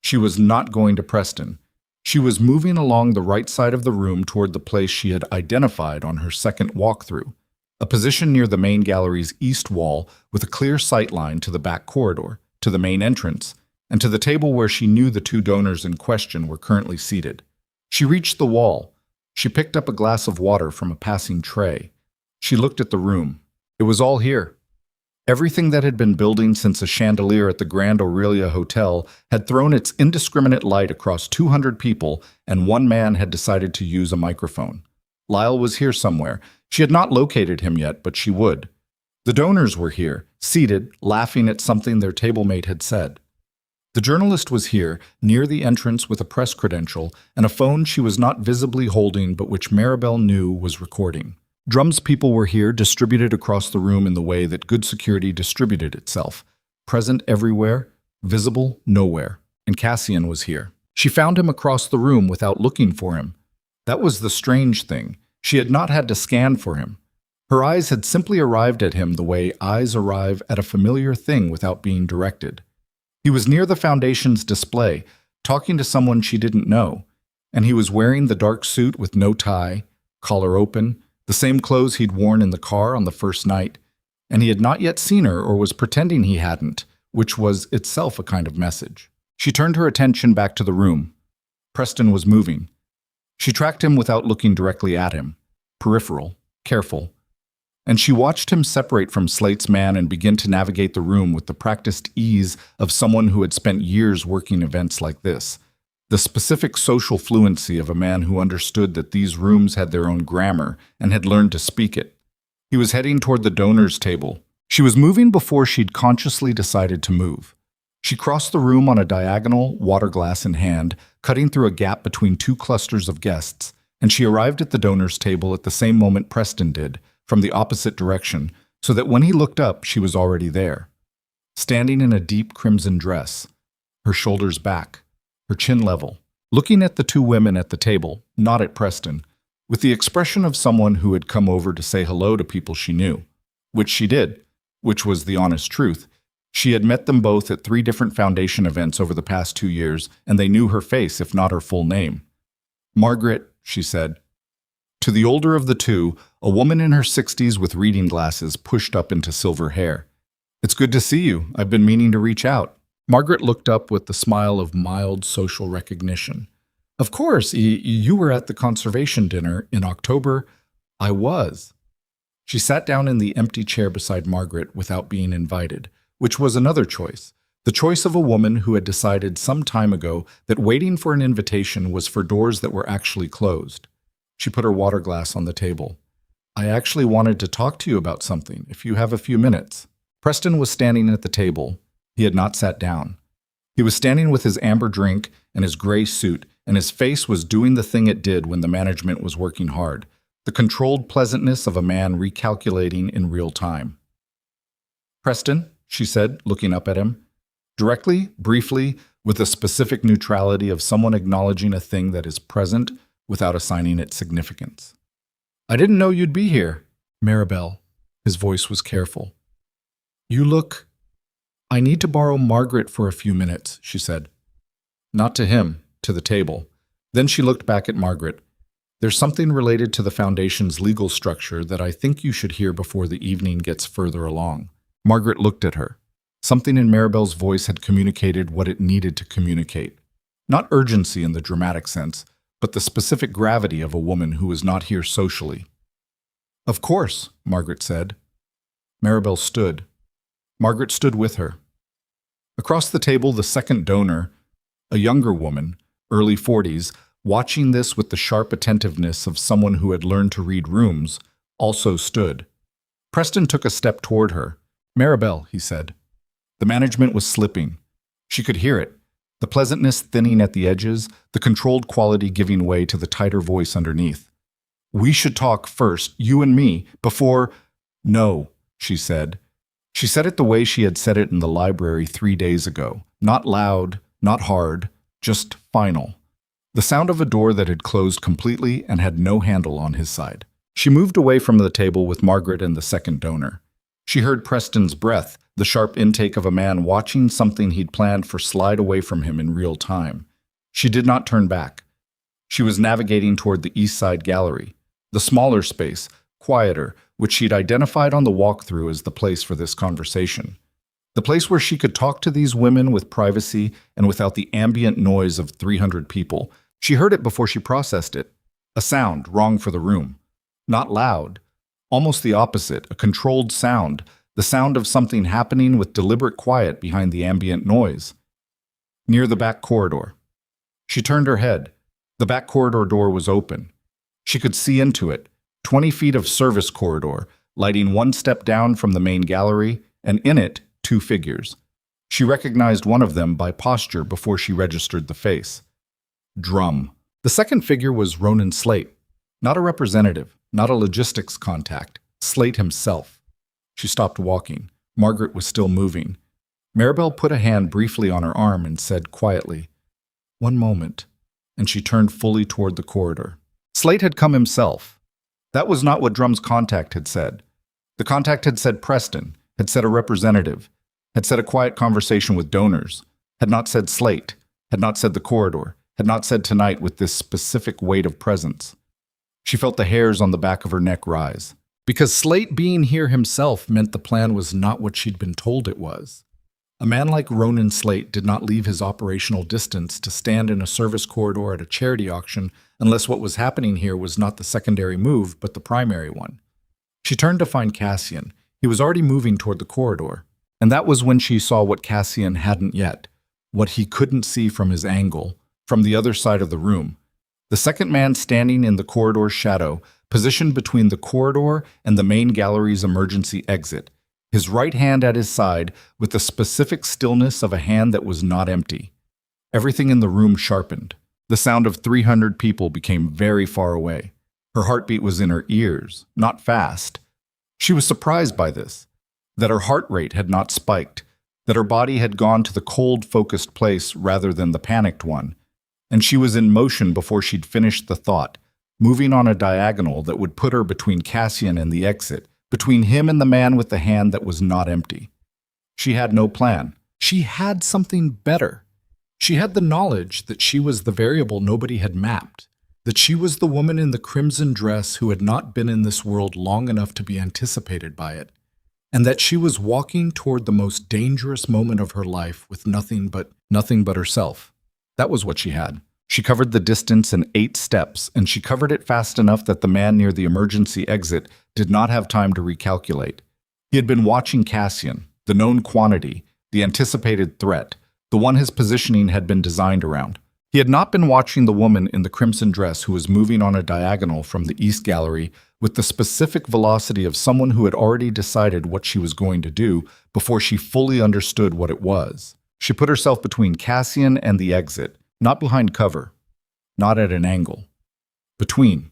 She was not going to Preston. She was moving along the right side of the room toward the place she had identified on her second walkthrough, a position near the main gallery's east wall with a clear sight line to the back corridor, to the main entrance, and to the table where she knew the two donors in question were currently seated. She reached the wall. She picked up a glass of water from a passing tray. She looked at the room. It was all here. Everything that had been building since a chandelier at the Grand Aurelia Hotel had thrown its indiscriminate light across 200 people, and one man had decided to use a microphone. Lyle was here somewhere. She had not located him yet, but she would. The donors were here, seated, laughing at something their tablemate had said. The journalist was here, near the entrance with a press credential and a phone she was not visibly holding but which Maribel knew was recording. Drum's people were here, distributed across the room in the way that good security distributed itself. Present everywhere, visible nowhere. And Cassian was here. She found him across the room without looking for him. That was the strange thing. She had not had to scan for him. Her eyes had simply arrived at him the way eyes arrive at a familiar thing without being directed. He was near the foundation's display, talking to someone she didn't know, and he was wearing the dark suit with no tie, collar open, the same clothes he'd worn in the car on the first night, and he had not yet seen her or was pretending he hadn't, which was itself a kind of message. She turned her attention back to the room. Preston was moving. She tracked him without looking directly at him, peripheral, careful, and she watched him separate from Slate's man and begin to navigate the room with the practiced ease of someone who had spent years working events like this, the specific social fluency of a man who understood that these rooms had their own grammar and had learned to speak it. He was heading toward the donors' table. She was moving before she'd consciously decided to move. She crossed the room on a diagonal, water glass in hand, cutting through a gap between two clusters of guests, and she arrived at the donors' table at the same moment Preston did, from the opposite direction, so that when he looked up, she was already there. Standing in a deep crimson dress, her shoulders back, her chin level, looking at the two women at the table, not at Preston, with the expression of someone who had come over to say hello to people she knew, which she did, which was the honest truth. She had met them both at 3 different foundation events over the past 2 years, and they knew her face, if not her full name. "Margaret," she said. To the older of the two, a woman in her 60s with reading glasses pushed up into silver hair. "It's good to see you. I've been meaning to reach out." Margaret looked up with the smile of mild social recognition. "Of course, you were at the conservation dinner in October." "I was." She sat down in the empty chair beside Margaret without being invited, which was another choice. The choice of a woman who had decided some time ago that waiting for an invitation was for doors that were actually closed. She put her water glass on the table. "I actually wanted to talk to you about something, if you have a few minutes." Preston was standing at the table. He had not sat down. He was standing with his amber drink and his gray suit, and his face was doing the thing it did when the management was working hard, the controlled pleasantness of a man recalculating in real time. "Preston," she said, looking up at him. Directly, briefly, with the specific neutrality of someone acknowledging a thing that is present without assigning it significance. "I didn't know you'd be here." "Maribel." His voice was careful. "You look—" "I need to borrow Margaret for a few minutes," she said. Not to him, to the table. Then she looked back at Margaret. "There's something related to the Foundation's legal structure that I think you should hear before the evening gets further along." Margaret looked at her. Something in Maribel's voice had communicated what it needed to communicate. Not urgency in the dramatic sense, but the specific gravity of a woman who was not here socially. "Of course," Margaret said. Maribel stood. Margaret stood with her. Across the table, the second donor, a younger woman, early 40s, watching this with the sharp attentiveness of someone who had learned to read rooms, also stood. Preston took a step toward her. "Maribel," he said. The management was slipping. She could hear it. The pleasantness thinning at the edges, the controlled quality giving way to the tighter voice underneath. "We should talk first, you and me, before—" "No," she said. She said it the way she had said it in the library 3 days ago. Not loud, not hard, just final. The sound of a door that had closed completely and had no handle on his side. She moved away from the table with Margaret and the second donor. She heard Preston's breath, the sharp intake of a man watching something he'd planned for slide away from him in real time. She did not turn back. She was navigating toward the east side gallery, the smaller space, quieter, which she'd identified on the walkthrough as the place for this conversation. The place where she could talk to these women with privacy and without the ambient noise of 300 people. She heard it before she processed it. A sound wrong for the room. Not loud. Almost the opposite, a controlled sound, the sound of something happening with deliberate quiet behind the ambient noise. Near the back corridor. She turned her head. The back corridor door was open. She could see into it, 20 feet of service corridor, lighting one step down from the main gallery, and in it, 2 figures. She recognized one of them by posture before she registered the face. Drum. The second figure was Ronan Slate. Not a representative, not a logistics contact. Slate himself. She stopped walking. Margaret was still moving. Maribel put a hand briefly on her arm and said quietly, "One moment," and she turned fully toward the corridor. Slate had come himself. That was not what Drum's contact had said. The contact had said Preston, had said a representative, had said a quiet conversation with donors, had not said Slate, had not said the corridor, had not said tonight with this specific weight of presence. She felt the hairs on the back of her neck rise. Because Slate being here himself meant the plan was not what she'd been told it was. A man like Ronan Slate did not leave his operational distance to stand in a service corridor at a charity auction unless what was happening here was not the secondary move but the primary one. She turned to find Cassian. He was already moving toward the corridor. And that was when she saw what Cassian hadn't yet, what he couldn't see from his angle, from the other side of the room. The second man standing in the corridor's shadow, positioned between the corridor and the main gallery's emergency exit, his right hand at his side with the specific stillness of a hand that was not empty. Everything in the room sharpened. The sound of 300 people became very far away. Her heartbeat was in her ears, not fast. She was surprised by this, that her heart rate had not spiked, that her body had gone to the cold, focused place rather than the panicked one. And she was in motion before she'd finished the thought, moving on a diagonal that would put her between Cassian and the exit, between him and the man with the hand that was not empty. She had no plan. She had something better. She had the knowledge that she was the variable nobody had mapped, that she was the woman in the crimson dress who had not been in this world long enough to be anticipated by it, and that she was walking toward the most dangerous moment of her life with nothing but herself. That was what she had. She covered the distance in 8 steps, and she covered it fast enough that the man near the emergency exit did not have time to recalculate. He had been watching Cassian, the known quantity, the anticipated threat, the one his positioning had been designed around. He had not been watching the woman in the crimson dress who was moving on a diagonal from the East Gallery with the specific velocity of someone who had already decided what she was going to do before she fully understood what it was. She put herself between Cassian and the exit, not behind cover, not at an angle. Between,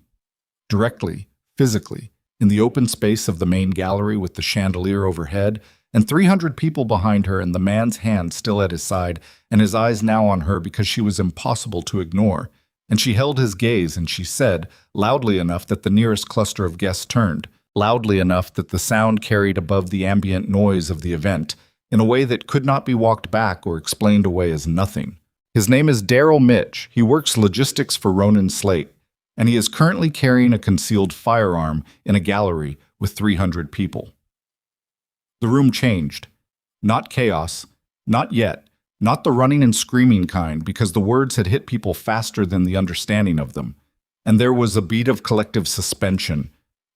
directly, physically, in the open space of the main gallery with the chandelier overhead, and 300 people behind her and the man's hand still at his side and his eyes now on her because she was impossible to ignore. And she held his gaze and she said, loudly enough that the nearest cluster of guests turned, loudly enough that the sound carried above the ambient noise of the event, in a way that could not be walked back or explained away as nothing. His name is Daryl Mitch. He works logistics for Ronan Slate, and he is currently carrying a concealed firearm in a gallery with 300 people. The room changed. Not chaos. Not yet. Not the running and screaming kind, because the words had hit people faster than the understanding of them. And there was a beat of collective suspension.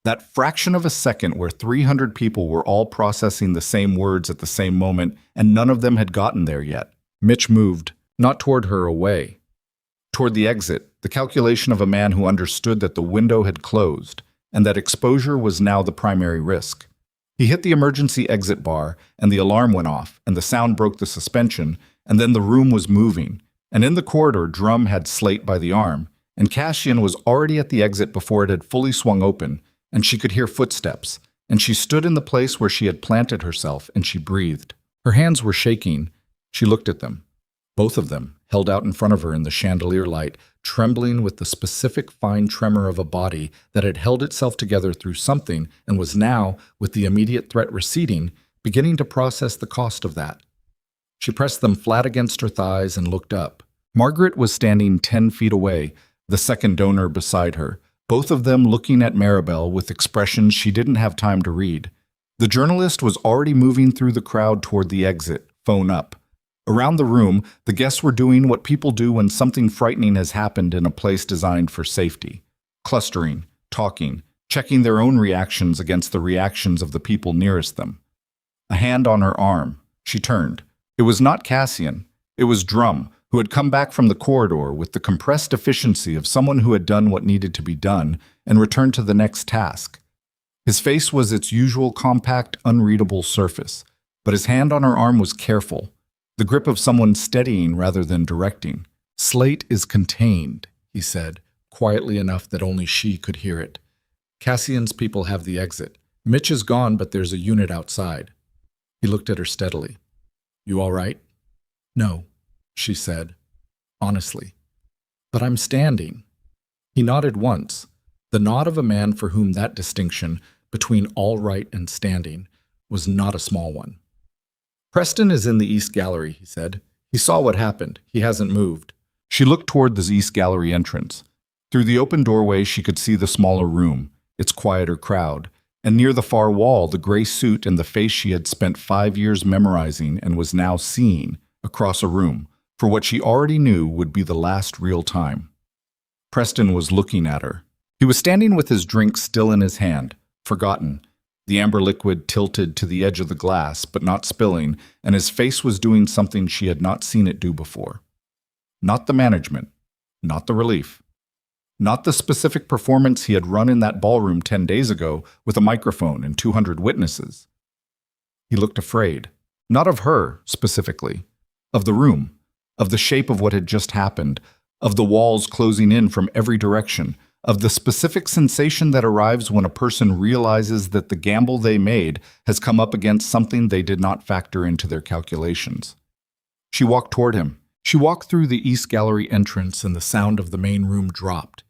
That fraction of a second where 300 people were all processing the same words at the same moment, and none of them had gotten there yet. Mitch moved, not toward her, away. Toward the exit, the calculation of a man who understood that the window had closed, and that exposure was now the primary risk. He hit the emergency exit bar, and the alarm went off, and the sound broke the suspension, and then the room was moving. And in the corridor, Drum had Slate by the arm, and Cassian was already at the exit before it had fully swung open, and she could hear footsteps, and she stood in the place where she had planted herself, and she breathed. Her hands were shaking. She looked at them. Both of them, held out in front of her in the chandelier light, trembling with the specific fine tremor of a body that had held itself together through something and was now, with the immediate threat receding, beginning to process the cost of that. She pressed them flat against her thighs and looked up. Margaret was standing 10 feet away, the second donor beside her, both of them looking at Maribel with expressions she didn't have time to read. The journalist was already moving through the crowd toward the exit, phone up. Around the room, the guests were doing what people do when something frightening has happened in a place designed for safety. Clustering, talking, checking their own reactions against the reactions of the people nearest them. A hand on her arm. She turned. It was not Cassian. It was Drum, who had come back from the corridor with the compressed efficiency of someone who had done what needed to be done and returned to the next task. His face was its usual compact, unreadable surface, but his hand on her arm was careful. The grip of someone steadying rather than directing. Slate is contained, he said, quietly enough that only she could hear it. Cassian's people have the exit. Mitch is gone, but there's a unit outside. He looked at her steadily. You all right? No, she said, honestly. But I'm standing. He nodded once. The nod of a man for whom that distinction between all right and standing was not a small one. Preston is in the East Gallery, he said. He saw what happened. He hasn't moved. She looked toward the East Gallery entrance. Through the open doorway, she could see the smaller room, its quieter crowd, and near the far wall, the gray suit and the face she had spent 5 years memorizing and was now seeing across a room for what she already knew would be the last real time. Preston was looking at her. He was standing with his drink still in his hand, forgotten, the amber liquid tilted to the edge of the glass but not spilling, and his face was doing something she had not seen it do before. Not the management, not the relief, not the specific performance he had run in that ballroom 10 days ago with a microphone and 200 witnesses. He looked afraid, not of her specifically, of the room, of the shape of what had just happened, of the walls closing in from every direction, of the specific sensation that arrives when a person realizes that the gamble they made has come up against something they did not factor into their calculations. She walked toward him. She walked through the East Gallery entrance and the sound of the main room dropped,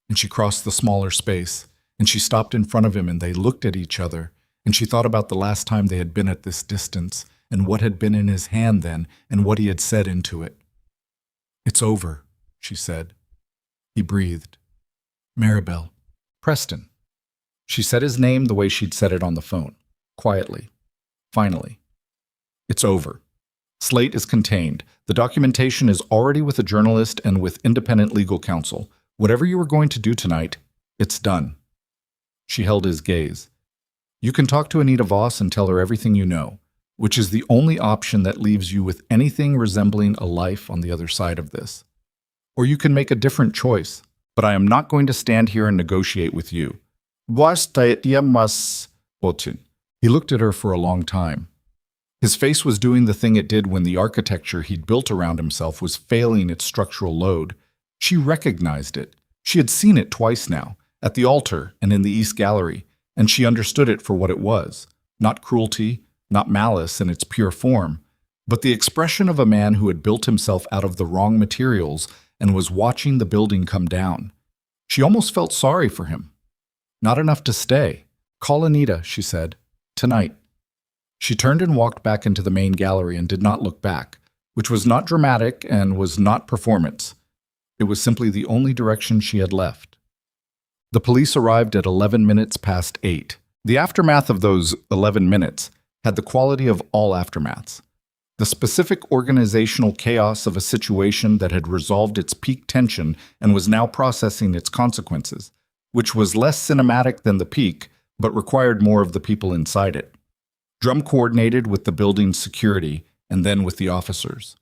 and she crossed the smaller space, and she stopped in front of him and they looked at each other, and she thought about the last time they had been at this distance and what had been in his hand then and what he had said into it. "It's over," she said. He breathed. "Maribel." "Preston." She said his name the way she'd said it on the phone, quietly. Finally. "It's over. Slate is contained. The documentation is already with a journalist and with independent legal counsel. Whatever you were going to do tonight, it's done." She held his gaze. "You can talk to Anita Voss and tell her everything you know, which is the only option that leaves you with anything resembling a life on the other side of this. Or you can make a different choice, but I am not going to stand here and negotiate with you." He looked at her for a long time. His face was doing the thing it did when the architecture he'd built around himself was failing its structural load. She recognized it. She had seen it twice now, at the altar and in the East Gallery, and she understood it for what it was. Not cruelty, not malice in its pure form, but the expression of a man who had built himself out of the wrong materials and was watching the building come down. She almost felt sorry for him. "Not enough to stay. Call Anita," she said. "Tonight." She turned and walked back into the main gallery and did not look back, which was not dramatic and was not performance. It was simply the only direction she had left. The police arrived at 11 minutes past 8. The aftermath of those 11 minutes had the quality of all aftermaths. The specific organizational chaos of a situation that had resolved its peak tension and was now processing its consequences, which was less cinematic than the peak, but required more of the people inside it. Drum coordinated with the building's security and then with the officers.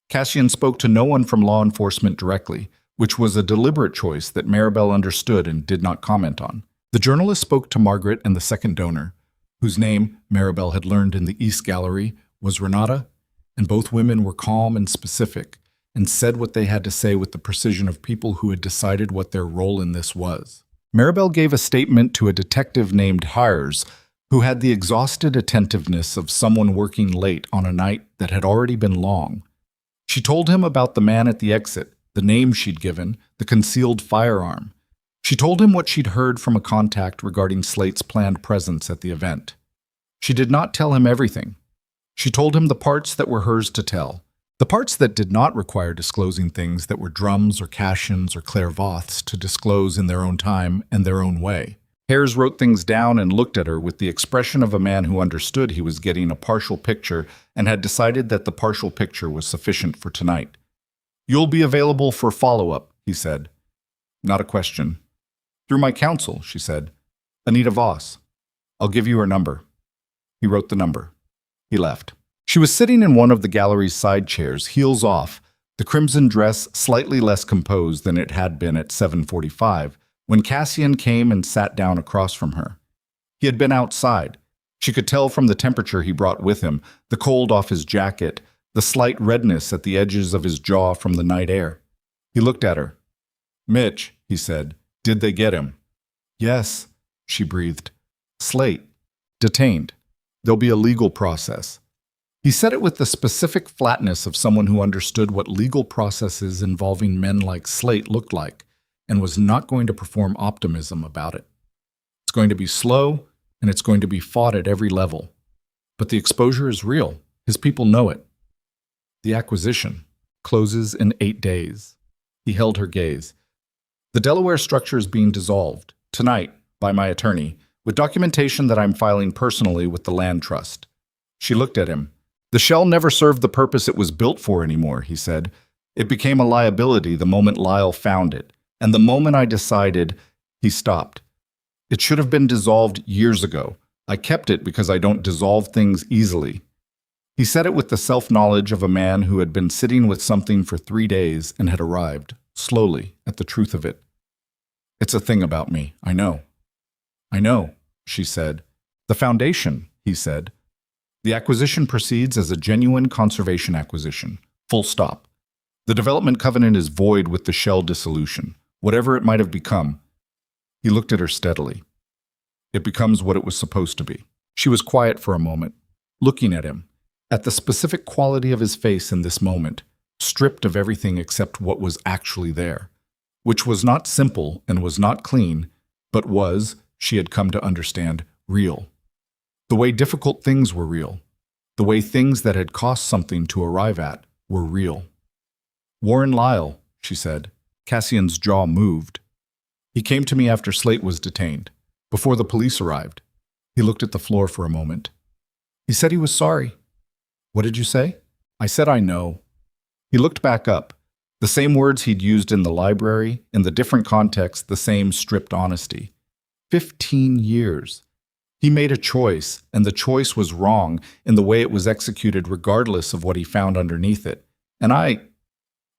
Cassian spoke to no one from law enforcement directly, which was a deliberate choice that Maribel understood and did not comment on. The journalist spoke to Margaret and the second donor, whose name, Maribel had learned in the East Gallery, was Renata, and both women were calm and specific, and said what they had to say with the precision of people who had decided what their role in this was. Maribel gave a statement to a detective named Hires, who had the exhausted attentiveness of someone working late on a night that had already been long. She told him about the man at the exit, the name she'd given, the concealed firearm. She told him what she'd heard from a contact regarding Slate's planned presence at the event. She did not tell him everything. She told him the parts that were hers to tell, the parts that did not require disclosing things that were Drums or Cassians or Claire Voth's to disclose in their own time and their own way. Hares wrote things down and looked at her with the expression of a man who understood he was getting a partial picture and had decided that the partial picture was sufficient for tonight. "You'll be available for follow-up," he said. Not a question. "Through my counsel," she said. "Anita Voss. I'll give you her number." He wrote the number. He left. She was sitting in one of the gallery's side chairs, heels off, the crimson dress slightly less composed than it had been at 7:45, when Cassian came and sat down across from her. He had been outside. She could tell from the temperature he brought with him, the cold off his jacket, the slight redness at the edges of his jaw from the night air. He looked at her. "Mitch," he said, "did they get him?" "Yes," she breathed. "Slate. Detained. There'll be a legal process." He said it with the specific flatness of someone who understood what legal processes involving men like Slate looked like, and was not going to perform optimism about it. It's going to be slow, and it's going to be fought at every level. But the exposure is real. His people know it. The acquisition closes in 8 days. He held her gaze. The Delaware structure is being dissolved, tonight, by my attorney, with documentation that I'm filing personally with the land trust. She looked at him. The shell never served the purpose it was built for anymore, he said. It became a liability the moment Lyle found it, and the moment I decided, he stopped. It should have been dissolved years ago. I kept it because I don't dissolve things easily. He said it with the self-knowledge of a man who had been sitting with something for 3 days and had arrived, slowly, at the truth of it. It's a thing about me, I know. I know, she said. The foundation, he said. The acquisition proceeds as a genuine conservation acquisition, full stop. The development covenant is void with the shell dissolution, whatever it might have become. He looked at her steadily. It becomes what it was supposed to be. She was quiet for a moment, looking at him, at the specific quality of his face in this moment, stripped of everything except what was actually there, which was not simple and was not clean, but was, she had come to understand, real. The way difficult things were real, the way things that had cost something to arrive at were real. Warren Lyle, she said. Cassian's jaw moved. He came to me after Slate was detained, before the police arrived. He looked at the floor for a moment. He said he was sorry. What did you say? I said I know. He looked back up. The same words he'd used in the library, in the different context, the same stripped honesty. 15 years. He made a choice, and the choice was wrong in the way it was executed regardless of what he found underneath it. And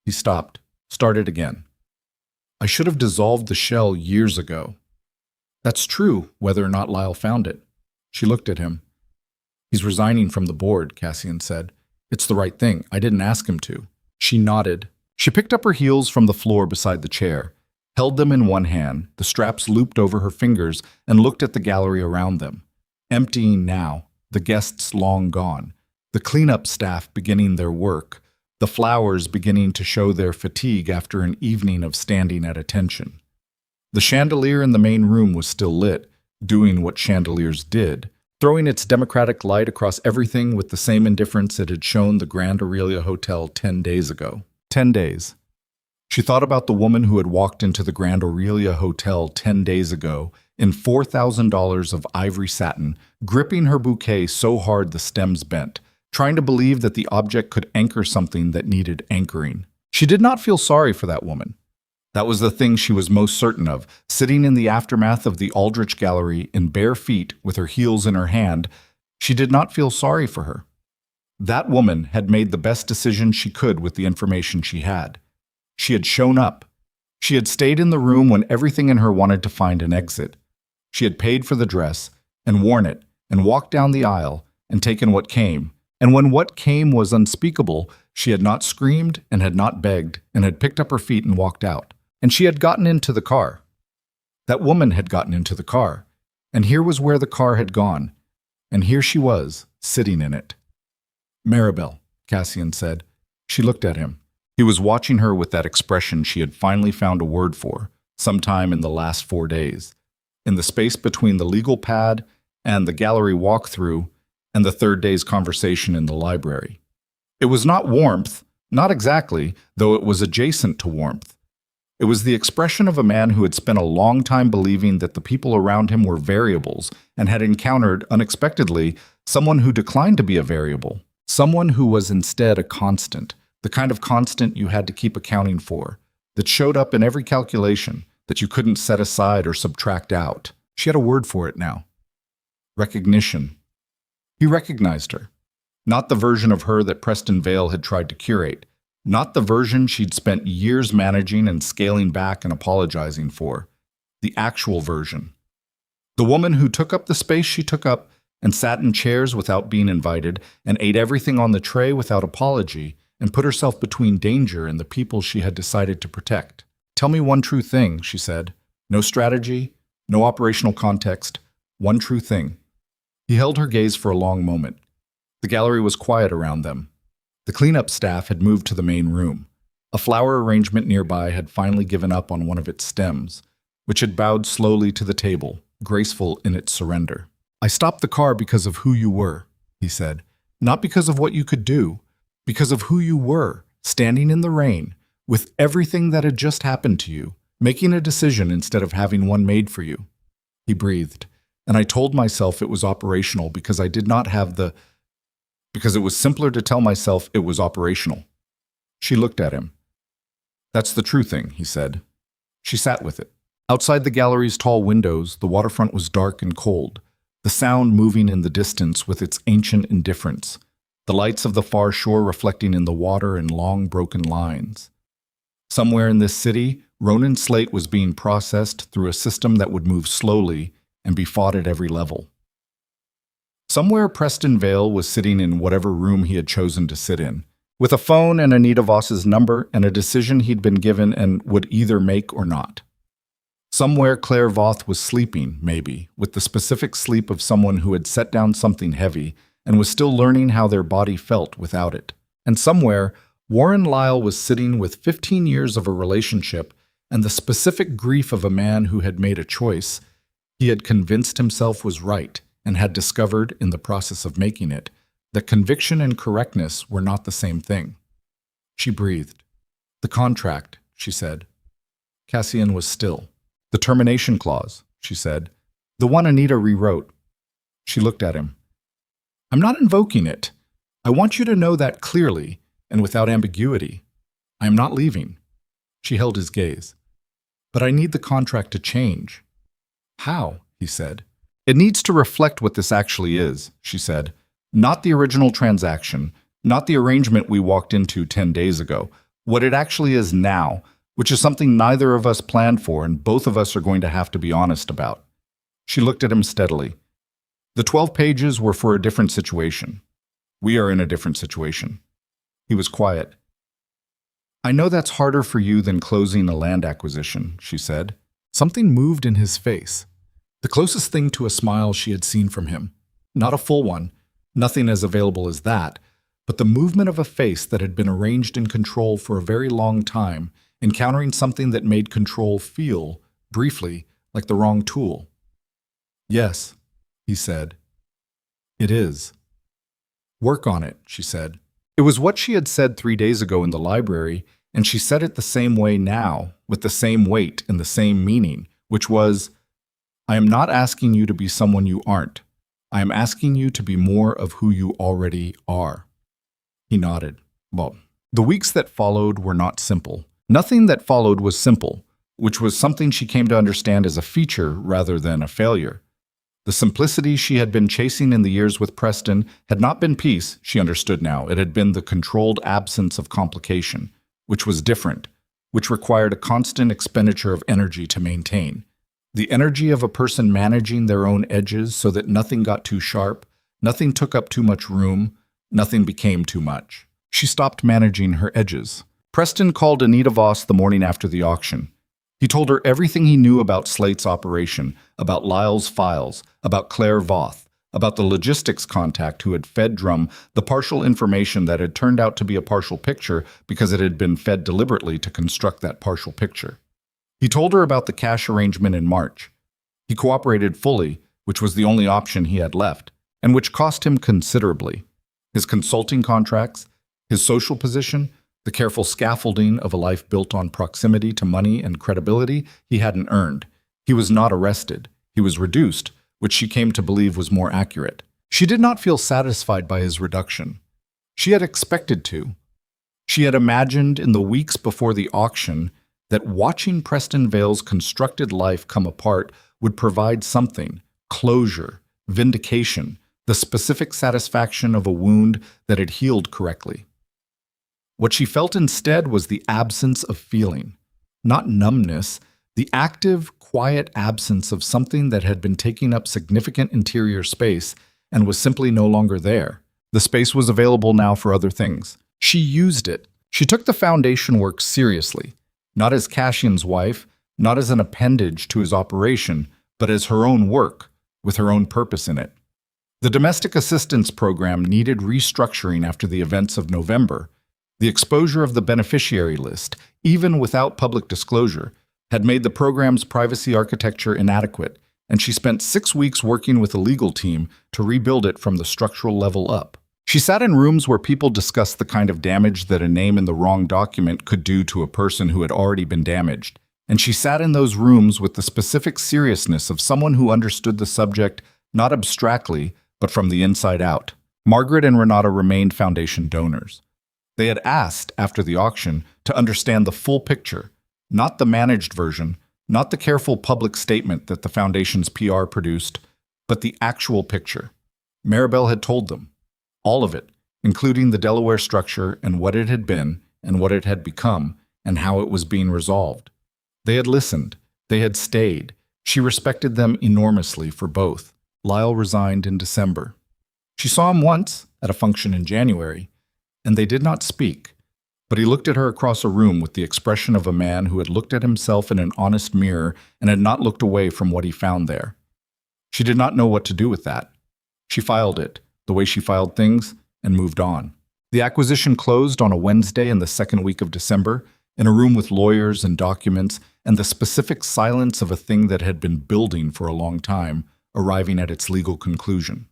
He stopped, started again. I should have dissolved the shell years ago. That's true, whether or not Lyle found it. She looked at him. He's resigning from the board, Cassian said. It's the right thing. I didn't ask him to. She nodded. She picked up her heels from the floor beside the chair, held them in one hand, the straps looped over her fingers, and looked at the gallery around them. Emptying now, the guests long gone, the cleanup staff beginning their work, the flowers beginning to show their fatigue after an evening of standing at attention. The chandelier in the main room was still lit, doing what chandeliers did, throwing its democratic light across everything with the same indifference it had shown the Grand Aurelia Hotel 10 days ago. 10 days. She thought about the woman who had walked into the Grand Aurelia Hotel 10 days ago in $4,000 of ivory satin, gripping her bouquet so hard the stems bent, trying to believe that the object could anchor something that needed anchoring. She did not feel sorry for that woman. That was the thing she was most certain of, sitting in the aftermath of the Aldrich Gallery in bare feet with her heels in her hand. She did not feel sorry for her. That woman had made the best decision she could with the information she had. She had shown up. She had stayed in the room when everything in her wanted to find an exit. She had paid for the dress and worn it and walked down the aisle and taken what came. And when what came was unspeakable, she had not screamed and had not begged and had picked up her feet and walked out. And she had gotten into the car. That woman had gotten into the car. And here was where the car had gone. And here she was, sitting in it. Maribel, Cassian said. She looked at him. He was watching her with that expression she had finally found a word for, sometime in the last 4 days. In the space between the legal pad and the gallery walkthrough and the third day's conversation in the library. It was not warmth, not exactly, though it was adjacent to warmth. It was the expression of a man who had spent a long time believing that the people around him were variables and had encountered, unexpectedly, someone who declined to be a variable, someone who was instead a constant, the kind of constant you had to keep accounting for, that showed up in every calculation, that you couldn't set aside or subtract out. She had a word for it now. Recognition. He recognized her. Not the version of her that Preston Vale had tried to curate, not the version she'd spent years managing and scaling back and apologizing for. The actual version. The woman who took up the space she took up and sat in chairs without being invited and ate everything on the tray without apology and put herself between danger and the people she had decided to protect. Tell me one true thing, she said. No strategy, no operational context, one true thing. He held her gaze for a long moment. The gallery was quiet around them. The cleanup staff had moved to the main room. A flower arrangement nearby had finally given up on one of its stems, which had bowed slowly to the table, graceful in its surrender. "I stopped the car because of who you were," he said. "Not because of what you could do, because of who you were, standing in the rain, with everything that had just happened to you, making a decision instead of having one made for you." He breathed, and I told myself it was operational because because it was simpler to tell myself it was operational. She looked at him. "That's the true thing," he said. She sat with it. Outside the gallery's tall windows, the waterfront was dark and cold, the sound moving in the distance with its ancient indifference, the lights of the far shore reflecting in the water in long, broken lines. Somewhere in this city, Ronan's slate was being processed through a system that would move slowly and be fought at every level. Somewhere, Preston Vale was sitting in whatever room he had chosen to sit in, with a phone and Anita Voss's number and a decision he'd been given and would either make or not. Somewhere, Claire Voth was sleeping, maybe, with the specific sleep of someone who had set down something heavy and was still learning how their body felt without it. And somewhere, Warren Lyle was sitting with 15 years of a relationship and the specific grief of a man who had made a choice he had convinced himself was right and had discovered, in the process of making it, that conviction and correctness were not the same thing. She breathed. "The contract," she said. Cassian was still. "The termination clause," she said. "The one Anita rewrote." She looked at him. "I'm not invoking it. I want you to know that clearly and without ambiguity. I am not leaving." She held his gaze. "But I need the contract to change." "How?" he said. "It needs to reflect what this actually is," she said. "Not the original transaction, not the arrangement we walked into 10 days ago. What it actually is now, which is something neither of us planned for and both of us are going to have to be honest about." She looked at him steadily. "The 12 pages were for a different situation. We are in a different situation." He was quiet. "I know that's harder for you than closing a land acquisition," she said. Something moved in his face. The closest thing to a smile she had seen from him. Not a full one, nothing as available as that, but the movement of a face that had been arranged in control for a very long time, encountering something that made control feel, briefly, like the wrong tool. "Yes," he said. "It is." "Work on it," she said. It was what she had said 3 days ago in the library, and she said it the same way now, with the same weight and the same meaning, which was, "I am not asking you to be someone you aren't. I am asking you to be more of who you already are." He nodded. Well, the weeks that followed were not simple. Nothing that followed was simple, which was something she came to understand as a feature rather than a failure. The simplicity she had been chasing in the years with Preston had not been peace, she understood now. It had been the controlled absence of complication, which was different, which required a constant expenditure of energy to maintain. The energy of a person managing their own edges so that nothing got too sharp, nothing took up too much room, nothing became too much. She stopped managing her edges. Preston called Anita Voss the morning after the auction. He told her everything he knew about Slate's operation, about Lyle's files, about Claire Voth, about the logistics contact who had fed Drum the partial information that had turned out to be a partial picture because it had been fed deliberately to construct that partial picture. He told her about the cash arrangement in March. He cooperated fully, which was the only option he had left, and which cost him considerably. His consulting contracts, his social position, the careful scaffolding of a life built on proximity to money and credibility he hadn't earned. He was not arrested. He was reduced, which she came to believe was more accurate. She did not feel satisfied by his reduction. She had expected to. She had imagined in the weeks before the auction that watching Preston Vale's constructed life come apart would provide something, closure, vindication, the specific satisfaction of a wound that had healed correctly. What she felt instead was the absence of feeling, not numbness, the active, quiet absence of something that had been taking up significant interior space and was simply no longer there. The space was available now for other things. She used it. She took the foundation work seriously, not as Cassian's wife, not as an appendage to his operation, but as her own work, with her own purpose in it. The domestic assistance program needed restructuring after the events of November. The exposure of the beneficiary list, even without public disclosure, had made the program's privacy architecture inadequate, and she spent 6 weeks working with a legal team to rebuild it from the structural level up. She sat in rooms where people discussed the kind of damage that a name in the wrong document could do to a person who had already been damaged, and she sat in those rooms with the specific seriousness of someone who understood the subject not abstractly, but from the inside out. Margaret and Renata remained foundation donors. They had asked, after the auction, to understand the full picture, not the managed version, not the careful public statement that the foundation's PR produced, but the actual picture. Maribel had told them. All of it, including the Delaware structure and what it had been and what it had become and how it was being resolved. They had listened. They had stayed. She respected them enormously for both. Lyle resigned in December. She saw him once at a function in January, and they did not speak, but he looked at her across a room with the expression of a man who had looked at himself in an honest mirror and had not looked away from what he found there. She did not know what to do with that. She filed it, the way she filed things, and moved on. The acquisition closed on a Wednesday in the second week of December, in a room with lawyers and documents, and the specific silence of a thing that had been building for a long time, arriving at its legal conclusion.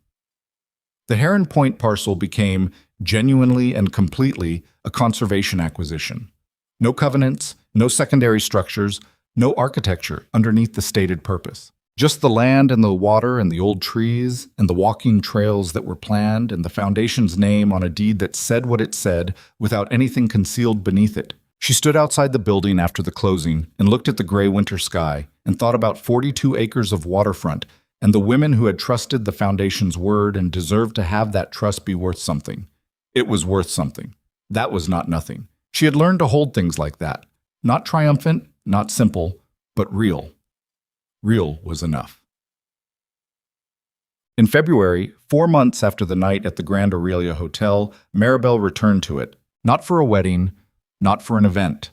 The Heron Point parcel became, genuinely and completely, a conservation acquisition. No covenants, no secondary structures, no architecture underneath the stated purpose. Just the land and the water and the old trees and the walking trails that were planned and the foundation's name on a deed that said what it said without anything concealed beneath it. She stood outside the building after the closing and looked at the gray winter sky and thought about 42 acres of waterfront and the women who had trusted the foundation's word and deserved to have that trust be worth something. It was worth something. That was not nothing. She had learned to hold things like that. Not triumphant, not simple, but real. Real was enough. In February, 4 months after the night at the Grand Aurelia Hotel, Maribel returned to it, not for a wedding, not for an event.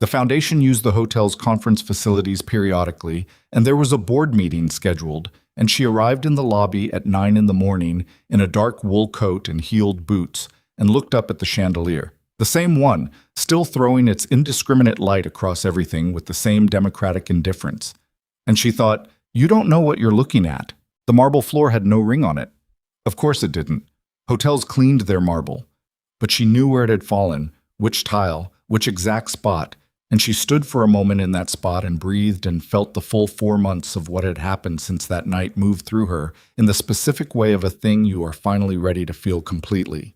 The foundation used the hotel's conference facilities periodically, and there was a board meeting scheduled, and she arrived in the lobby at 9 in the morning in a dark wool coat and heeled boots and looked up at the chandelier. The same one, still throwing its indiscriminate light across everything with the same democratic indifference. And she thought, you don't know what you're looking at. The marble floor had no ring on it. Of course it didn't. Hotels cleaned their marble. But she knew where it had fallen, which tile, which exact spot, and she stood for a moment in that spot and breathed and felt the full 4 months of what had happened since that night move through her in the specific way of a thing you are finally ready to feel completely.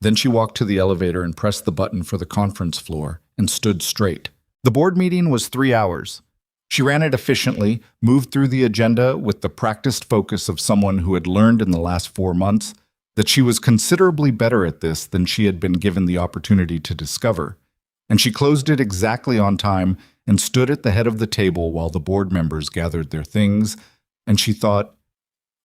Then she walked to the elevator and pressed the button for the conference floor and stood straight. The board meeting was 3 hours. She ran it efficiently, moved through the agenda with the practiced focus of someone who had learned in the last 4 months that she was considerably better at this than she had been given the opportunity to discover. And she closed it exactly on time and stood at the head of the table while the board members gathered their things, and she thought,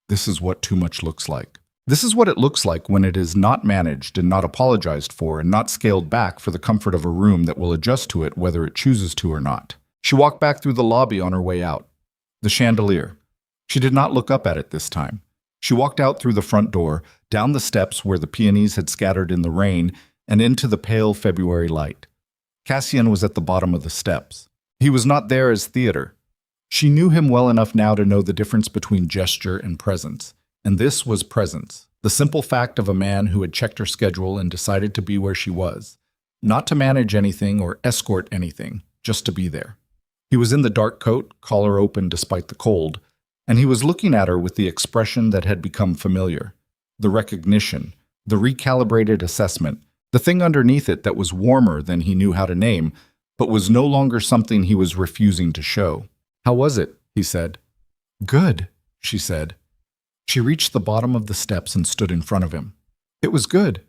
this is what too much looks like. This is what it looks like when it is not managed and not apologized for and not scaled back for the comfort of a room that will adjust to it whether it chooses to or not. She walked back through the lobby on her way out. The chandelier. She did not look up at it this time. She walked out through the front door, down the steps where the peonies had scattered in the rain, and into the pale February light. Cassian was at the bottom of the steps. He was not there as theater. She knew him well enough now to know the difference between gesture and presence. And this was presence, the simple fact of a man who had checked her schedule and decided to be where she was. Not to manage anything or escort anything, just to be there. He was in the dark coat, collar open despite the cold, and he was looking at her with the expression that had become familiar. The recognition, the recalibrated assessment, the thing underneath it that was warmer than he knew how to name, but was no longer something he was refusing to show. How was it? He said. Good, she said. She reached the bottom of the steps and stood in front of him. It was good.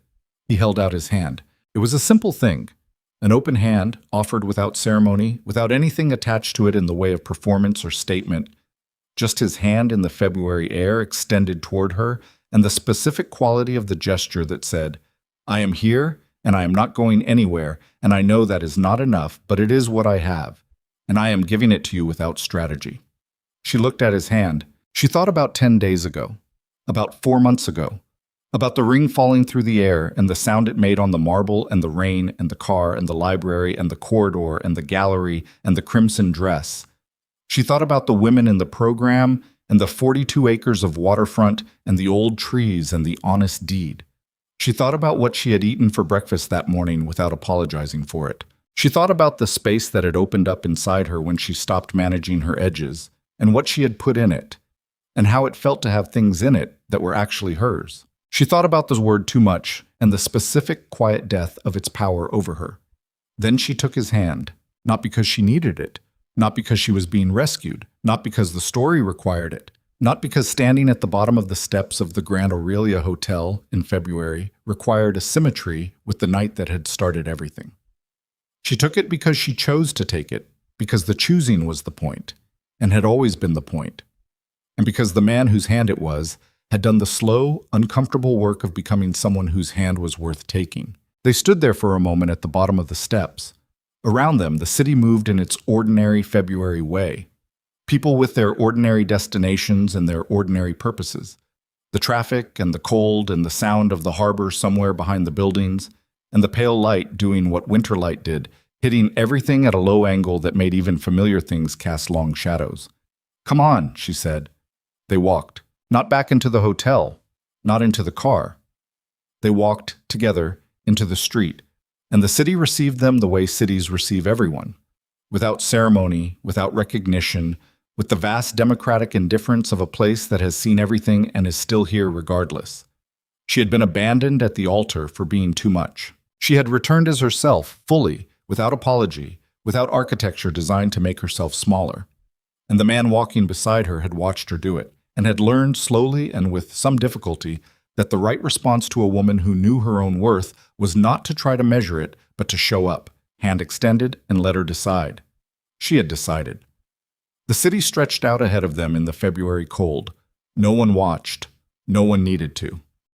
He held out his hand. It was a simple thing. An open hand, offered without ceremony, without anything attached to it in the way of performance or statement. Just his hand in the February air extended toward her, and the specific quality of the gesture that said, I am here, and I am not going anywhere, and I know that is not enough, but it is what I have, and I am giving it to you without strategy. She looked at his hand. She thought about 10 days ago, about 4 months ago, About the ring falling through the air and the sound it made on the marble and the rain and the car and the library and the corridor and the gallery and the crimson dress. She thought about the women in the program and the 42 acres of waterfront and the old trees and the honest deed. She thought about what she had eaten for breakfast that morning without apologizing for it. She thought about the space that had opened up inside her when she stopped managing her edges, and what she had put in it, and how it felt to have things in it that were actually hers. She thought about the word too much and the specific quiet death of its power over her. Then she took his hand, not because she needed it, not because she was being rescued, not because the story required it, not because standing at the bottom of the steps of the Grand Aurelia Hotel in February required a symmetry with the night that had started everything. She took it because she chose to take it, because the choosing was the point, and had always been the point, and because the man whose hand it was had done the slow, uncomfortable work of becoming someone whose hand was worth taking. They stood there for a moment at the bottom of the steps. Around them, the city moved in its ordinary February way. People with their ordinary destinations and their ordinary purposes. The traffic and the cold and the sound of the harbor somewhere behind the buildings, and the pale light doing what winter light did, hitting everything at a low angle that made even familiar things cast long shadows. "Come on," she said. They walked. Not back into the hotel, not into the car. They walked together into the street, and the city received them the way cities receive everyone, without ceremony, without recognition, with the vast democratic indifference of a place that has seen everything and is still here regardless. She had been abandoned at the altar for being too much. She had returned as herself, fully, without apology, without architecture designed to make herself smaller. And the man walking beside her had watched her do it, and had learned slowly and with some difficulty that the right response to a woman who knew her own worth was not to try to measure it, but to show up, hand extended, and let her decide. She had decided. The city stretched out ahead of them in the February cold. No one watched. No one needed to.